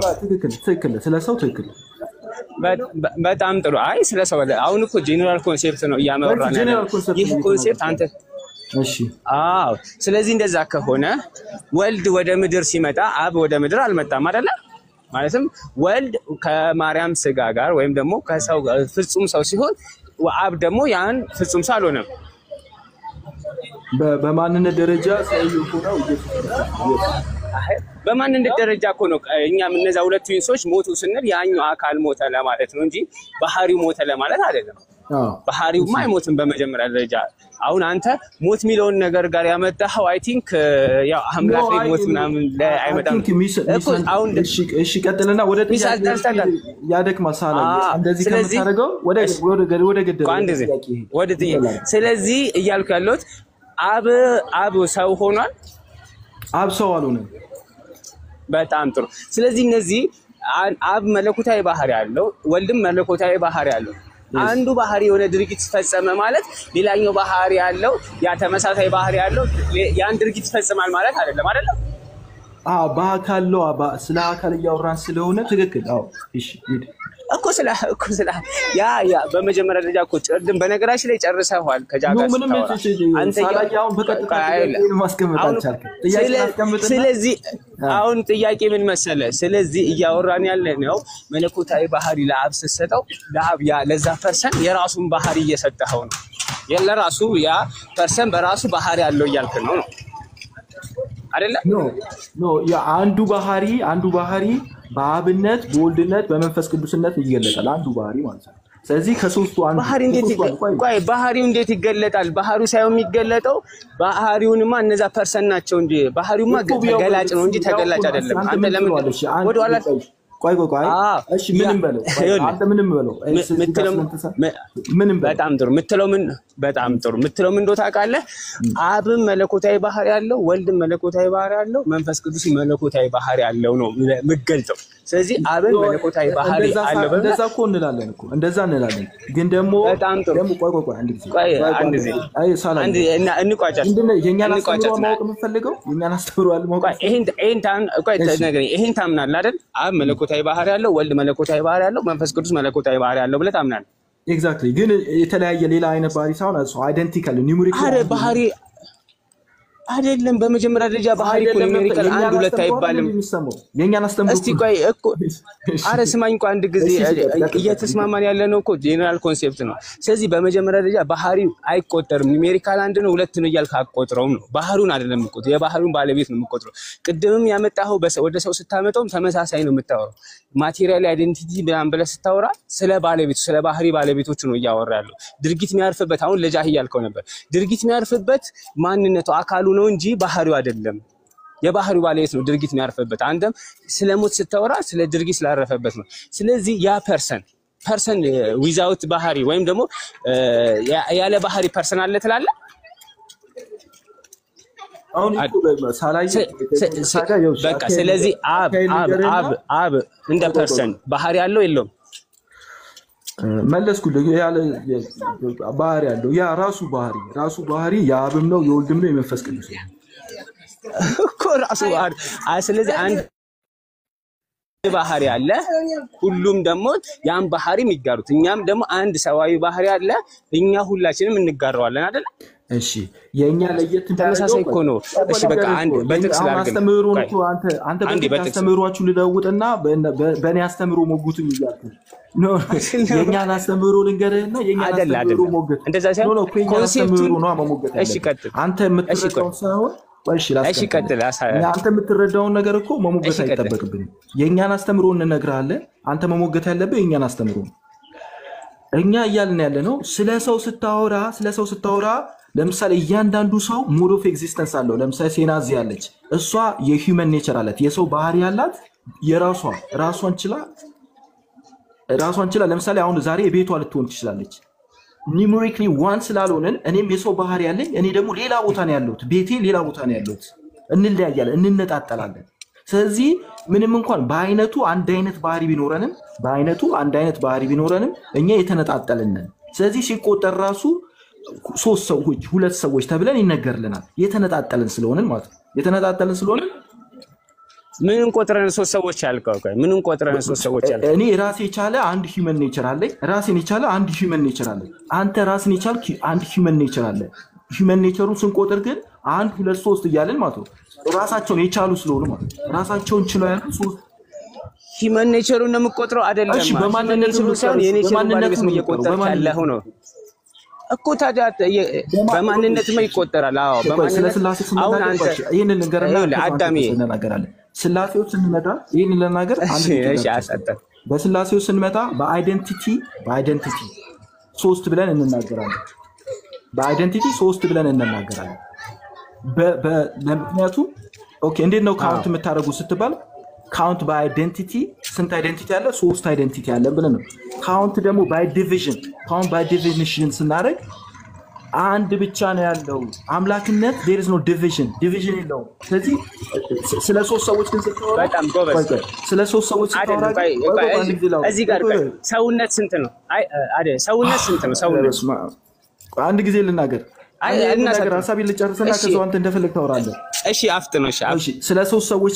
ትክክል ስለሰው ትክክል በጣም ጥሩ። አይ ስለሰው አሁን እኮ ጄነራል ኮንሰፕት ነው እያመራን ያለው ይህ ኮንሰፕት አንተ እሺ። አዎ ስለዚህ እንደዛ ከሆነ ወልድ ወደ ምድር ሲመጣ አብ ወደ ምድር አልመጣም አይደለ? ማለትም ወልድ ከማርያም ስጋ ጋር ወይም ደግሞ ከሰው ፍጹም ሰው ሲሆን አብ ደግሞ ያን ፍጹም ሰው አልሆነም። በማንነት ደረጃ ሰውየው ሆነው በማንነት ደረጃ እኮ ነው እኛም እነዛ ሁለቱ ኢንሶች ሞቱ ስንል ያኛው አካል ሞተ ለማለት ነው እንጂ ባህሪው ሞተ ለማለት አይደለም። ባህሪውማ አይሞትም በመጀመሪያ ደረጃ። አሁን አንተ ሞት ሚሊዮን ነገር ጋር ያመጣው አይ ቲንክ ያው አምላክ ላይ ሞት ምናምን ላይ አይመጣም እኮ። አሁን እሺ ቀጥልና ወደ ጥያቄ ያደክ ማሳላ እንደዚህ ከምታረጋው ወደ ገደለ ወደ ጥያቄ። ስለዚህ እያልኩ ያለሁት አብ ሰው ሆኗል፣ አብ ሰው አልሆነም። በጣም ጥሩ። ስለዚህ እነዚህ አብ መለኮታዊ ባህሪ ያለው ወልድም መለኮታዊ ባህሪ ያለው አንዱ ባህሪ የሆነ ድርጊት ፈጸመ ማለት ሌላኛው ባህሪ ያለው ያ ተመሳሳይ ባህሪ ያለው ያን ድርጊት ይፈጽማል ማለት አይደለም አይደለም? በአካል ነው ስለ አካል እያወራን ስለሆነ ትክክል። አዎ እሺ እኮ ስለ ያ በመጀመሪያ ደረጃ እኮ ጭርድም በነገራችን ላይ ጨርሰዋል ከጃጋ አንተ ሳላያውን በቀጥታ ማስቀመጥ አልቻልክም። ስለዚህ አሁን ጥያቄ ምን መሰለ? ስለዚህ እያወራን ያለ ነው መለኮታዊ ባህሪ ለአብ ስትሰጠው ለአብ ያ ለዛ ፐርሰን የራሱን ባህሪ እየሰጠኸው ነው። ለራሱ ያ ፐርሰን በራሱ ባህሪ ያለው እያልክ ነው አይደለ? ኖ ያ አንዱ ባህሪ በአብነት በወልድነት በመንፈስ ቅዱስነት ይገለጣል። አንዱ ባህሪ ማለት ነው። ስለዚህ ከሶስቱ አንዱ ባህሪው እንዴት ይገለጣል? ባህሪው ሳይሆን የሚገለጠው ባህሪውንማ እነዛ ፐርሰን ናቸው እንጂ ባህሪውማ ተገላጭ ነው እንጂ ተገላጭ አይደለም። አንተ ለምን ወደ ኋላ ቆይ እሺ ምንም በለው አንተ ምንም በለው በጣም ጥሩ ምትለው ምን ታውቃለህ? አብም መለኮታዊ ባህሪ ያለው ወልድም መለኮታዊ ባህሪ ያለው መንፈስ ቅዱስ መለኮታዊ ባህሪ ያለው ነው የምገልጸው። ስለዚህ አብን መለኮታዊ ባህሪ አለው እንደዛ እኮ እንላለን ግን ደግሞ ቆይ አንድ ጊዜ እና እንቋጫለን የኛን አስተምሮ ማወቅ የምፈልገው የኛን አስተምሮ አልማወቅ ይሄን ታምናለህ አይደል? አብ መለኮታዊ ባህሪ ያለው ወልድ መለኮታዊ ባህሪ ያለው መንፈስ ቅዱስ መለኮታዊ ባህሪ ያለው ብለህ ታምናለህ። ኤግዛክትሊ ግን የተለያየ ሌላ አይነት ባህሪ ሳይሆን አይደንቲካል ኒውሜሪካል ባህሪ አይደለም። በመጀመሪያ ደረጃ ባህሪ እኮ ኒውሜሪካል አንድ ሁለት አይባልም። የኛን አስተምሮ እስቲ ቆይ እኮ አረ ስማኝ እኮ አንድ ጊዜ እየተስማማን ያለ ነው እኮ ጄነራል ኮንሴፕት ነው። ስለዚህ በመጀመሪያ ደረጃ ባህሪው አይቆጠርም። ኒውሜሪካል አንድ ነው ሁለት ነው እያልክ አትቆጥረውም ነው። ባህሩን አይደለም እኮ የባህሩን ባለቤት ነው የምትቆጥረው። ቅድምም ያመጣው ወደ ሰው ስታመጣውም ተመሳሳይ ነው የምታወራው። ማቴሪያል አይደንቲቲ ብለህ ስታወራ ስለ ባለቤቱ ስለ ባህሪ ባለቤቶቹ ነው እያወራ ያለው። ድርጊት የሚያርፍበት አሁን ለጃህ እያልከው ነበር። ድርጊት የሚያርፍበት ማንነቱ አካሉ ነው እንጂ ባህሪው አይደለም። የባህሪው ባለቤት ነው ድርጊት የሚያርፍበት። አንተም ስለሞት ስታወራ ስለ ድርጊት ስላረፈበት ነው። ስለዚህ ያ ፐርሰን ዊዛውት ባህሪ ወይም ደግሞ ያለ ባህሪ ፐርሰን አለ ትላለህ። አሁን በቃ ስለዚህ አብ እንደ ፐርሰን ባህሪ ያለው የለውም። መለስኩልህ ያለ ባህሪ ያለው ያ ራሱ ባህሪ የአብም ነው የወልድም ነው የመንፈስ ቅዱስ ነው እኮ ራሱ ባህሪ። ስለዚህ አንድ ባህሪ አለ ሁሉም ደግሞ ያን ባህሪ የሚጋሩት። እኛም ደግሞ አንድ ሰዋዊ ባህሪ አለ እኛ ሁላችንም እንጋራዋለን አይደል? እሺ የኛ ለየት ተመሳሳይ እኮ ነው። እሺ በቃ አንድ በጥቅስ ላድርግ አስተምሩን እኮ አንተ በአስተምሯችሁ ልደውጥና በእኔ አስተምሩ ሞጉቱኝ እያልኩ ነው። የኛን አስተምሩ ልንገርህና የኛን አስተምሩ ሞጉት እንደዛ ሳይሆን ኮንሴፕቱ ነው መሞገት። እሺ ቀጥል አንተ የምትረዳው ሳይሆን እሺ ቀጥል። አንተ የምትረዳውን ነገር እኮ መሞገት አይጠበቅብንም። የኛን አስተምሩ እንነግርሃለን። አንተ መሞገት ያለብህ የኛን አስተምሩ። እኛ እያልን ያለ ነው ስለ ሰው ስታወራ ለምሳሌ እያንዳንዱ ሰው ሞድ ኦፍ ኤግዚስተንስ አለው። ለምሳሌ ሴናዚ ያለች እሷ የሂውመን ኔቸር አላት የሰው ባህሪ ያላት ራሷን ችላ ለምሳሌ አሁን ዛሬ ቤቷ ልትሆን ትችላለች። ኒውሜሪካሊ ዋን ስላልሆነን እኔም የሰው ባህሪ ያለኝ እኔ ደግሞ ሌላ ቦታ ነው ያለሁት ቤቴ ሌላ ቦታ ነው ያለሁት እንለያያለን እንነጣጠላለን። ስለዚህ ምንም እንኳን በአይነቱ አንድ አይነት ባህሪ ቢኖረንም እኛ የተነጣጠልን ነን። ስለዚህ ሲቆጠር ራሱ ሶስት ሰዎች ሁለት ሰዎች ተብለን ይነገርልናል የተነጣጠልን ስለሆነን ማለት ነው። የተነጣጠልን ስለሆነን ምንን ቆጥረን ሶስት ሰዎች ያልከው እኔ ራሴ የቻለ አንድ ሂውመን ኔቸር አለኝ። አንተ ራስን የቻልክ አንድ ሂውመን ኔቸር አለ። ሂውመን ኔቸሩን ስንቆጥር ግን አንድ ሁለት ሶስት እያልን ማለት ነው። ራሳቸውን የቻሉ ስለሆኑ ማለት ነው። ራሳቸውን ችለው ያሉ ሶስት ሂውመን ኔቸሩን ነው የምቆጥረው አይደለም። እሺ በማንነቱ ሳይሆን የኔቸሩ ባለቤት ነው እየቆጠርክ ያለኸው ነው እኮ። ታዲያ በማንነትማ ይቆጠራል። አዎ በማንነት አሁን አንተ ይሄንን ነገርና አዳሚ እንናገራለን። ስላሴዎች ስንመጣ ይሄንን ለናገር እሺ አሰጠ በስላሴዎች ስንመጣ በአይደንቲቲ ሶስት ብለን እንናገራለን። ለምክንያቱም ኦኬ እንዴት ነው ካውንት የምታደርጉ ስትባል ካውንት በአይደንቲቲ ስንት አይደንቲቲ አለ? ሶስት አይደንቲቲ አለ ብለን ነው። ካውንት ደግሞ ባይ ዲቪዥን ስናደርግ አንድ ብቻ ነው ያለው አምላክነት። there is no division የለውም። ስለዚህ ስለ ሶስት ሰዎች ግን ስትወራ በጣም ጎበዝ ስለ ሶስት ሰዎች ስትወራ እዚህ ጋር ሰውነት ስንት ነው? ሰውነት ስንት ነው? ሰውነት አንድ ጊዜ ልናገር ነገር ሐሳቤን ልጨርስና ከዛው አንተ እንደፈለግ ታወራለህ። እሺ አፍጥነሽ እሺ ስለ ሶስት ሰዎች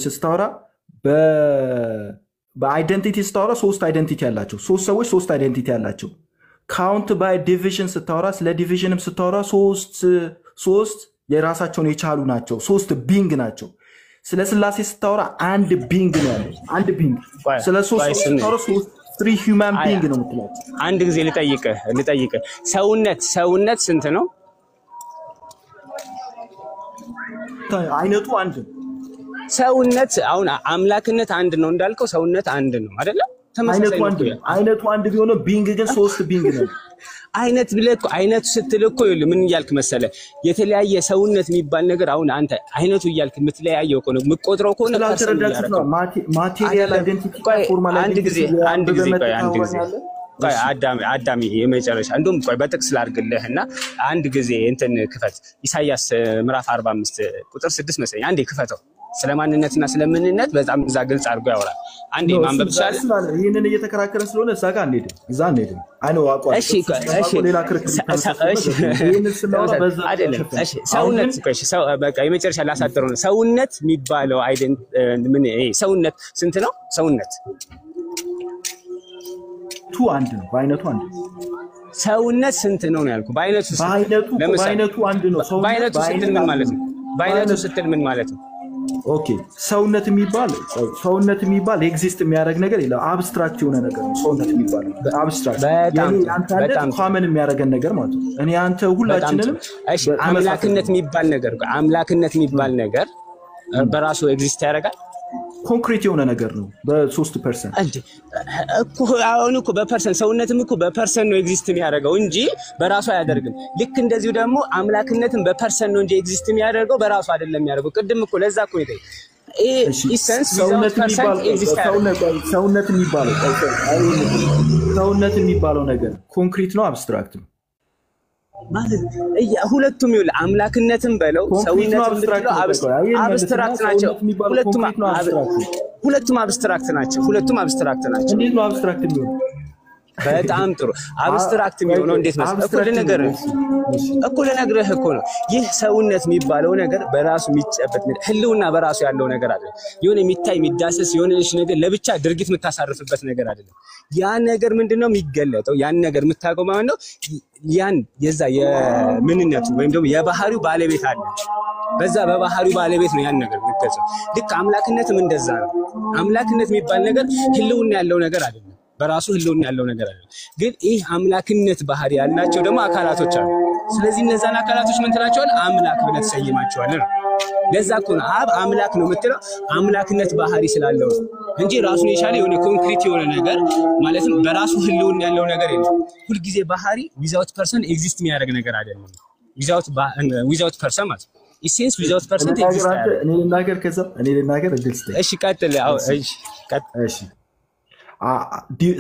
ስታወራ በአይደንቲቲ ስታወራ ሶስት አይደንቲቲ ያላቸው ሶስት ሰዎች ሶስት አይደንቲቲ ያላቸው ካውንት ባይ ዲቪዥን ስታወራ ስለ ዲቪዥንም ስታወራ ሶስት የራሳቸውን የቻሉ ናቸው ሶስት ቢንግ ናቸው ስለ ስላሴ ስታወራ አንድ ቢንግ ነው ያለው አንድ ቢንግ ስለ ሶስት ስታወራ ሶስት three human being ነው የምትላቸው አንድ ጊዜ ልጠይቅህ ሰውነት ስንት ነው አይነቱ አንድ ሰውነት አሁን አምላክነት አንድ ነው እንዳልከው ሰውነት አንድ ነው አይደለ አይነቱ አንድ ቢሆን ቢንግ ግን ሶስት ቢንግ ነው አይነት ብለህ አይነቱ ስትል እኮ ምን እያልክ መሰለ የተለያየ ሰውነት የሚባል ነገር አሁን አንተ አይነቱ እያልክ የምትለያየው እኮ ነው የምትቆጥረው እኮ ነው ማቴሪያል አይደንቲቲ ፎርማል አንድ ጊዜ አዳሚ የመጨረሻ እንደውም ቆይ በጥቅስ ላድርግልህና አንድ ጊዜ እንትን ክፈት ኢሳይያስ ምዕራፍ 45 ቁጥር 6 መሰለኝ አንዴ ክፈተው ስለማንነትና ስለምንነት በጣም እዛ ግልጽ አድርጎ ያወራል አንዴ ማንበብ ይችላል ይሄንን እየተከራከረ ስለሆነ እዛ ጋር አንሄድም አይኖ አቋም እሺ ሌላ ክርክር ሰውነት በቃ የመጨረሻ ላሳጥረው ነው ሰውነት የሚባለው ሰውነት ስንት ነው ሰውነት አንድ ነው በአይነቱ አንድ ሰውነት ስንት ነው ያልኩ በአይነቱ አንድ ነው በአይነቱ ስትል ምን ማለት ነው በአይነቱ ስትል ምን ማለት ነው ኦኬ ሰውነት የሚባል ኤግዚስት የሚያደርግ ነገር የለም አብስትራክት የሆነ ነገር ነው ሰውነት የሚባለው አብስትራክት በጣም ኮመን የሚያደርገን ነገር ማለት ነው እኔ አንተ ሁላችንንም እሺ አምላክነት የሚባል ነገር በራሱ ኤግዚስት ያደርጋል ኮንክሪት የሆነ ነገር ነው በ3% እኮ በፐርሰንት ሰውነትም እኮ በፐርሰንት ነው ኤግዚስት የሚያደርገው እንጂ በራሱ አያደርግም ልክ እንደዚሁ ደግሞ አምላክነትም በፐርሰንት ነው እንጂ ኤግዚስት የሚያደርገው በራሱ አይደለም የሚያደርገው ቅድም እኮ ለዛ እኮ ይተይ ኢሰንስ ሰውነት የሚባለው ነገር ኮንክሪት ነው አብስትራክት ነው ማለት ሁለቱም ይውል አምላክነትም በለው ሰውነትም በለው አብስትራክት ናቸው ሁለቱም አብስትራክት ናቸው እንዴት ነው አብስትራክት የሚሆነው በጣም ጥሩ አብስትራክት የሚሆነው እንዴት መሰለህ እኮ ለነገርህ እኮ ነው ይህ ሰውነት የሚባለው ነገር በራሱ የሚጨበጥ ህልውና በራሱ ያለው ነገር አይደለም የሆነ የሚታይ የሚዳሰስ የሆነሽ ነገር ለብቻ ድርጊት የምታሳርፍበት ነገር አይደለም ያ ነገር ምንድነው የሚገለጠው ያን ነገር የምታውቀው ማለት ነው ያን የዛ የምንነቱ ወይም ደግሞ የባህሪው ባለቤት አለ በዛ በባህሪው ባለቤት ነው ያን ነገር የሚገለጸው ልክ አምላክነትም እንደዛ ነው አምላክነት የሚባል ነገር ህልውና ያለው ነገር አይደለም በራሱ ህልውና ያለው ነገር አይደለም ግን ይህ አምላክነት ባህሪ ያላቸው ደግሞ አካላቶች አሉ ስለዚህ እነዛን አካላቶች ምን ትላቸዋል አምላክ ብለህ ትሰይማቸዋል ለዛ እኮ ነው አብ አምላክ ነው የምትለው አምላክነት ባህሪ ስላለው እንጂ ራሱን የቻለ የሆነ ኮንክሪት የሆነ ነገር ማለት ነው በራሱ ህልውና ያለው ነገር የለም ሁሉ ጊዜ ባህሪ ዊዛውት ፐርሰን ኤግዚስት የሚያደርግ ነገር አይደለም ዊዛውት ፐርሰን ማለት ኢሴንስ ዊዛውት ፐርሰን ኤግዚስት ያደርጋል እኔ ልናገር እድል ስጠኝ እሺ ቀጥል እሺ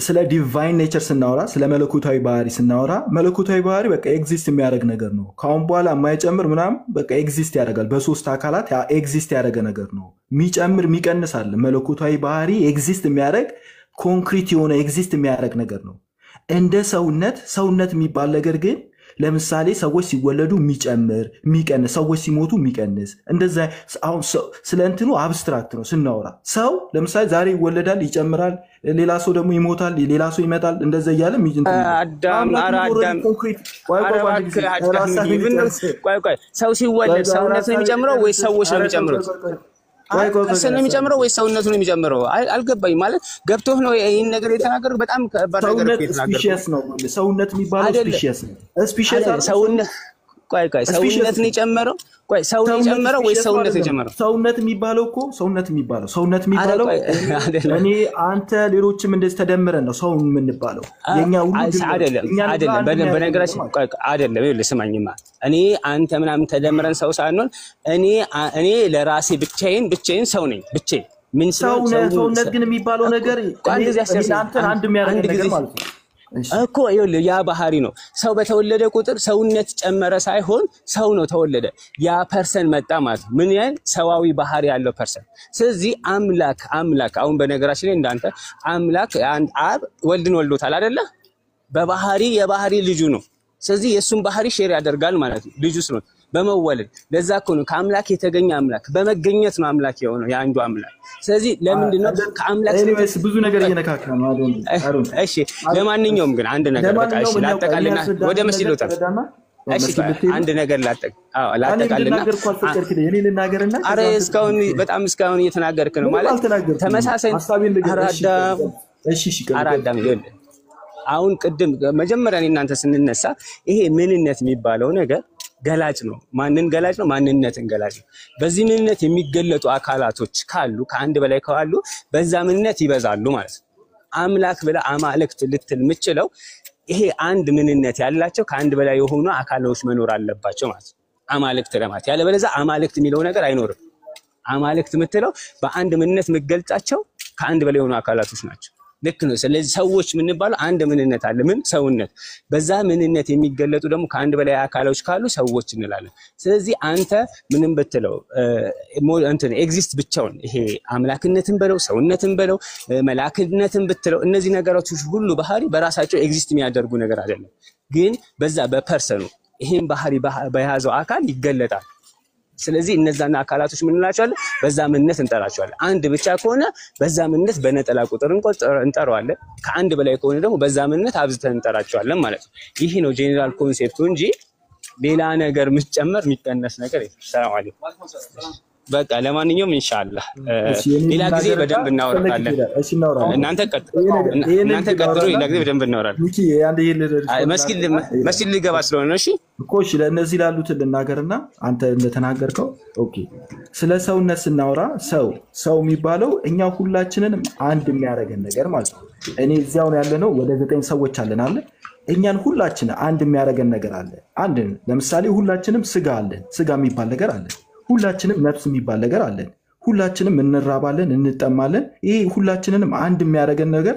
ስለ ዲቫይን ኔቸር ስናወራ ስለ መለኮታዊ ባህሪ ስናወራ መለኮታዊ ባህሪ በቃ ኤግዚስት የሚያደርግ ነገር ነው ካሁን በኋላ የማይጨምር ምናምን በቃ ኤግዚስት ያደርጋል በሶስት አካላት ኤግዚስት ያደረገ ነገር ነው የሚጨምር የሚቀንስ አለ መለኮታዊ ባህሪ ኤግዚስት የሚያደርግ ኮንክሪት የሆነ ኤግዚስት የሚያደርግ ነገር ነው እንደ ሰውነት የሚባል ነገር ግን ለምሳሌ ሰዎች ሲወለዱ የሚጨምር የሚቀንስ ሰዎች ሲሞቱ የሚቀንስ እንደዛ አሁን ስለ እንትኑ አብስትራክት ነው ስናወራ ሰው ለምሳሌ ዛሬ ይወለዳል ይጨምራል ሌላ ሰው ደግሞ ይሞታል ሌላ ሰው ይመጣል እንደዛ እያለ ሰው ሲወለድ ሰውነት ነው የሚጨምረው ወይስ ሰዎች ነው የሚጨምሩት ፐርሰን ነው የሚጨምረው ወይስ ሰውነቱ ነው የሚጨምረው አልገባኝ ማለት ገብቶህ ነው ይሄን ነገር የተናገረው በጣም ከባድ ነገር ነው ሰውነት የሚባለው ስፔሺየስ ነው ሰውነት ሰውነት ነው የጨመረው ሰው ነው የጨመረው ወይስ ሰውነት ነው የጨመረው ሰውነት የሚባለው እኔ አንተ ሌሎችም እንደዚህ ተደምረን ነው ሰው የምንባለው የኛ ሁሉ አይደለም በነገራችን አይደለም ይኸውልህ ስማኝማ እኔ አንተ ምናምን ተደምረን ሰው ሳንሆን እኔ ለራሴ ብቻዬን ሰው ነኝ ብቻዬን ምን ሰውነት ግን የሚባለው ነገር አንተ አንድ የሚያደርግ ነገር ማለት ነው እኮ ይኸውልህ ያ ባህሪ ነው ሰው በተወለደ ቁጥር ሰውነት ጨመረ ሳይሆን ሰው ነው ተወለደ ያ ፐርሰን መጣ ማለት ምን ያህል ሰዋዊ ባህሪ ያለው ፐርሰን ስለዚህ አምላክ አሁን በነገራችን ላይ እንዳንተ አምላክ አብ ወልድን ወልዶታል አይደለ በባህሪ የባህሪ ልጁ ነው ስለዚህ የሱን ባህሪ ሼር ያደርጋል ማለት ነው ልጁ ስለሆነ በመወለድ ለዛ እኮ ነው ከአምላክ የተገኘ አምላክ በመገኘት ነው አምላክ የሆነው የአንዱ አምላክ። ስለዚህ ለምንድን ነው ከአምላክ ብዙ ነገር እየነካካ ነው አይደል? እሺ ለማንኛውም ግን አንድ ነገር በቃ እሺ ላጠቃልና ወደ መስጂድ ልውጣ። እሺ አንድ ነገር ላጠቃልና አረ እስካሁን እየተናገርክ ነው ማለት ተመሳሳይ አራዳም ይወል አሁን ቅድም መጀመሪያ እናንተ ስንነሳ ይሄ ምንነት የሚባለው ነገር ገላጭ ነው። ማንን ገላጭ ነው? ማንነትን ገላጭ ነው። በዚህ ምንነት የሚገለጡ አካላቶች ካሉ ከአንድ በላይ ካሉ በዛ ምንነት ይበዛሉ ማለት ነው። አምላክ ብለ አማልክት ልትል የምችለው ይሄ አንድ ምንነት ያላቸው ከአንድ በላይ የሆኑ አካሎች መኖር አለባቸው ማለት ነው። አማልክት ለማለት ያለበለዚያ አማልክት የሚለው ነገር አይኖርም። አማልክት የምትለው በአንድ ምንነት የምትገልጻቸው ከአንድ በላይ የሆኑ አካላቶች ናቸው። ልክ ነው። ስለዚህ ሰዎች የምንባለው አንድ ምንነት አለ። ምን ሰውነት። በዛ ምንነት የሚገለጡ ደግሞ ከአንድ በላይ አካሎች ካሉ ሰዎች እንላለን። ስለዚህ አንተ ምንም ብትለው እንትን ኤግዚስት ብቻውን ይሄ አምላክነትን በለው ሰውነትን በለው መላእክነትን ብትለው እነዚህ ነገሮች ሁሉ ባህሪ በራሳቸው ኤግዚስት የሚያደርጉ ነገር አይደለም። ግን በዛ በፐርሰኑ ይሄን ባህሪ በያዘው አካል ይገለጣል። ስለዚህ እነዛና አካላቶች ምን እንላቸዋለን? በዛ ምንነት እንጠራቸዋለን። አንድ ብቻ ከሆነ በዛ ምንነት በነጠላ ቁጥር እንጠራዋለን። ከአንድ በላይ ከሆነ ደግሞ በዛ ምንነት አብዝተን እንጠራቸዋለን ማለት ነው። ይሄ ነው ጄኔራል ኮንሴፕቱ እንጂ ሌላ ነገር ምትጨመር የሚቀነስ ነገር የለም። ሰላም አለይኩም። በቃ ለማንኛውም ኢንሻአላህ ሌላ ጊዜ በደንብ እናወራለን። እናንተ ቀጥሉ ሌላ ጊዜ በደንብ እናወራለን። መስጊድ ሊገባ ስለሆነ እሺ እኮ እሺ ለእነዚህ ላሉት ልናገርና አንተ እንደተናገርከው ኦኬ ስለ ሰውነት ስናወራ ሰው የሚባለው እኛ ሁላችንንም አንድ የሚያደርገን ነገር ማለት ነው። እኔ እዚያው ያለነው ወደ 9 ሰዎች አለን አለ እኛን ሁላችን አንድ የሚያደርገን ነገር አለ። አንድ ለምሳሌ ሁላችንም ስጋ አለን። ስጋ የሚባል ነገር አለ። ሁላችንም ነፍስ የሚባል ነገር አለን። ሁላችንም እንራባለን፣ እንጠማለን። ይሄ ሁላችንንም አንድ የሚያደርገን ነገር